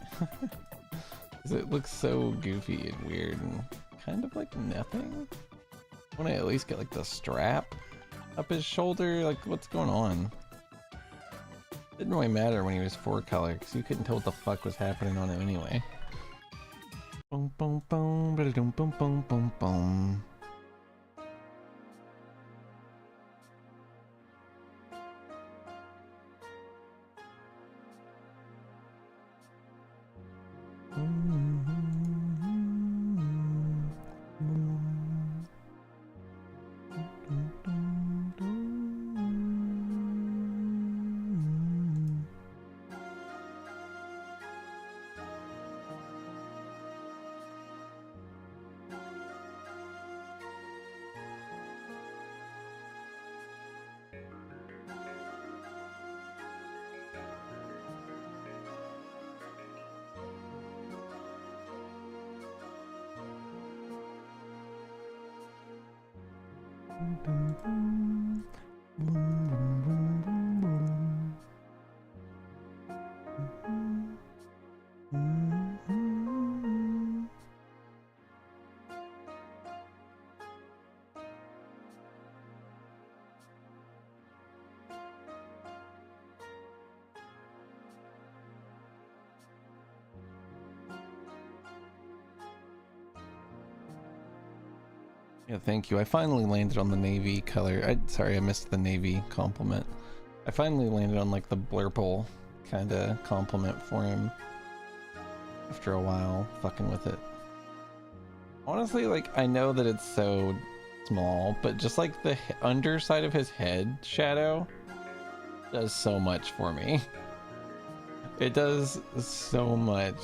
Because it looks so goofy and weird and kind of like nothing. I want to at least get like the strap up his shoulder. Like, what's going on? Didn't really matter when he was 4-color because you couldn't tell what the fuck was happening on him anyway. Boom, boom, boom, ba-da-dum, boom, boom, boom, boom. Yeah, thank you. I finally landed on the navy color. Sorry, I missed the navy compliment. I finally landed on like the blurple kind of compliment for him after a while fucking with it. Honestly, like, I know that it's so small, but just like the underside of his head shadow does so much for me. It does so much.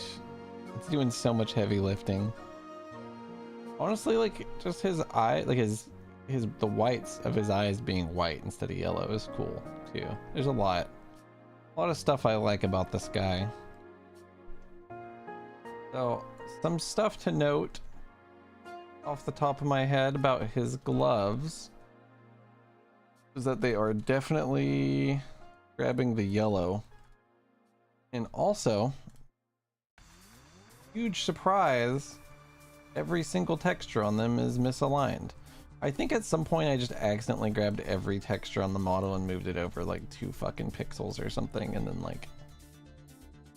It's doing so much heavy lifting. Honestly, like, just his eye, like the whites of his eyes being white instead of yellow is cool too. There's a lot of stuff I like about this guy. So, some stuff to note off the top of my head about his gloves is that they are definitely grabbing the yellow. And also, huge surprise, every single texture on them is misaligned. I think at some point I just accidentally grabbed every texture on the model and moved it over like 2 fucking pixels or something, and then like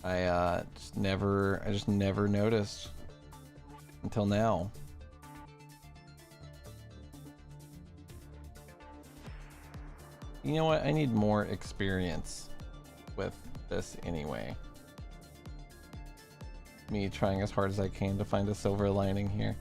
I just never noticed until now. You know what? I need more experience with this anyway. Me trying as hard as I can to find a silver lining here.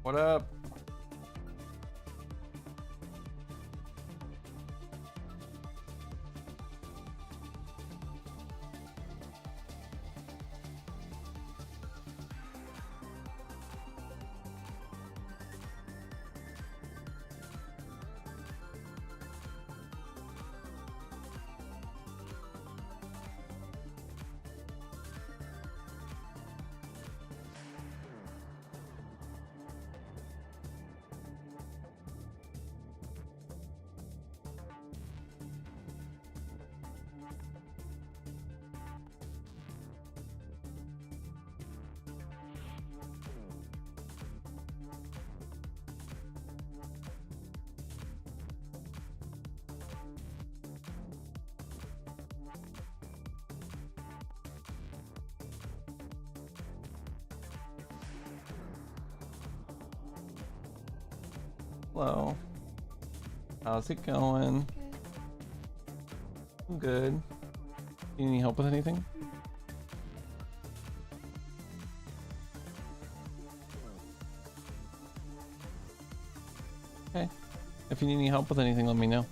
What up? Hello. How's it going? I'm good. You need help with anything? Okay. If you need any help with anything, let me know.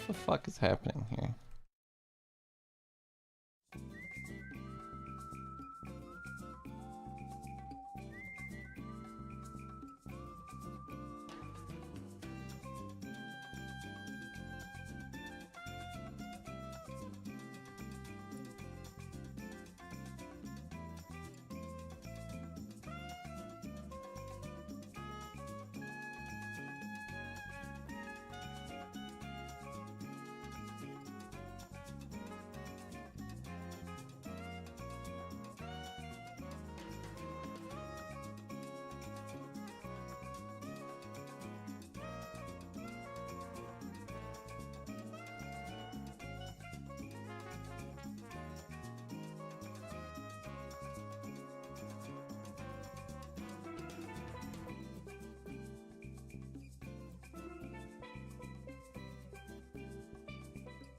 What the fuck is happening here?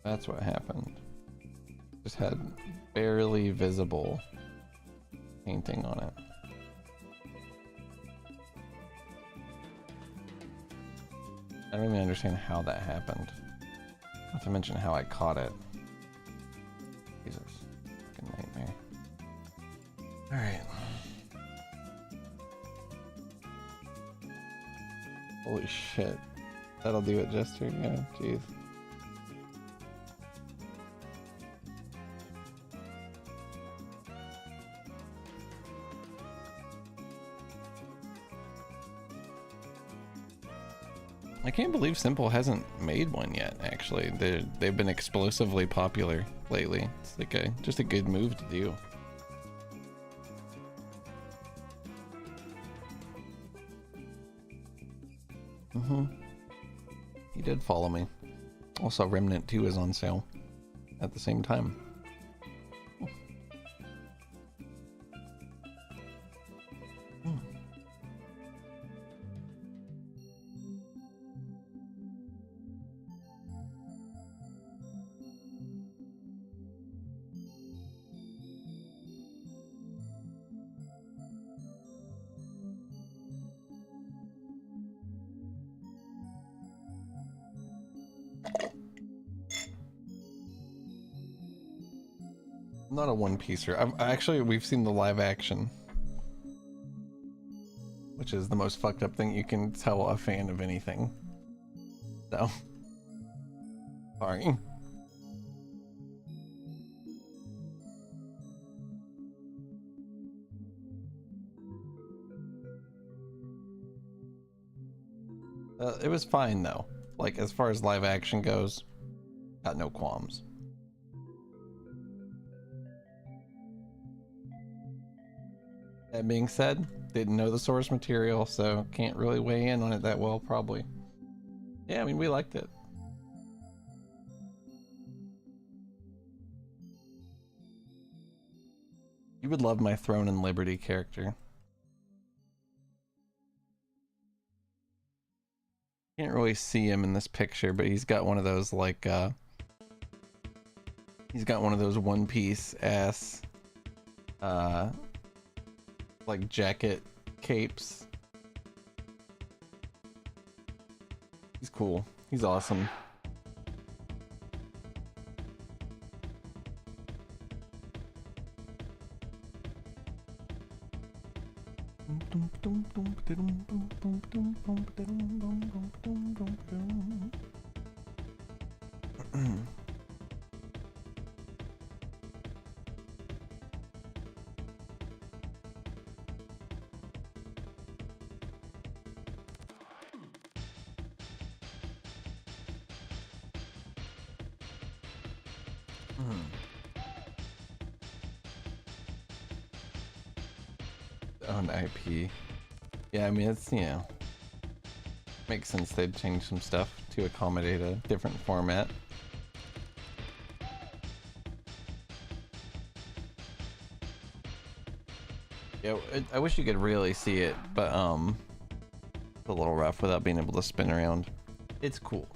That's what happened. Just had barely visible painting on it. I don't even understand how that happened. Not to mention how I caught it. Jesus. Fucking nightmare. Alright. Holy shit. That'll do it, Jester. Yeah, jeez. I can't believe Simple hasn't made one yet, actually. They've been explosively popular lately. It's like just a good move to do. He did follow me. Also, Remnant 2 is on sale at the same time. Not a one-piecer. Actually, we've seen the live action, which is the most fucked up thing you can tell a fan of anything. So, sorry. It was fine though. Like, as far as live action goes, got no qualms. That being said, didn't know the source material, so can't really weigh in on it that well, probably. Yeah, I mean, we liked it. You would love my Throne and Liberty character. Can't really see him in this picture, but he's got one of those, like, he's got one of those one-piece ass, like, jacket capes. He's cool. He's awesome. Own IP. Yeah, I mean, it's, you know, makes sense they'd change some stuff to accommodate a different format. Yeah, I wish you could really see it, but it's a little rough without being able to spin around. It's cool.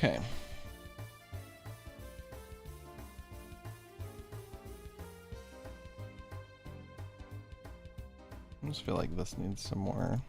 Okay. I just feel like this needs some more.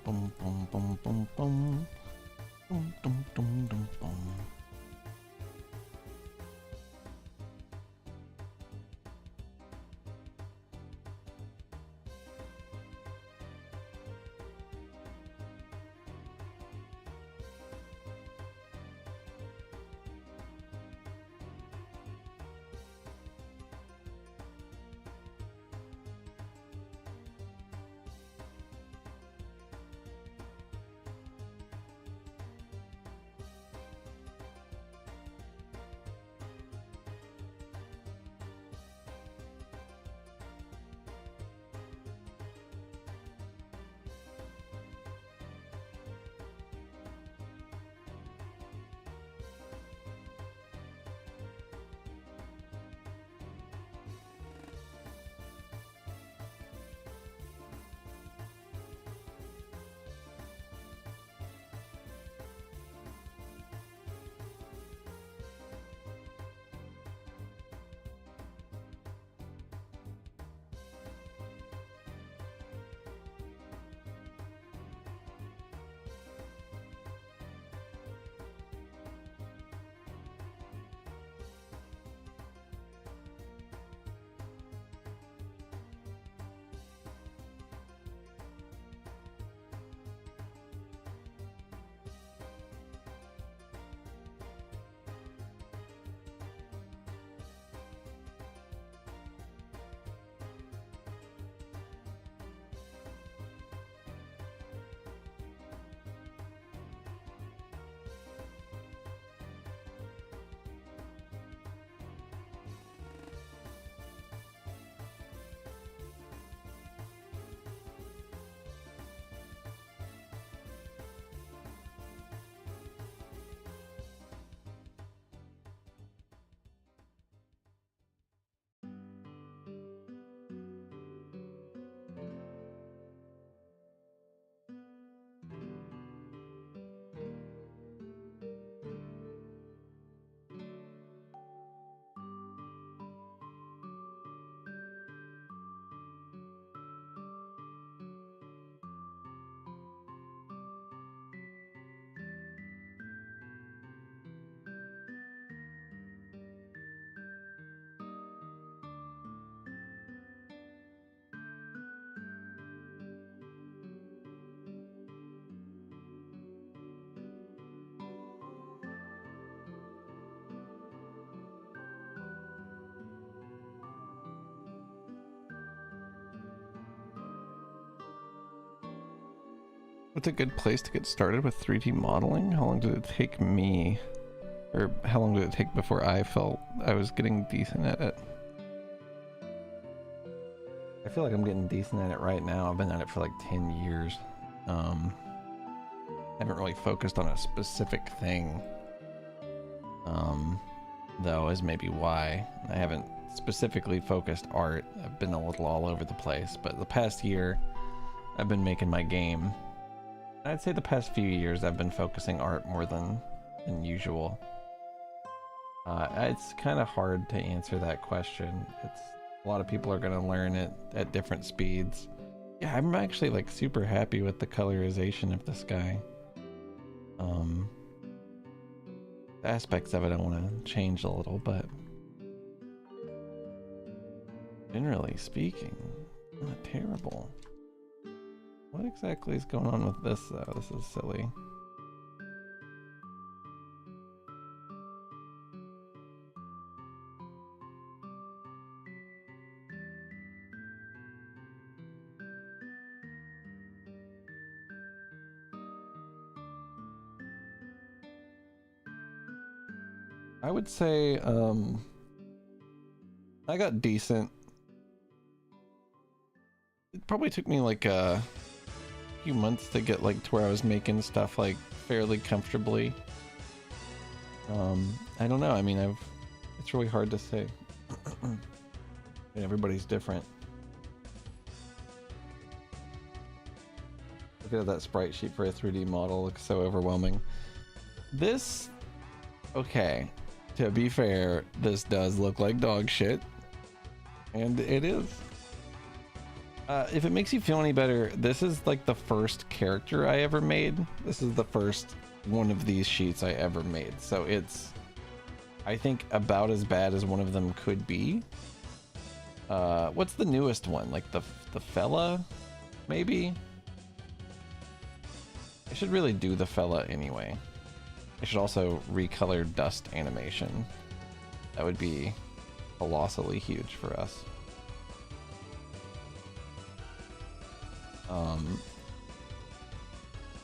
Boom, boom, boom, boom, boom. Boom, boom, boom, boom, boom. What's a good place to get started with 3D modeling? How long did it take me? Or how long did it take before I felt I was getting decent at it? I feel like I'm getting decent at it right now. I've been at it for like 10 years. Haven't really focused on a specific thing. Though is maybe why. I haven't specifically focused art. I've been a little all over the place, but the past year I've been making my game. I'd say the past few years I've been focusing art more than usual. It's kind of hard to answer that question. It's a lot of people are going to learn it at different speeds. Yeah, I'm actually like super happy with the colorization of this guy. The aspects of it I want to change a little, but generally speaking, not terrible. What exactly is going on with this though? This is silly. I would say I got decent. It probably took me like a few months to get like to where I was making stuff like fairly comfortably. I don't know. I mean, it's really hard to say. Everybody's different. Look at that sprite sheet for a 3D model. Looks so overwhelming. This, okay, to be fair, this does look like dog shit. And it is. If it makes you feel any better, this is like the first character I ever made. This is the first one of these sheets I ever made. So it's, I think, about as bad as one of them could be. What's the newest one? Like the fella, maybe? I should really do the fella anyway. I should also recolor dust animation. That would be colossally huge for us.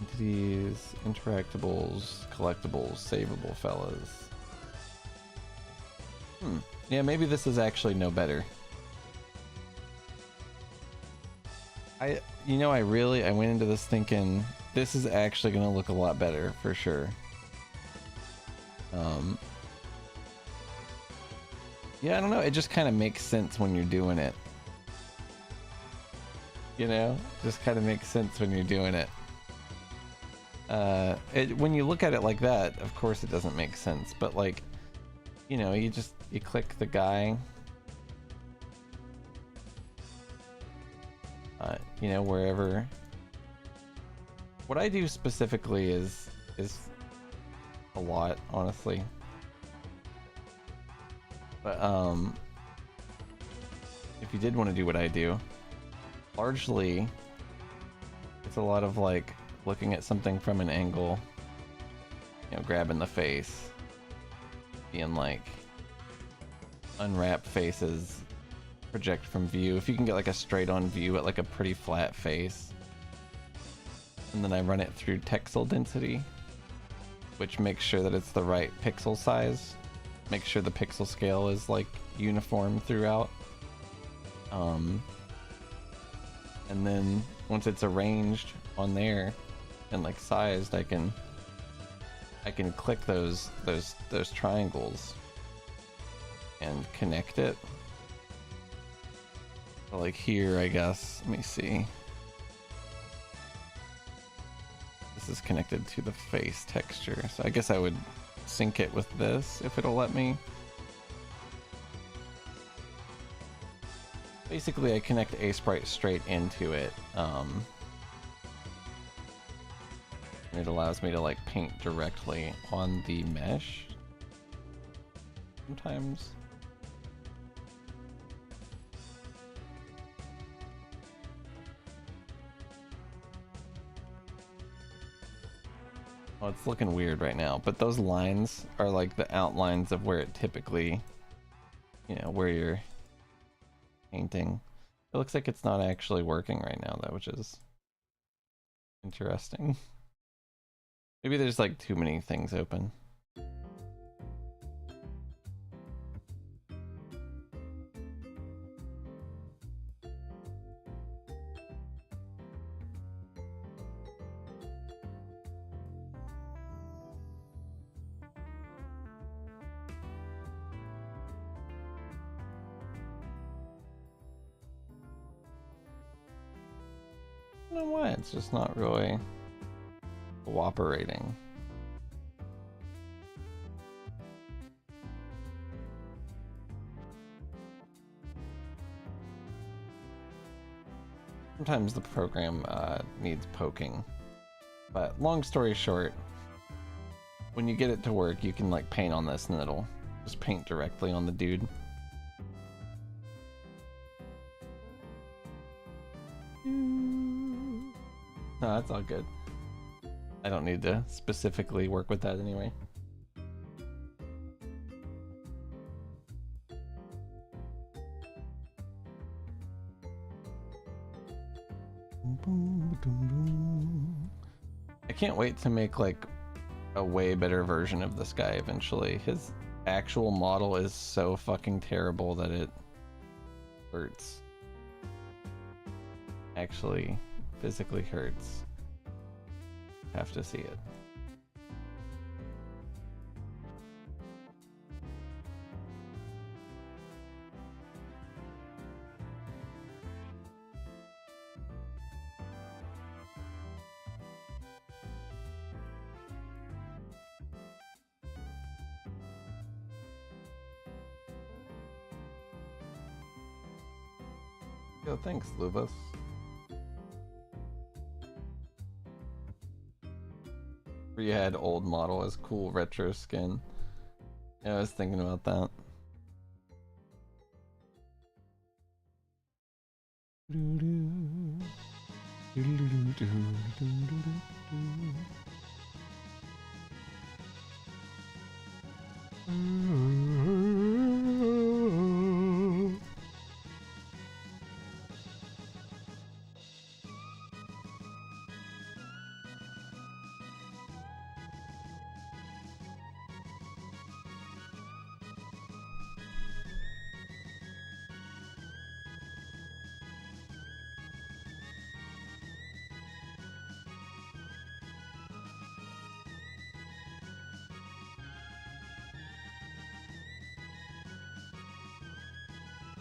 Entities, interactables, collectibles, savable fellas. Yeah, maybe this is actually no better. I went into this thinking this is actually gonna look a lot better for sure. Yeah, I don't know, it just kind of makes sense when you're doing it. You know, just kind of makes sense when you're doing it. When you look at it like that, of course it doesn't make sense, but like, you know, you click the guy, you know, wherever. What I do specifically is a lot, honestly. But if you did want to do what I do, largely it's a lot of like looking at something from an angle, you know, grabbing the face, being like unwrap faces, project from view. If you can get like a straight on view at like a pretty flat face, and then I run it through pixel density, which makes sure that it's the right pixel size, make sure the pixel scale is like uniform throughout. And then once it's arranged on there and like sized, I can click those triangles and connect it. So like here, I guess, let me see. This is connected to the face texture, so I guess I would sync it with this if it'll let me. Basically, I connect a sprite straight into it, and it allows me to like paint directly on the mesh sometimes. Well, it's looking weird right now, but those lines are like the outlines of where it typically, you know, where you're painting. It looks like it's not actually working right now though, which is interesting. Maybe there's like too many things open. I don't know why it's just not really cooperating. Sometimes the program needs poking, but long story short, when you get it to work, you can like paint on this and it'll just paint directly on the dude. No, that's all good. I don't need to specifically work with that anyway. I can't wait to make like a way better version of this guy eventually. actual model is so fucking terrible that it hurts. Actually, physically hurts. Have to see it. Yo, thanks, Lubus. You had old model as cool retro skin. Yeah, I was thinking about that.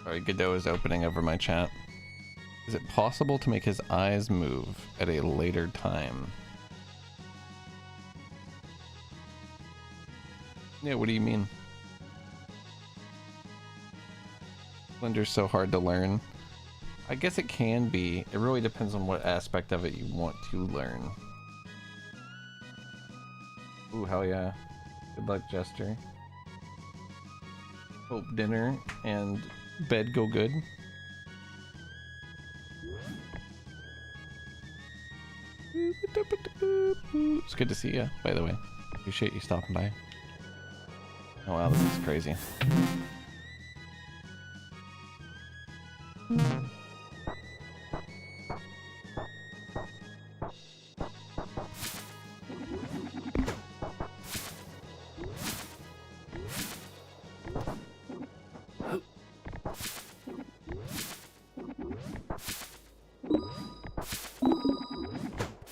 Sorry, Godot is opening over my chat. Is it possible to make his eyes move at a later time? Yeah, what do you mean? Blender's so hard to learn. I guess it can be. It really depends on what aspect of it you want to learn. Ooh, hell yeah. Good luck, Jester. Hope dinner and bed go good. It's good to see you, by the way. Appreciate you stopping by. Oh wow, this is crazy.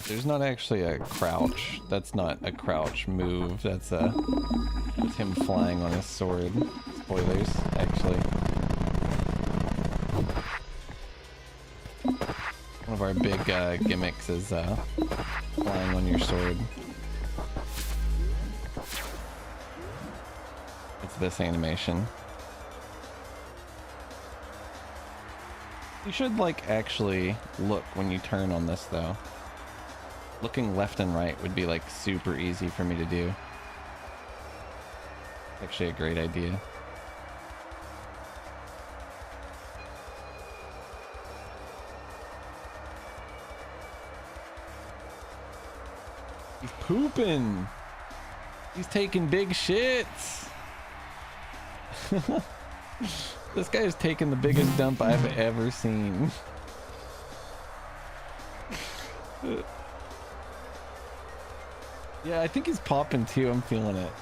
There's not actually a crouch. That's not a crouch move. That's him flying on his sword. Spoilers, actually. One of our big gimmicks is flying on your sword. It's this animation. You should like actually look when you turn on this though. Looking left and right would be like super easy for me to do. Actually a great idea. He's pooping. He's taking big shits. This guy is taking the biggest dump I've ever seen. Yeah, I think he's popping too. I'm feeling it.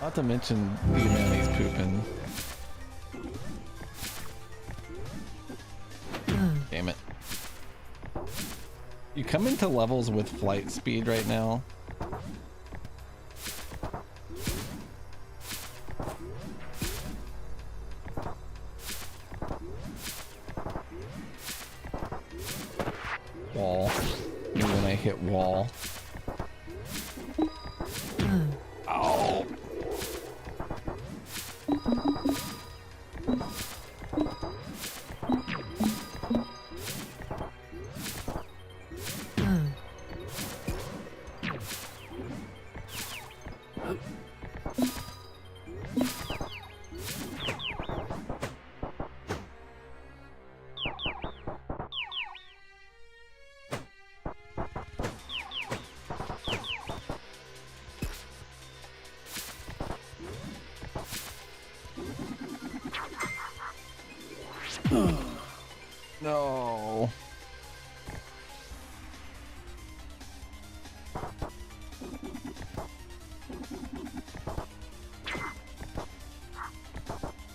Not to mention the amount he's pooping. Damn it. You come into levels with flight speed right now. Wall. And when I hit wall. Ow.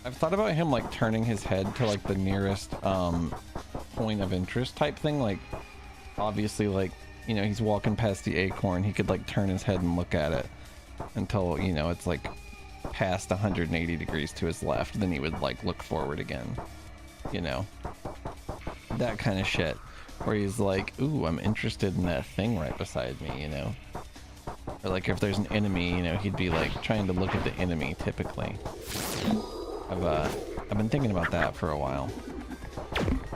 I've thought about him like turning his head to like the nearest point of interest type thing. Like obviously, like, you know, he's walking past the acorn, he could like turn his head and look at it until, you know, it's like past 180 degrees to his left, then he would like look forward again, you know, that kind of shit, where he's like, ooh, I'm interested in that thing right beside me, you know, or like if there's an enemy, you know, he'd be like trying to look at the enemy typically. I've been thinking about that for a while.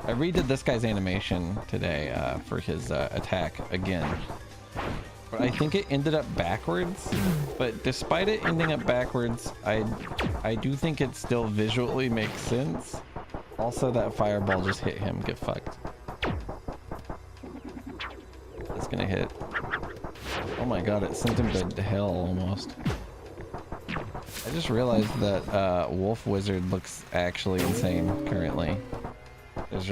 I redid this guy's animation today for his attack again, but I think it ended up backwards. But despite it ending up backwards, I do think it still visually makes sense. Also, that fireball just hit him. Get fucked. That's gonna hit. Oh my god, it sent him to hell almost. I just realized that Wolf Wizard looks actually insane currently. There's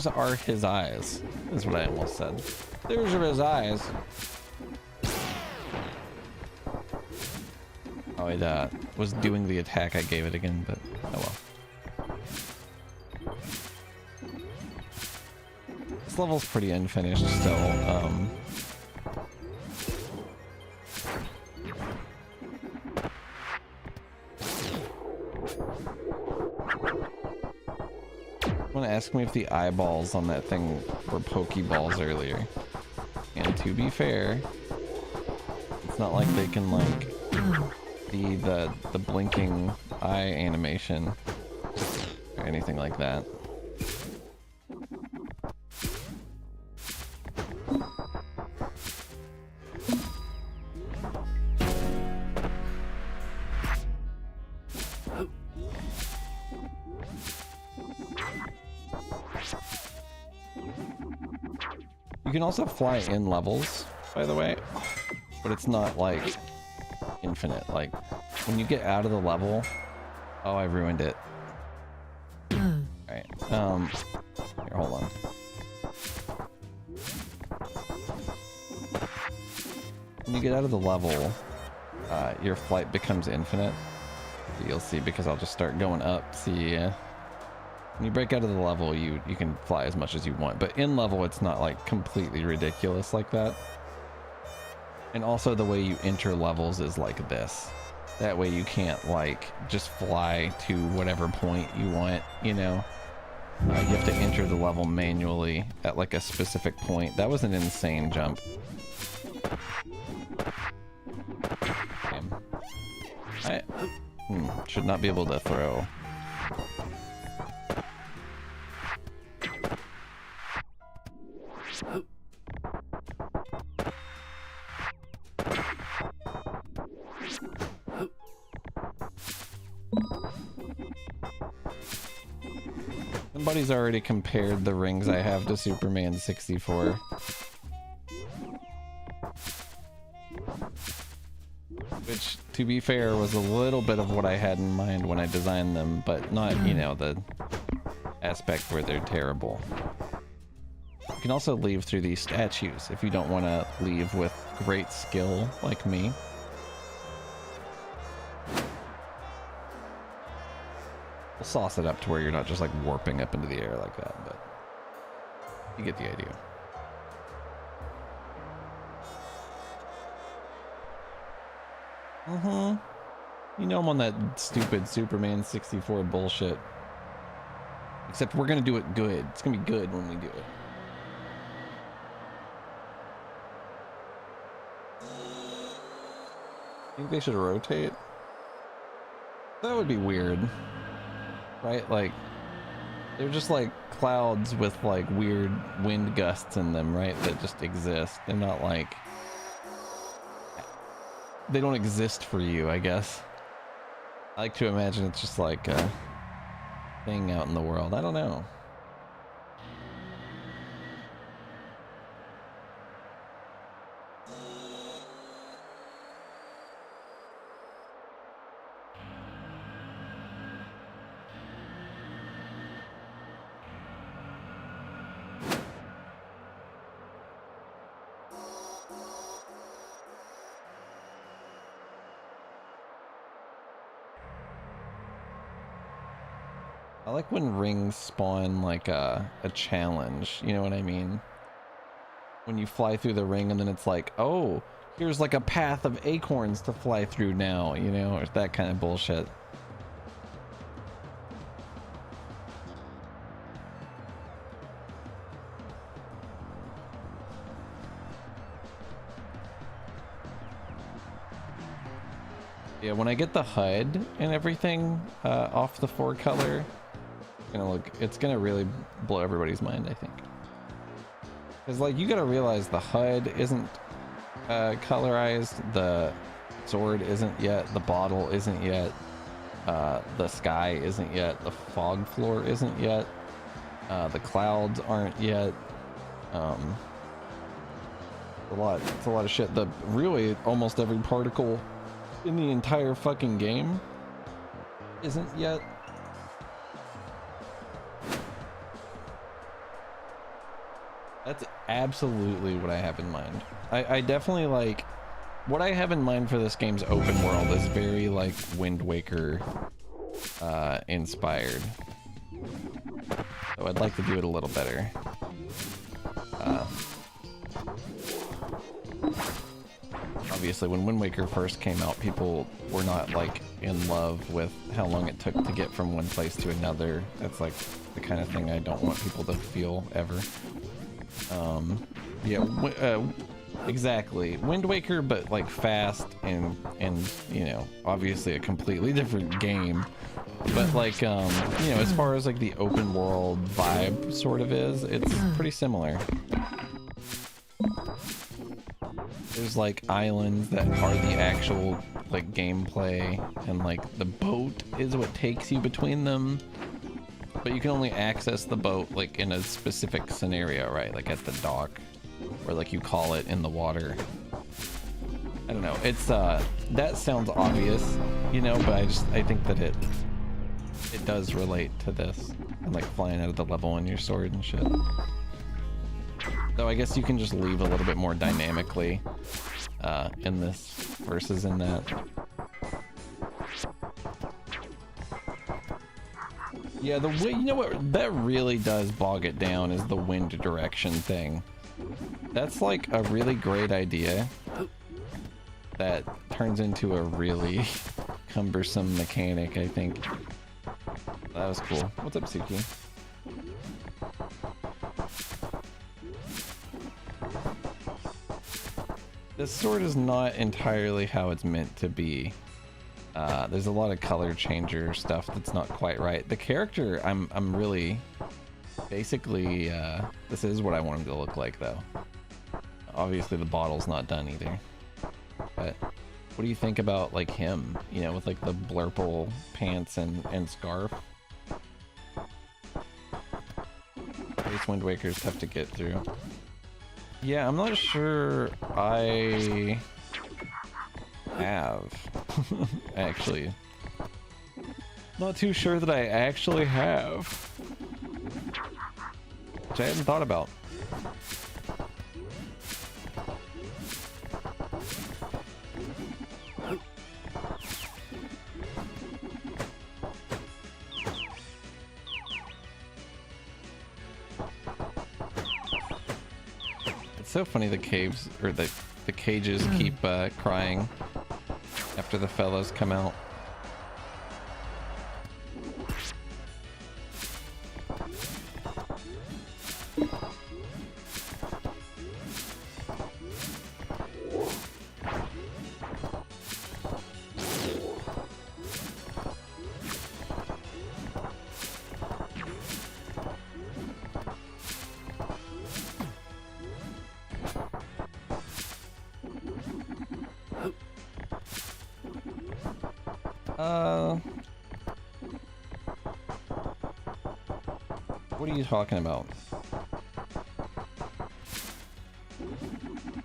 are his eyes, is what I almost said. There's are his eyes. Oh, it was doing the attack I gave it again, but oh well. This level's pretty unfinished still. Want to ask me if the eyeballs on that thing were Pokeballs earlier, and to be fair, it's not like they can like be the blinking eye animation or anything like that. You can also fly in levels, by the way, but it's not like infinite. Like when you get out of the level, oh, I ruined it. Alright, here, hold on. When you get out of the level, your flight becomes infinite. You'll see, because I'll just start going up. See, when you break out of the level, you can fly as much as you want, but in level it's not like completely ridiculous like that. And also the way you enter levels is like this. That way you can't like just fly to whatever point you want, you know. You have to enter the level manually at like a specific point. That was an insane jump. I should not be able to throw. Somebody's already compared the rings I have to Superman 64. Which, to be fair, was a little bit of what I had in mind when I designed them, but not, you know, the aspect where they're terrible. You can also leave through these statues if you don't want to leave with great skill like me. We'll sauce it up to where you're not just like warping up into the air like that, but you get the idea. You know I'm on that stupid Superman 64 bullshit. Except we're gonna do it good. It's gonna be good when we do it. Think they should rotate? That would be weird. Right? Like, they're just like clouds with like weird wind gusts in them, right? That just exist. They're not like... They don't exist for you, I guess. I like to imagine it's just like a thing out in the world. I don't know. I like when rings spawn like a challenge, you know what I mean? When you fly through the ring and then it's like, oh, here's like a path of acorns to fly through now, you know, or that kind of bullshit. Yeah, when I get the HUD and everything off the 4-color, it's gonna really blow everybody's mind, I think. Because like you gotta realize the HUD isn't colorized, the sword isn't yet, the bottle isn't yet, the sky isn't yet, the fog floor isn't yet, the clouds aren't yet. It's a lot of shit. Really almost every particle in the entire fucking game isn't yet. That's absolutely what I have in mind. I definitely like what I have in mind for this game's open world is very like Wind Waker inspired. So I'd like to do it a little better. Obviously when Wind Waker first came out, people were not like in love with how long it took to get from one place to another. That's like the kind of thing I don't want people to feel ever. Yeah, exactly. Wind Waker, but like fast and you know, obviously a completely different game. But like, you know, as far as like the open world vibe sort of is, it's pretty similar. There's like islands that are the actual like gameplay, and like the boat is what takes you between them. But you can only access the boat like in a specific scenario, right? Like at the dock, or like you call it in the water. I don't know. It's that sounds obvious, you know, but I think that it does relate to this, and like flying out of the level on your sword and shit. Though I guess you can just leave a little bit more dynamically in this versus in that. Yeah, the way, you know what, that really does bog it down is the wind direction thing. That's like a really great idea that turns into a really cumbersome mechanic, I think. That was cool. What's up, Suki? This sword is not entirely how it's meant to be. There's a lot of color changer stuff that's not quite right. The character, I'm really, basically, this is what I want him to look like though. Obviously the bottle's not done either. But what do you think about like him, you know, with like the blurple pants and scarf? This Wind Waker is tough to get through. Yeah, I'm not sure I have, actually. Not too sure that I actually have. Which I hadn't thought about. It's so funny the caves, or the cages keep crying after the fellows come out. What are you talking about?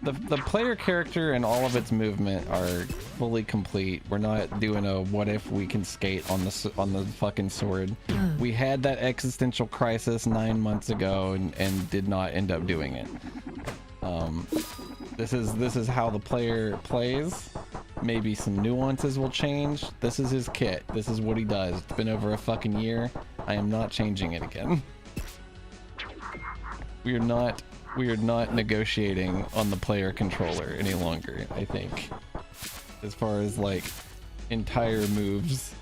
The player character and all of its movement are fully complete. We're not doing a what if we can skate on the fucking sword. We had that existential crisis 9 months ago and did not end up doing it. This is how the player plays. Maybe some nuances will change. This is his kit. This is what he does. It's been over a fucking year. I am not changing it again. We are not negotiating on the player controller any longer, I think. As far as like entire moves.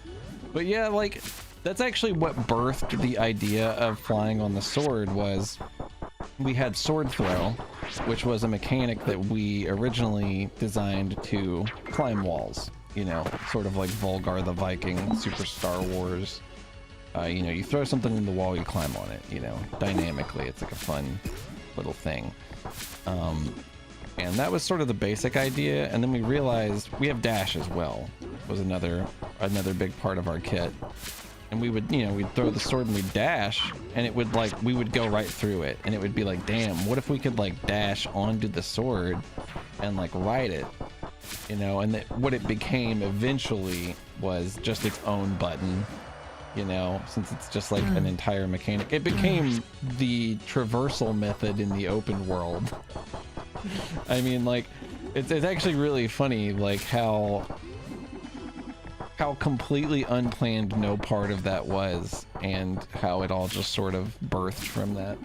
But yeah, like that's actually what birthed the idea of flying on the sword. Was we had sword throw, which was a mechanic that we originally designed to climb walls, you know, sort of like Volgar the Viking, Super Star Wars. You know, you throw something in the wall, you climb on it, you know, dynamically. It's like a fun little thing. And that was sort of the basic idea. And then we realized we have dash as well, was another big part of our kit. And we would, you know, we'd throw the sword and we'd dash, and it would like, we would go right through it. And it would be like, damn, what if we could like dash onto the sword and like ride it, you know? And what it became eventually was just its own button. You know, since it's just like an entire mechanic. It became the traversal method in the open world. I mean, like, it's actually really funny, like, how completely unplanned no part of that was, and how it all just sort of birthed from that.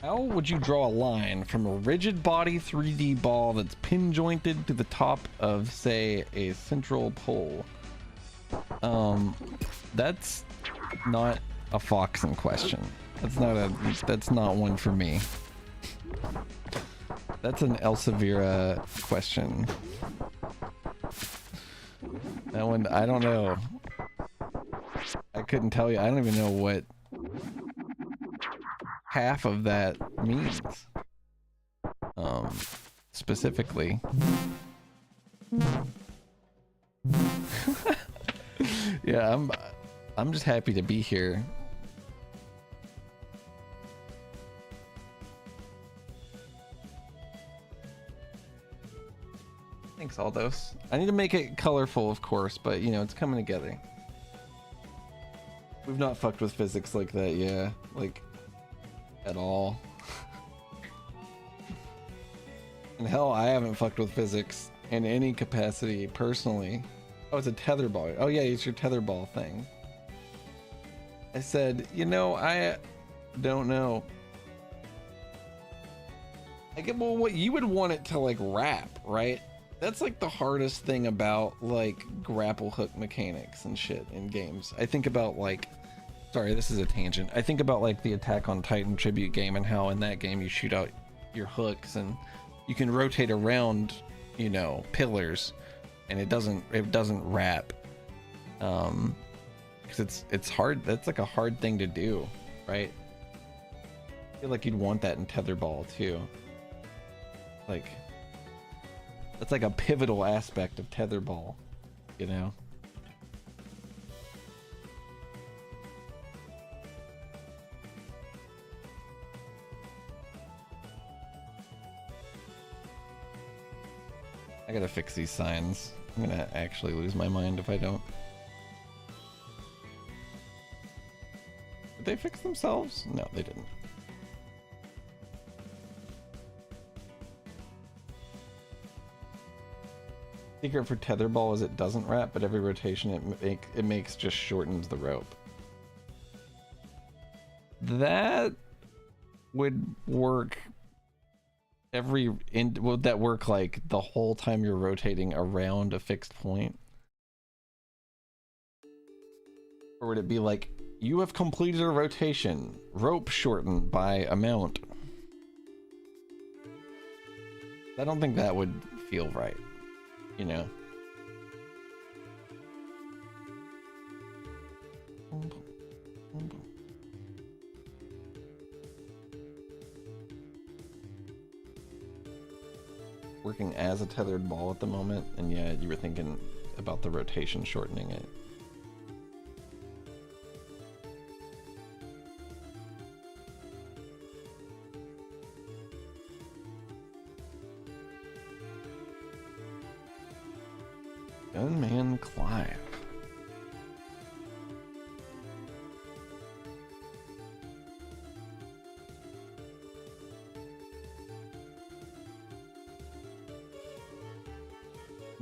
How would you draw a line from a rigid body 3D ball that's pin jointed to the top of, say, a central pole? That's not a Foxen question. That's not one for me. That's an Elseviera question. That one, I don't know. I couldn't tell you. I don't even know what half of that means. Specifically. Yeah, I'm just happy to be here. Thanks, Aldos. I need to make it colorful, of course, but you know, it's coming together. We've not fucked with physics like that, yeah. Like, at all. And hell, I haven't fucked with physics in any capacity, personally. Oh, it's a tetherball. Oh yeah, it's your tetherball thing. I said, you know, I don't know. I get, well, what you would want it to like wrap, right? That's like the hardest thing about like grapple hook mechanics and shit in games. I think about like, sorry, this is a tangent. I think about like the Attack on Titan tribute game and how in that game you shoot out your hooks and you can rotate around, you know, pillars, and it doesn't wrap. Because it's hard. That's like a hard thing to do, right? I feel like you'd want that in tetherball too. Like, that's like a pivotal aspect of tetherball, you know? I gotta fix these signs. I'm gonna actually lose my mind if I don't. Did they fix themselves? No, they didn't. Secret for tetherball is it doesn't wrap, but every rotation it makes just shortens the rope. That would work would that work like the whole time you're rotating around a fixed point? Or would it be like, you have completed a rotation, rope shortened by amount? I don't think that would feel right, you know? Working as a tethered ball at the moment, and yeah, you were thinking about the rotation shortening it. Gunman Clive.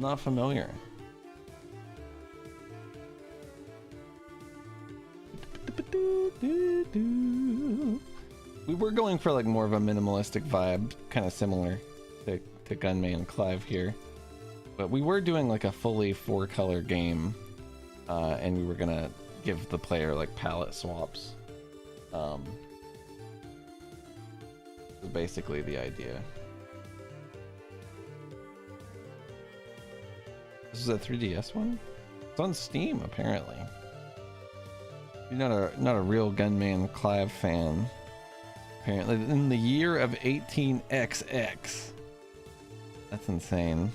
Not familiar. we're going for like more of a minimalistic vibe, kind of similar to Gunman Clive here. But we were doing like a fully 4-color game, and we were gonna give the player like palette swaps. Is basically the idea. This is a 3DS one? It's on Steam apparently. You're not a real Gunman Clive fan. Apparently in the year of 18XX. That's insane.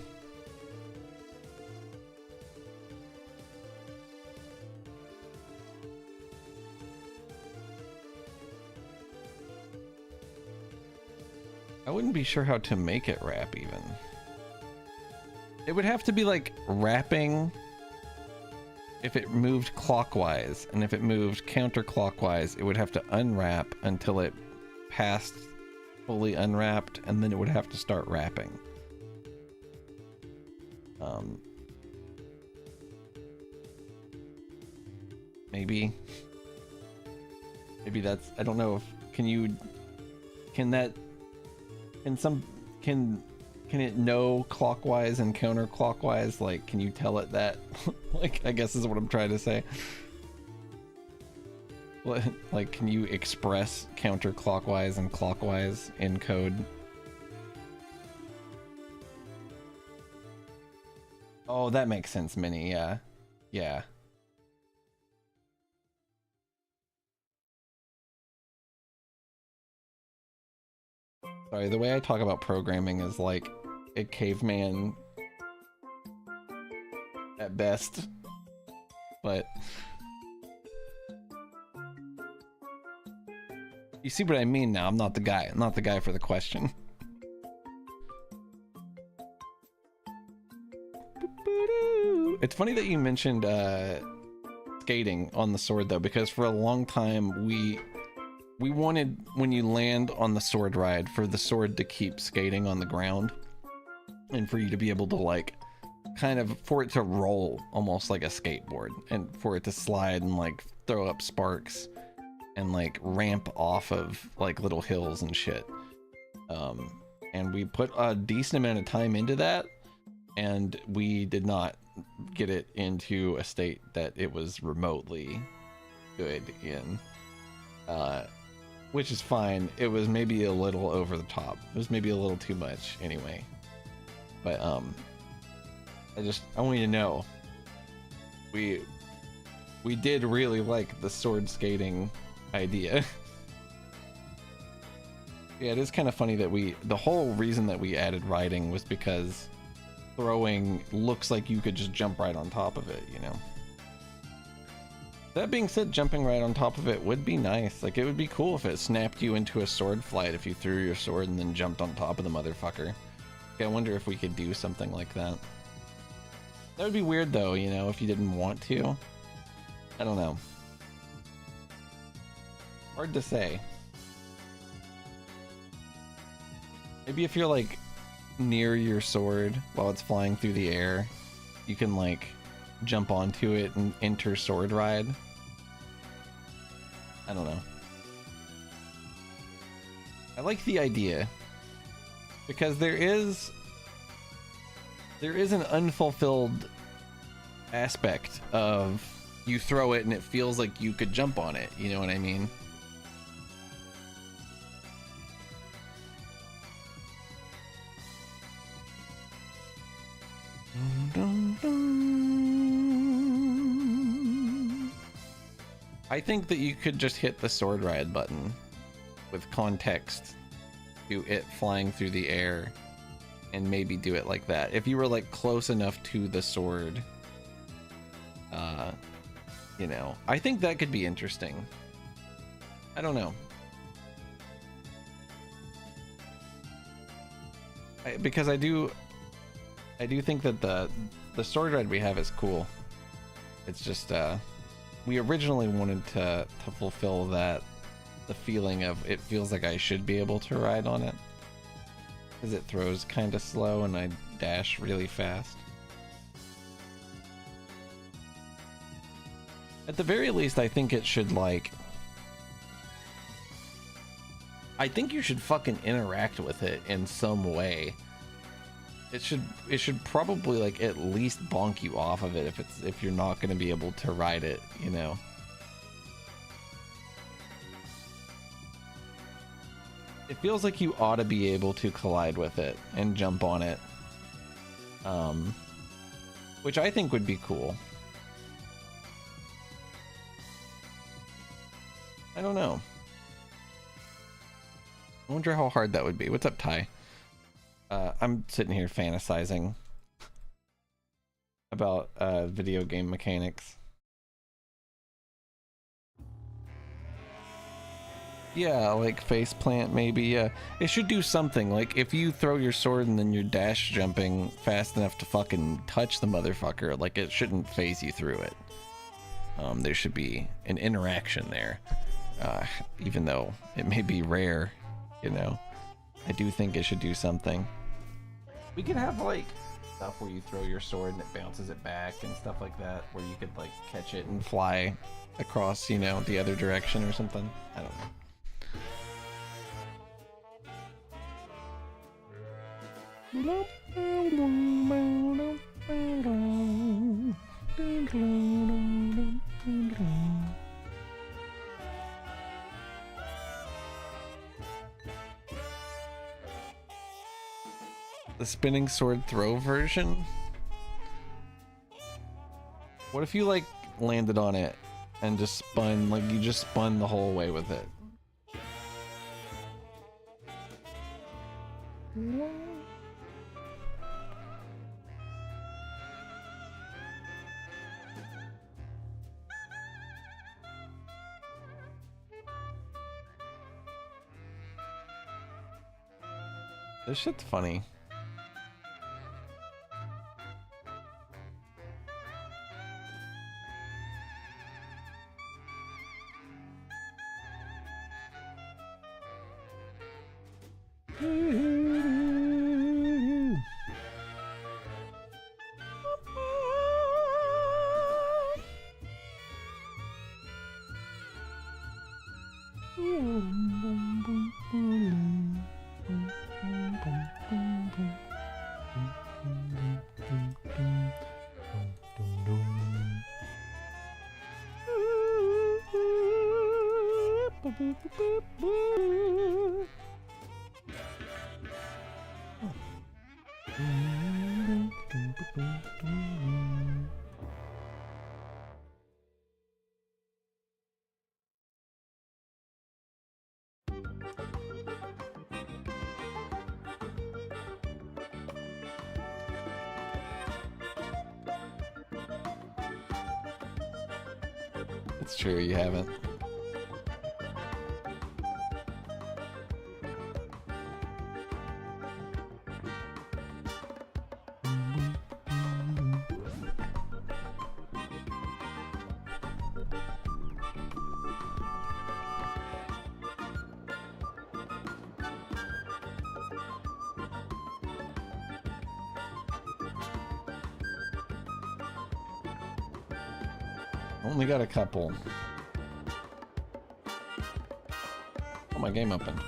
I wouldn't be sure how to make it wrap even. It would have to be like wrapping if it moved clockwise, and if it moved counterclockwise, it would have to unwrap until it passed fully unwrapped, and then it would have to start wrapping. Maybe that's, I don't know if, can it know clockwise and counterclockwise? Like, can you tell it that? Like, I guess is what I'm trying to say. Like, can you express counterclockwise and clockwise in code? Oh, that makes sense, Minnie. Yeah. Yeah. Sorry, the way I talk about programming is like a caveman at best, but you see what I mean now. I'm not the guy. I'm not the guy for the question. It's funny that you mentioned skating on the sword though, because for a long time we wanted, when you land on the sword ride, for the sword to keep skating on the ground and for you to be able to like kind of, for it to roll almost like a skateboard, and for it to slide and like throw up sparks and like ramp off of like little hills and shit. And we put a decent amount of time into that, and we did not get it into a state that it was remotely good in. Which is fine. It was maybe a little over the top. It was maybe a little too much anyway. But I want you to know, we did really like the sword skating idea. Yeah, it is kind of funny that the whole reason that we added riding was because throwing looks like you could just jump right on top of it, you know? That being said, jumping right on top of it would be nice. Like, it would be cool if it snapped you into a sword flight if you threw your sword and then jumped on top of the motherfucker. I wonder if we could do something like that. That would be weird though, you know, if you didn't want to. I don't know. Hard to say. Maybe if you're like near your sword while it's flying through the air, you can like jump onto it and enter sword ride. I don't know. I like the idea because there is an unfulfilled aspect of you throw it and it feels like you could jump on it, you know what I mean? I think that you could just hit the sword ride button with context to it flying through the air and maybe do it like that. If you were like close enough to the sword, you know, I think that could be interesting. I don't know. Because I do think that the sword ride we have is cool. It's just we originally wanted to fulfill the feeling of it feels like I should be able to ride on it, because it throws kind of slow and I dash really fast. At the very least, I think it should like, I think you should fucking interact with it in some way. It should probably like at least bonk you off of it if you're not going to be able to ride it, you know. It feels like you ought to be able to collide with it and jump on it. Which I think would be cool. I don't know. I wonder how hard that would be. What's up, Ty? I'm sitting here fantasizing about video game mechanics. Yeah, like faceplant maybe. Yeah, it should do something. Like if you throw your sword and then you're dash jumping fast enough to fucking touch the motherfucker, like it shouldn't phase you through it. There should be an interaction there, even though it may be rare. You know, I do think it should do something. We could have like stuff where you throw your sword and it bounces it back and stuff like that, where you could like catch it and fly across, you know, the other direction or something. I don't know. The spinning sword throw version? What if you like landed on it and just spun, like you just spun the whole way with it? This shit's funny. It's true, you haven't. Only got a couple. Oh, my game opened.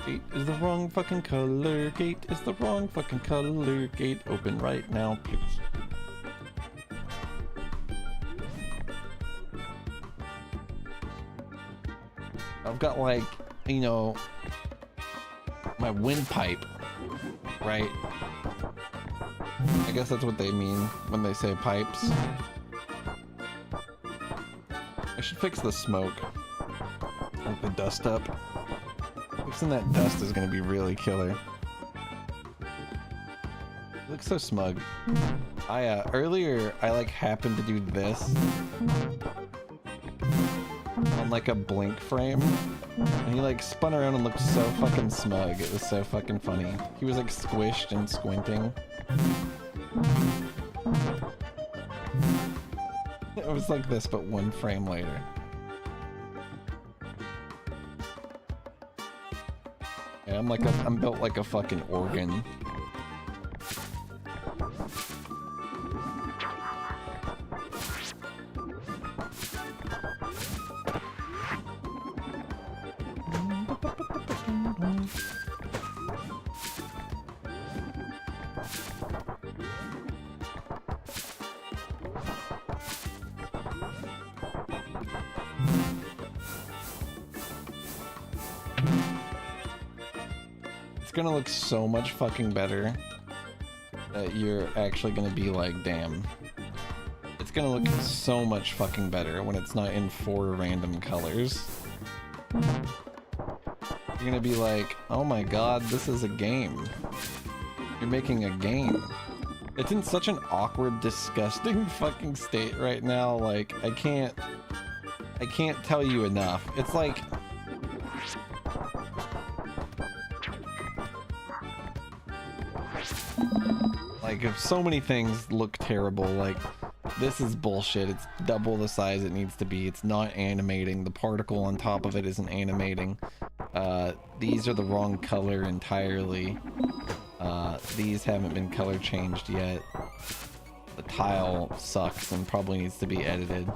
Gate is the wrong fucking color. Gate is the wrong fucking color. Gate open right now, please. I've got like, you know, my windpipe, right? I guess that's what they mean when they say pipes. I should fix the smoke. Like the dust up. Fixing that dust is gonna be really killer. It looks so smug. Earlier I like happened to do this on like a blink frame. And he like spun around and looked so fucking smug. It was so fucking funny. He was like squished and squinting. It was like this, but one frame later. Yeah, I'm built like a fucking organ. It's gonna look so much fucking better that you're actually gonna be like, damn. It's gonna look so much fucking better when it's not in 4 random colors. You're gonna be like, oh my god, this is a game. You're making a game. It's in such an awkward, disgusting fucking state right now, like, I can't tell you enough. It's like... Like, if so many things look terrible, like, this is bullshit. It's double the size it needs to be. It's not animating. The particle on top of it isn't animating. These are the wrong color entirely. These haven't been color changed yet. The tile sucks and probably needs to be edited.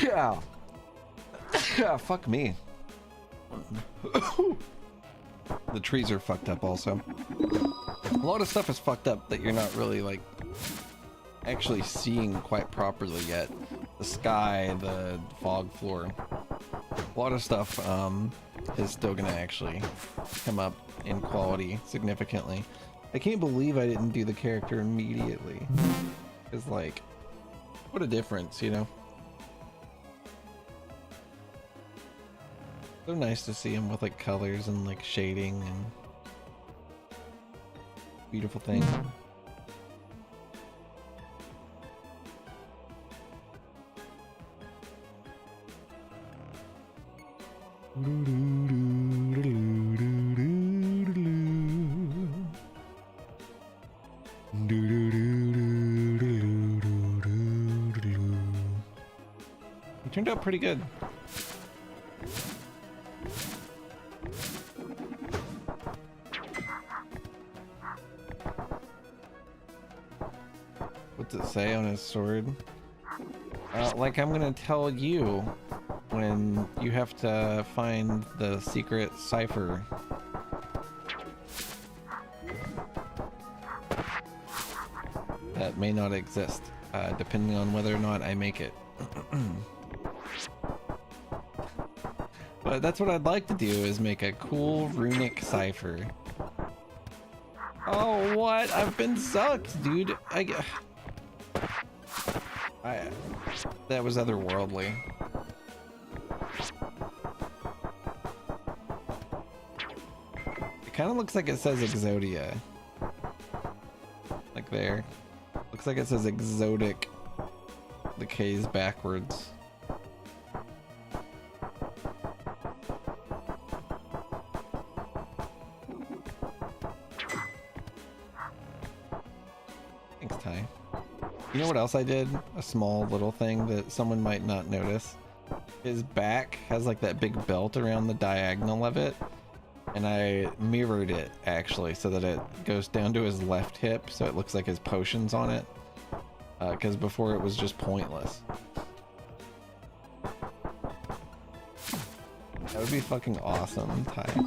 Yeah. Yeah, fuck me. The trees are fucked up also. A lot of stuff is fucked up that you're not really like actually seeing quite properly yet. The sky, the fog floor. A lot of stuff is still gonna actually come up in quality significantly. I can't believe I didn't do the character immediately. It's like, what a difference, you know? So nice to see him with like colors and like shading and beautiful thing. It turned out pretty good. What's it say on his sword? Like I'm gonna tell you when you have to find the secret cipher. That may not exist, depending on whether or not I make it. But that's what I'd like to do, is make a cool runic cipher. Oh, what? I've been sucked, dude. That was otherworldly. It kind of looks like it says Exodia. Like there. Looks like it says exotic. The K's backwards. Thanks, Ty. You know what else I did? A small little thing that someone might not notice. His back has like that big belt around the diagonal of it. And I mirrored it actually so that it goes down to his left hip so it looks like his potion's on it. Because before it was just pointless. That would be fucking awesome, Ty.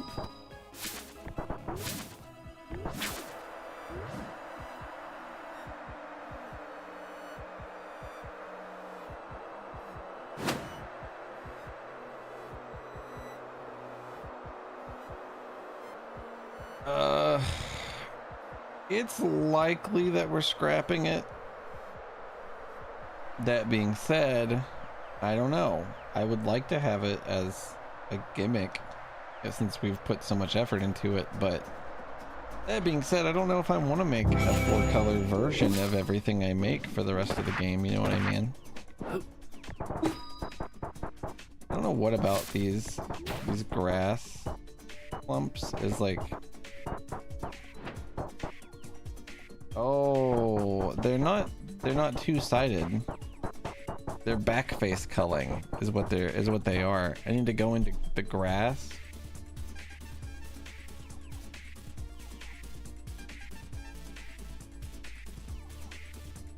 It's likely that we're scrapping it. That being said, I don't know. I would like to have it as a gimmick since we've put so much effort into it, but that being said, I don't know if I want to make a 4-color version of everything I make for the rest of the game, you know what I mean? I don't know what about these grass clumps is like... Oh, they're not two-sided. They're back face culling is what they are. I need to go into the grass.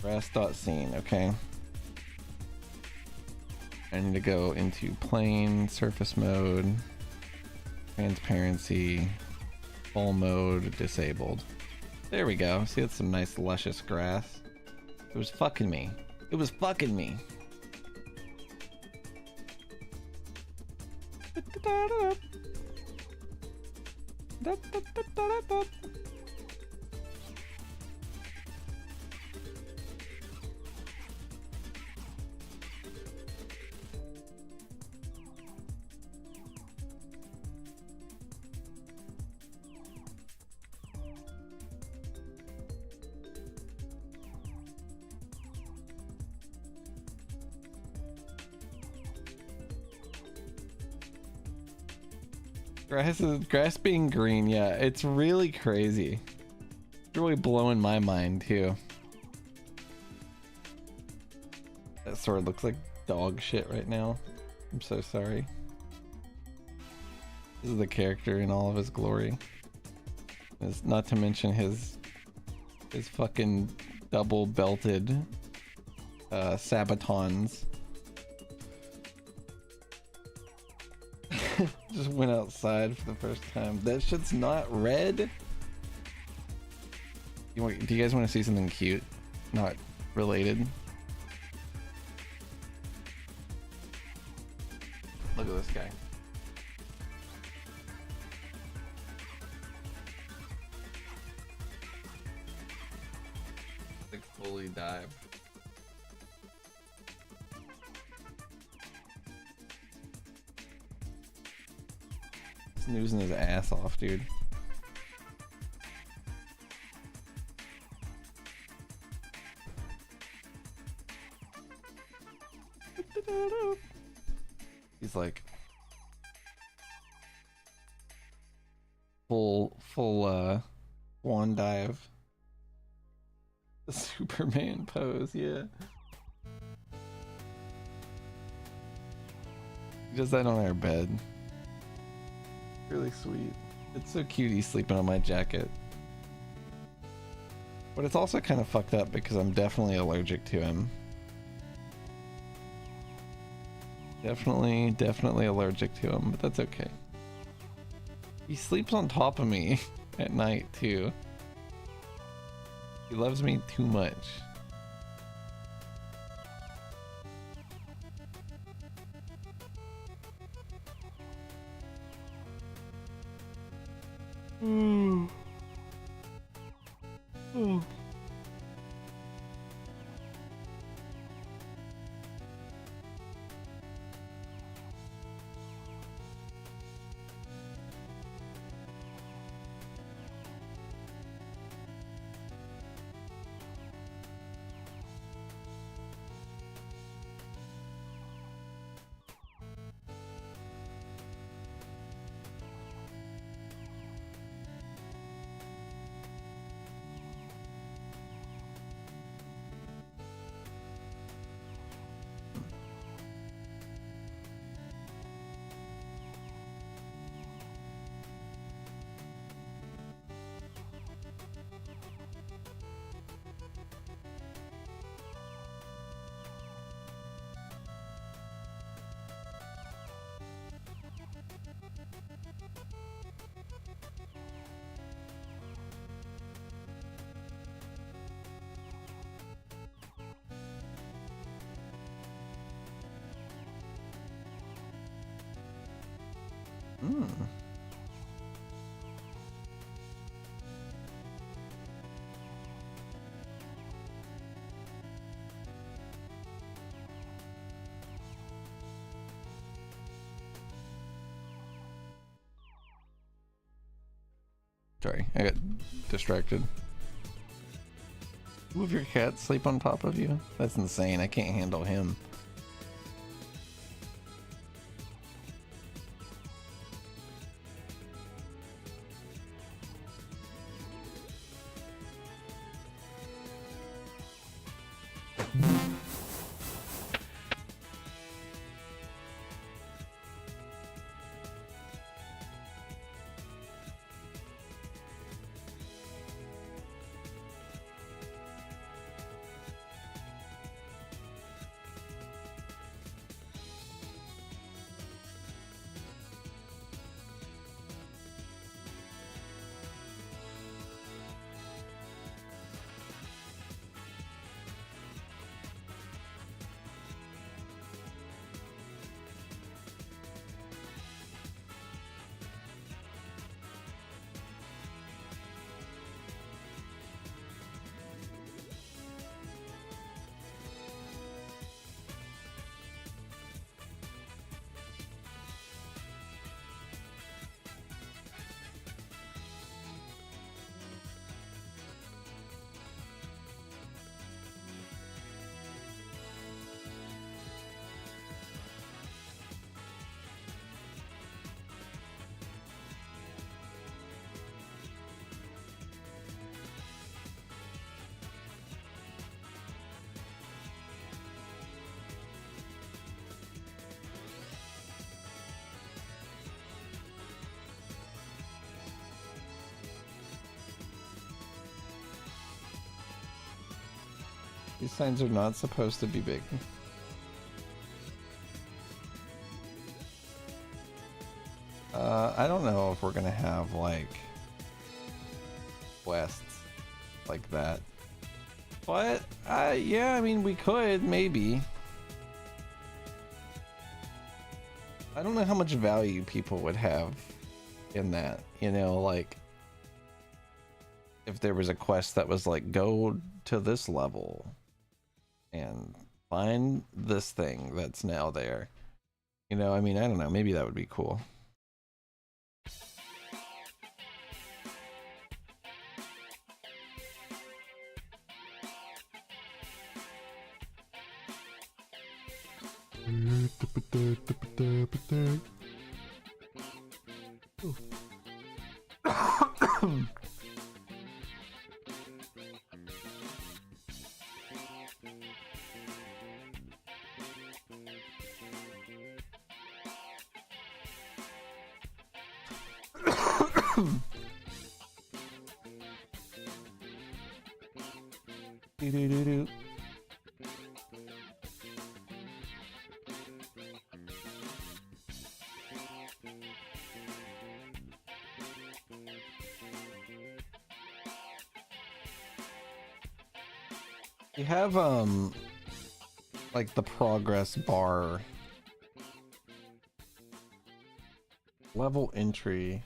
Grass.scene, okay. I need to go into plane, surface mode, transparency, full mode, disabled. There we go. See, that's some nice luscious grass. It was fucking me. It was fucking me. Grass being green, yeah, it's really crazy. It's really blowing my mind too. That sword looks like dog shit right now. I'm so sorry. This is the character in all of his glory. It's not to mention his fucking double belted sabatons. Just went outside for the first time. That shit's not red. Do you guys want to see something cute? Not related. Look at this guy. Like fully dive. Snoozing his ass off, dude. He's like full swan dive. The Superman pose, yeah. He does that on our bed. Really sweet. It's so cute he's sleeping on my jacket. But it's also kind of fucked up because I'm definitely allergic to him. Definitely allergic to him, but that's okay. He sleeps on top of me at night too. He loves me too much. Sorry, I got distracted. Move your cat sleep on top of you? That's insane. I can't handle him. These signs are not supposed to be big. I don't know if we're gonna have like quests like that, but yeah, I mean we could maybe. I don't know how much value people would have in that, you know, like if there was a quest that was like go to this level and find this thing that's now there, you know. I mean, I don't know, maybe that would be cool. Do-do-do-do. You have like the progress bar, level entry.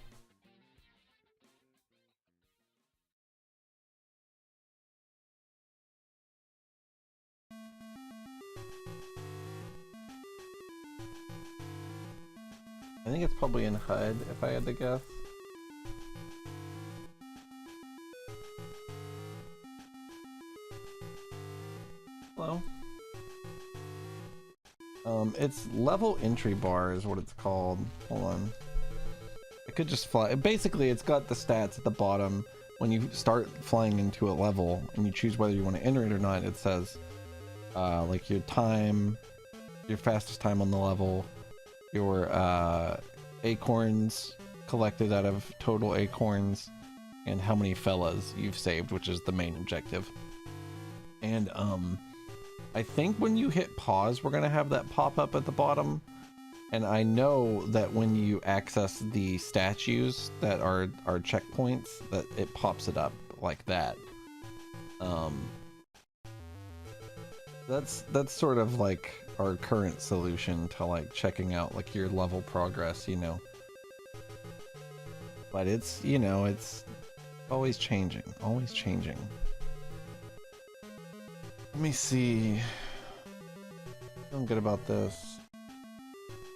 I think it's probably in HUD if I had to guess. Hello. It's level entry bar is what it's called. Hold on. I could just fly. Basically, it's got the stats at the bottom. When you start flying into a level and you choose whether you want to enter it or not, it says like your time, your fastest time on the level, your acorns collected out of total acorns, and how many fellas you've saved, which is the main objective. And I think when you hit pause, we're gonna have that pop up at the bottom. And I know that when you access the statues that are checkpoints, that it pops it up like that. That's sort of like our current solution to like checking out like your level progress, you know. But it's, you know, it's always changing, always changing. Let me see. Feeling good about this.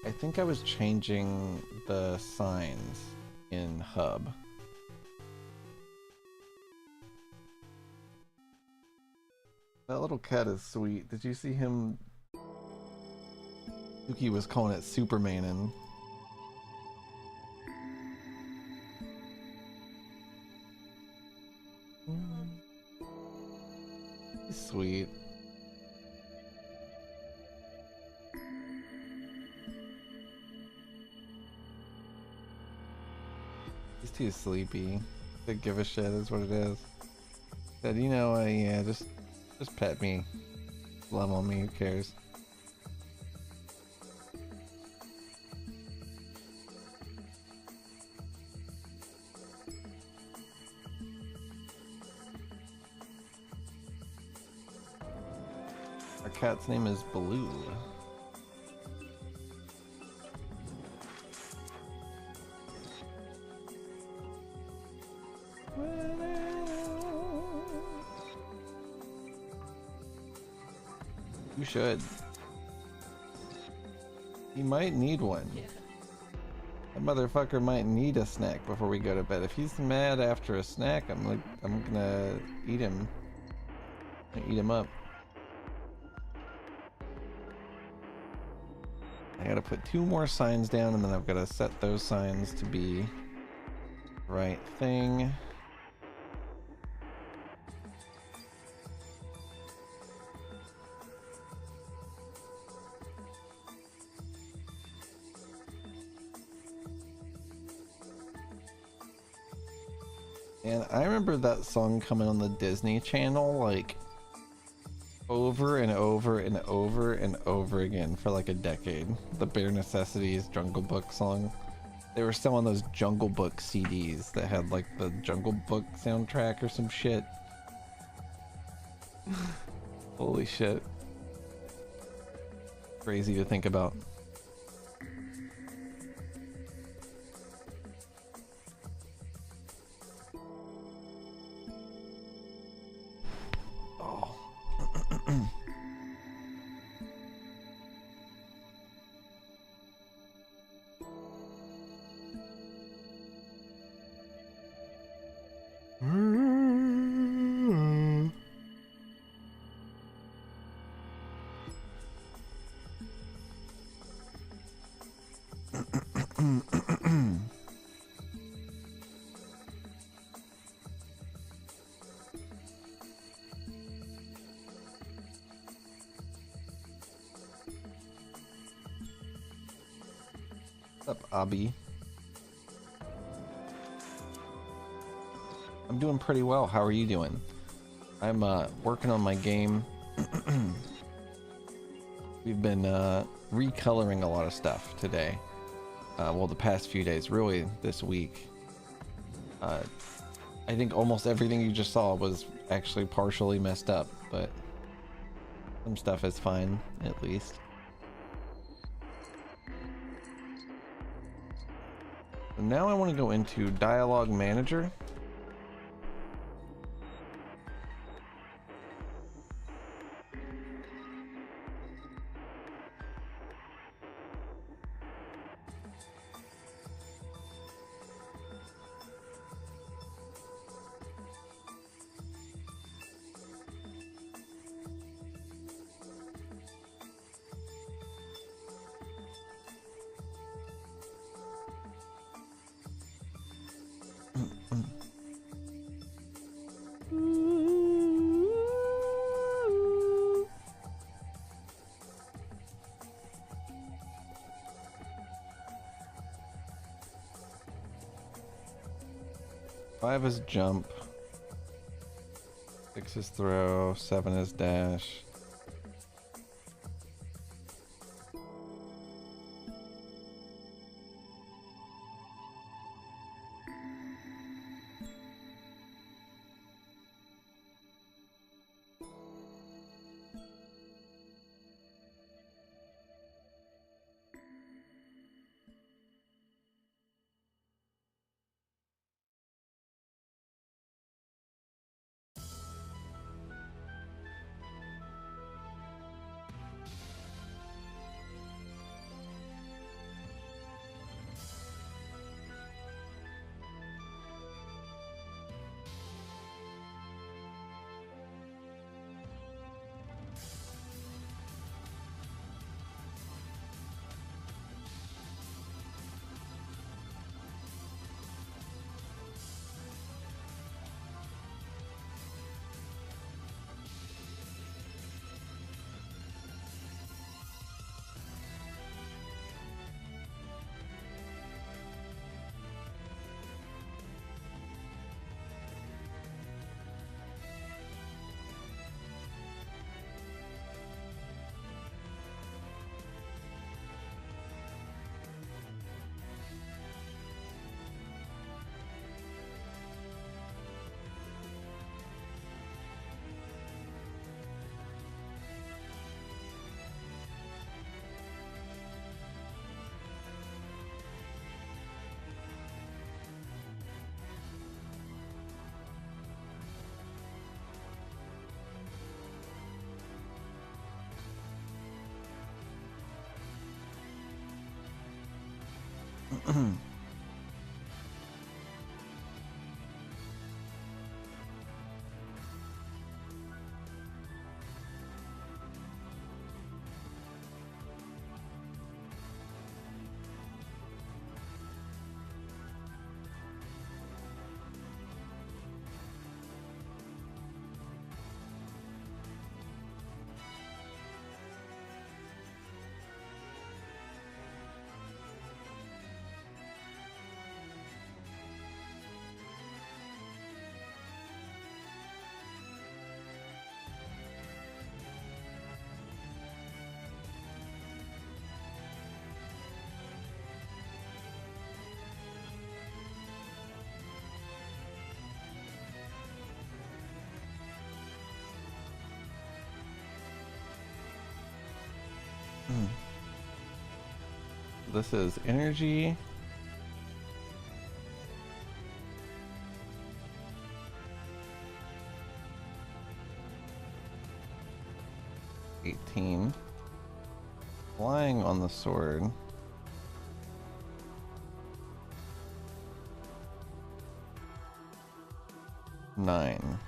I think I was changing the signs in Hub. That little cat is sweet. Did you see him? Suki was calling it Supermanin. He's sweet. He's too sleepy to give a shit is what it is. Said, you know, yeah, just pet me. Love on me, who cares? Our cat's name is Baloo. You should. He might need one. Yeah. That motherfucker might need a snack before we go to bed. If he's mad after a snack, I'm gonna eat him. Eat him up. I gotta put 2 more signs down, and then I've gotta set those signs to be the right thing. And I remember that song coming on the Disney Channel like over and over and over and over again for like a decade. The Bare Necessities Jungle Book song. They were selling those Jungle Book CDs that had like the Jungle Book soundtrack or some shit. Holy shit. Crazy to think about. Oh. What's up, Abby? I'm doing pretty well. How are you doing? I'm working on my game. We've been recoloring a lot of stuff today. Well, the past few days, really this week. I think almost everything you just saw was actually partially messed up, but some stuff is fine, at least. So now I want to go into Dialogue Manager. Five is jump, 6 is throw, 7 is dash. this is energy. $18. Flying on the sword. 9.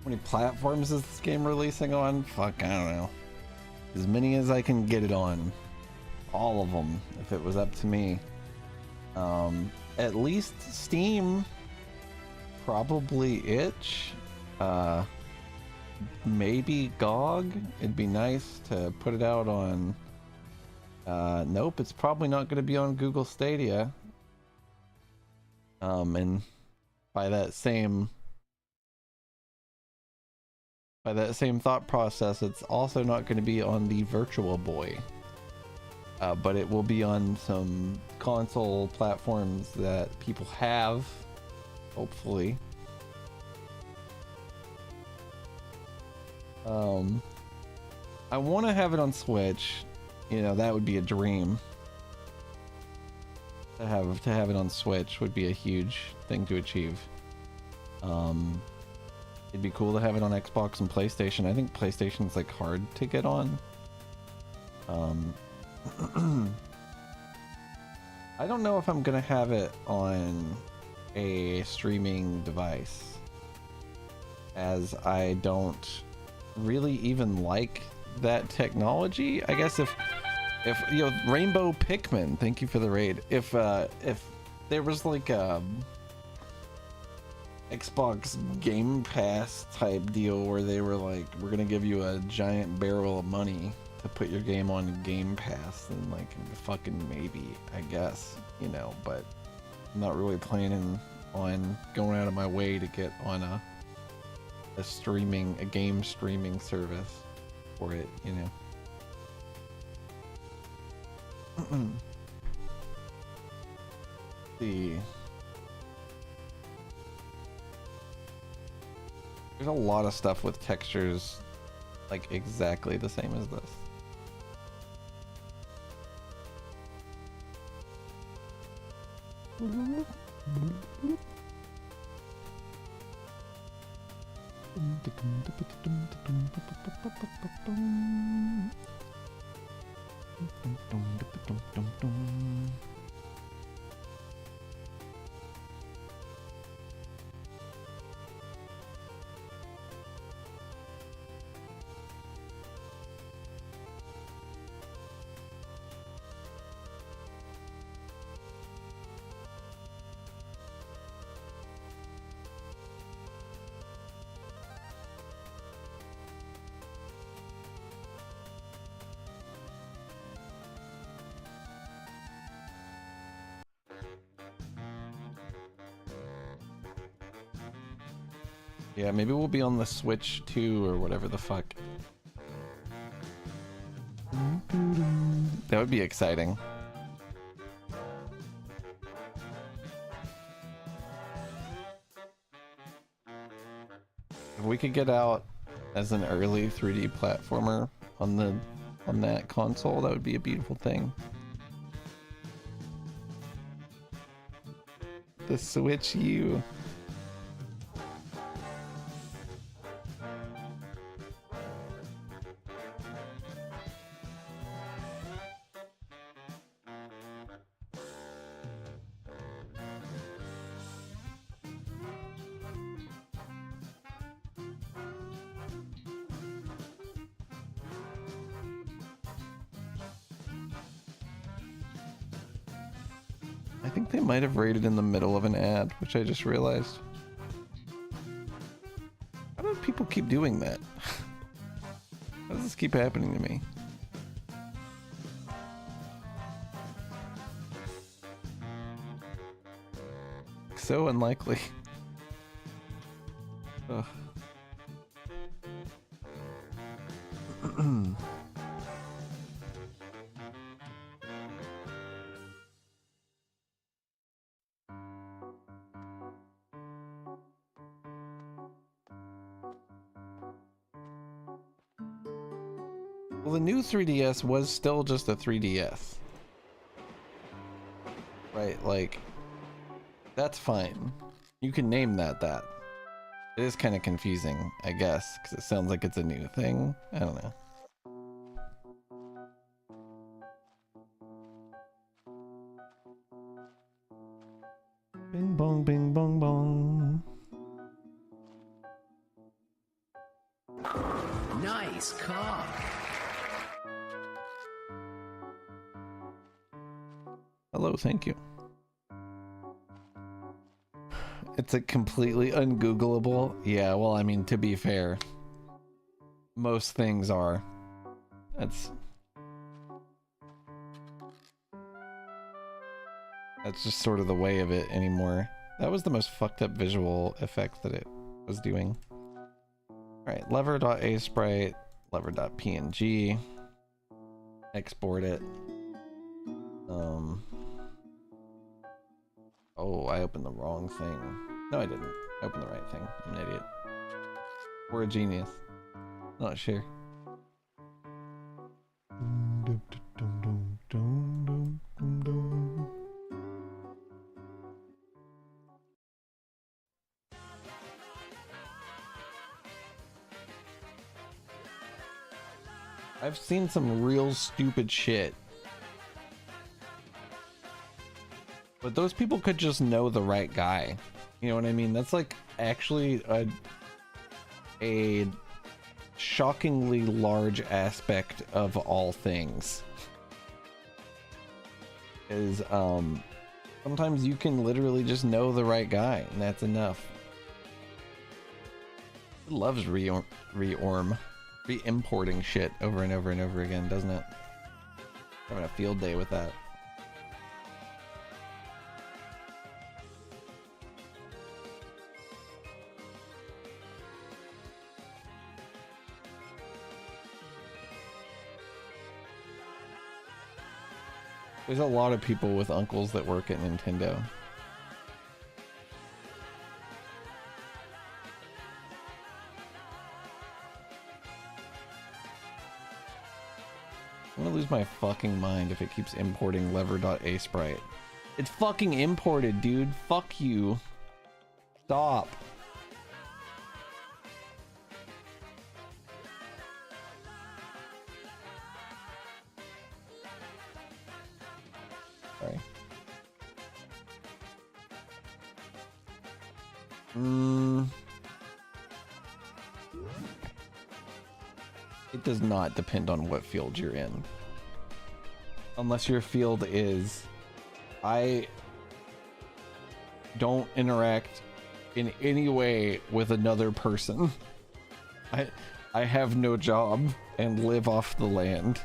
How many platforms is this game releasing on? Fuck, I don't know. As many as I can get it on. All of them, if it was up to me. At least Steam. Probably Itch. Maybe GOG. It'd be nice to put it out on... nope, it's probably not going to be on Google Stadia. And by that same thought process, it's also not going to be on the Virtual Boy. But it will be on some console platforms that people have, hopefully. I want to have it on Switch. You know, that would be a dream. To have it on Switch would be a huge thing to achieve. It'd be cool to have it on Xbox and PlayStation. I think PlayStation's like hard to get on. I don't know if I'm gonna have it on a streaming device, as I don't really even like that technology. I guess if you know, Rainbow Pikmin, thank you for the raid. If there was like a Xbox Game Pass type deal where they were like, we're gonna give you a giant barrel of money to put your game on Game Pass, and like fucking maybe, I guess, you know, but I'm not really planning on going out of my way to get on a game streaming service for it, you know. See, there's a lot of stuff with textures like exactly the same as this. Yeah, maybe we'll be on the Switch 2 or whatever the fuck. That would be exciting. If we could get out as an early 3D platformer on that console, that would be a beautiful thing. The Switch U. I think they might have rated in the middle of an ad, which I just realized. How do people keep doing that? How does this keep happening to me? So unlikely. Ugh. Well, the new 3DS was still just a 3DS. Right, like, that's fine. You can name that. It is kind of confusing, I guess, because it sounds like it's a new thing. I don't know. Bing bong, bing bong bong. Nice car. Hello, thank you. It's a completely ungoogleable. Yeah, well, I mean, to be fair, most things are. That's just sort of the way of it anymore. That was the most fucked up visual effect that it was doing. Alright, lever.asprite, lever.png, export it. Oh, I opened the wrong thing. No, I didn't. I opened the right thing. I'm an idiot. We're a genius. Not sure. I've seen some real stupid shit. But those people could just know the right guy. You know what I mean? That's like actually a shockingly large aspect of all things. Is sometimes you can literally just know the right guy and that's enough. It loves re-importing shit over and over and over again, doesn't it? Having a field day with that. There's a lot of people with uncles that work at Nintendo. I'm gonna lose my fucking mind if it keeps importing lever.asprite. It's fucking imported, dude. Fuck you. Stop. Sorry. It does not depend on what field you're in. Unless your field is, I don't interact in any way with another person. I have no job and live off the land.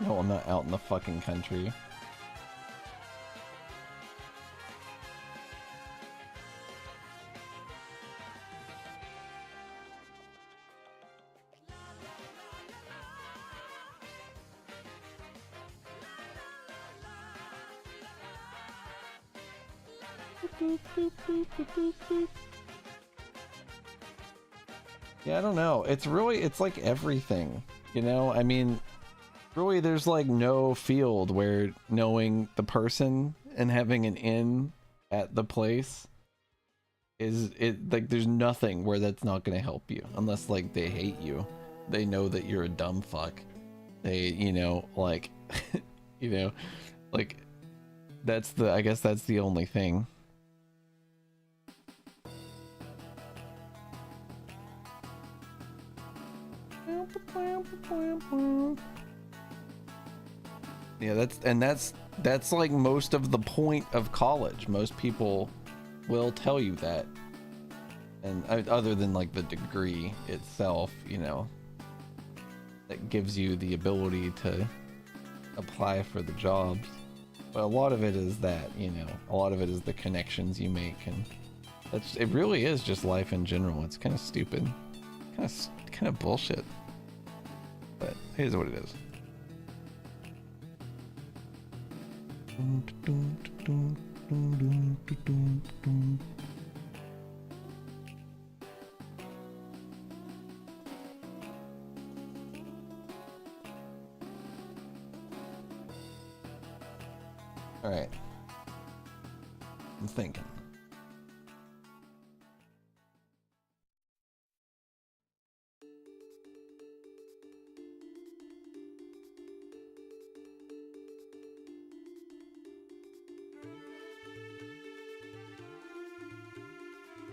No, I'm not out in the fucking country. Yeah, I don't know. It's like everything, you know? I mean, really, there's like no field where knowing the person and having an in at the place like there's nothing where that's not going to help you unless like they hate you. They know that you're a dumb fuck. They, you know, like, you know, like I guess that's the only thing. Yeah, that's like most of the point of college. Most people will tell you that. And other than like the degree itself, you know, that gives you the ability to apply for the jobs. But a lot of it is that, you know, a lot of it is the connections you make, and it really is just life in general. It's kind of stupid, kind of bullshit, but here's what it is. All right, I'm thinking.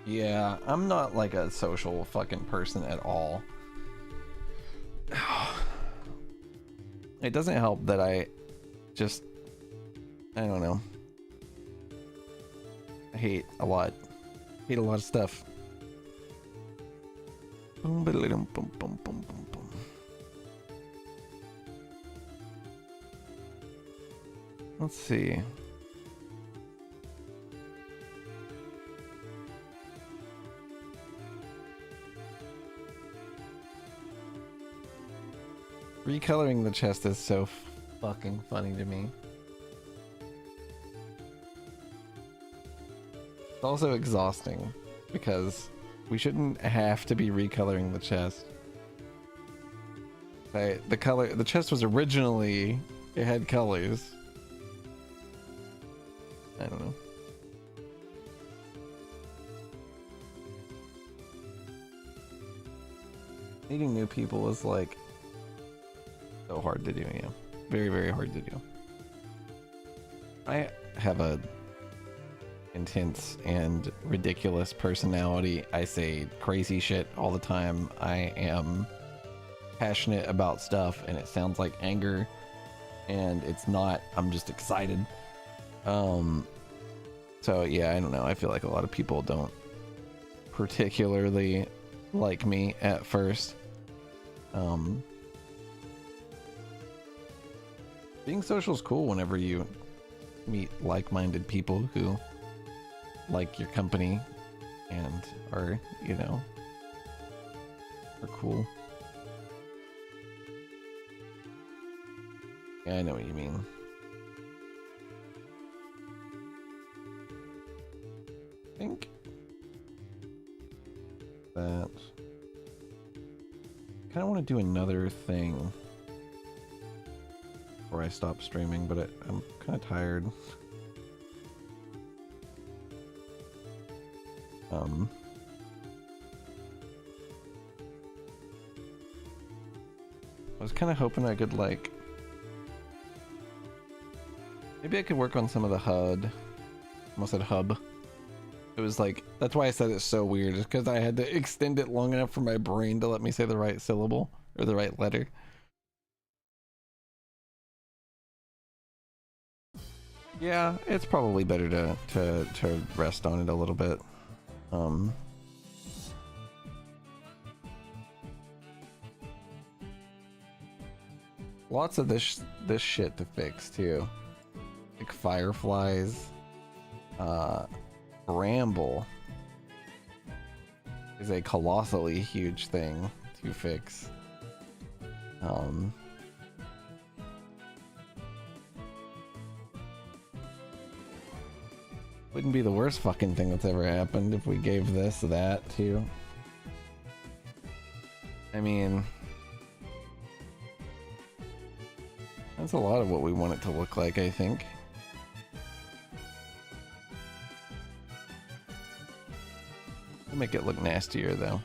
Yeah, I'm not like a social fucking person at all. It doesn't help that I don't know. I hate a lot of stuff. Boom, boom, boom, boom, boom, boom. Let's see. Recoloring the chest is so fucking funny to me. It's also exhausting because we shouldn't have to be recoloring the chest. Right, the chest was originally, it had colors. I don't know. Meeting new people is like so hard to do, yeah. Very, very hard to do. I have a intense and ridiculous personality. I say crazy shit all the time. I am passionate about stuff and it sounds like anger and it's not. I'm just excited. So yeah, I don't know. I feel like a lot of people don't particularly like me at first. Being social is cool whenever you meet like-minded people who like your company and are, you know, are cool. Yeah, I know what you mean. I think that I kind of want to do another thing before I stop streaming, but I'm kind of tired. I was kind of hoping I could like, maybe I could work on some of the HUD. Almost said hub. It was like, that's why I said it's so weird, is because I had to extend it long enough for my brain to let me say the right syllable or the right letter. Yeah, it's probably better to rest on it a little bit. Lots of this shit to fix too. Like fireflies. Bramble is a colossally huge thing to fix. Wouldn't be the worst fucking thing that's ever happened if we gave this that too. I mean, that's a lot of what we want it to look like, I think. We'll make it look nastier though.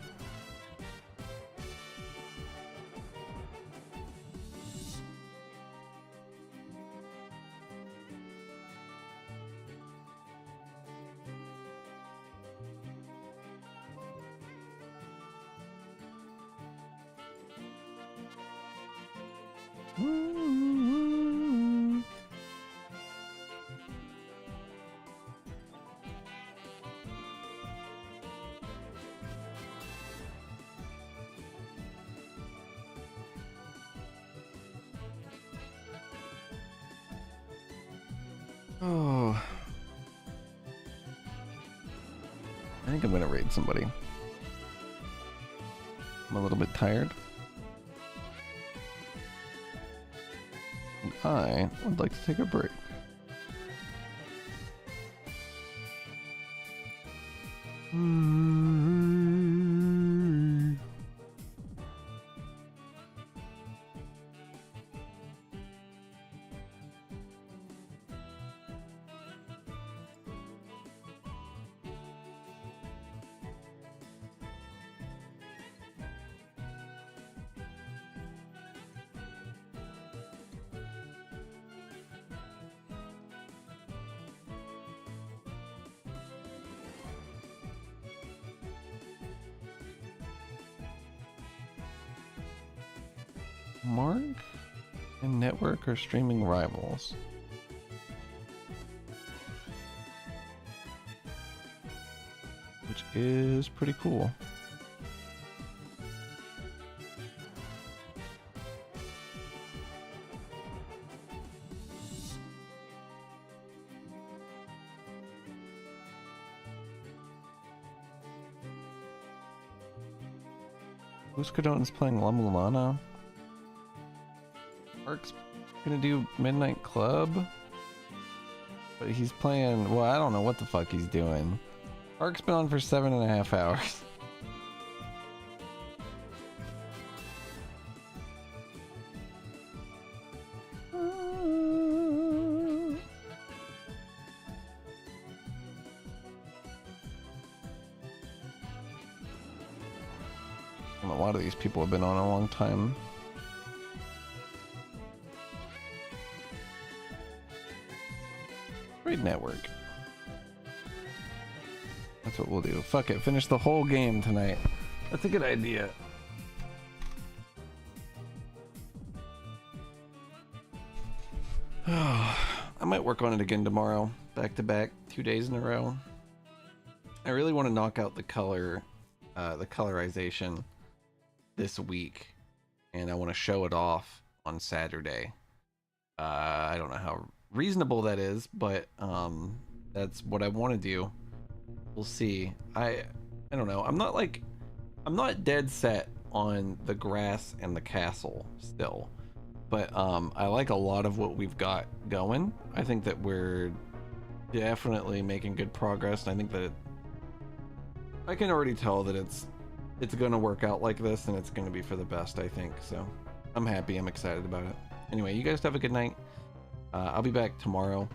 Oh, I think I'm gonna raid somebody. I'm a little bit tired. And I would like to take a break. Mark and Network are streaming rivals. Which is pretty cool. Godot is playing La Mulana. Mark's gonna do Midnight Club, but he's playing, well, I don't know what the fuck he's doing. Mark's been on for 7.5 hours. And a lot of these people have been on a long time. Great network. That's what we'll do. Fuck it. Finish the whole game tonight. That's a good idea. I might work on it again tomorrow. Back to back. 2 days in a row. I really want to knock out the colorization this week. And I want to show it off on Saturday. I don't know how reasonable that is, but that's what I want to do. We'll see. I don't know. I'm not dead set on the grass and the castle still, but I like a lot of what we've got going. I think that we're definitely making good progress, and I think that I can already tell that it's going to work out like this, and it's going to be for the best, I think. So I'm happy. I'm excited about it. Anyway, you guys have a good night. I'll be back tomorrow,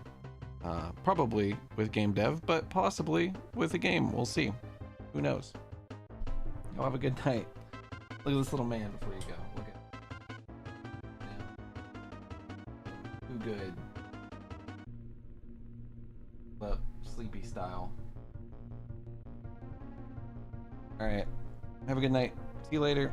probably with game dev, but possibly with a game. We'll see. Who knows? Y'all have a good night. Look at this little man before you go. Look at yeah. Too good. But sleepy style. All right. Have a good night. See you later.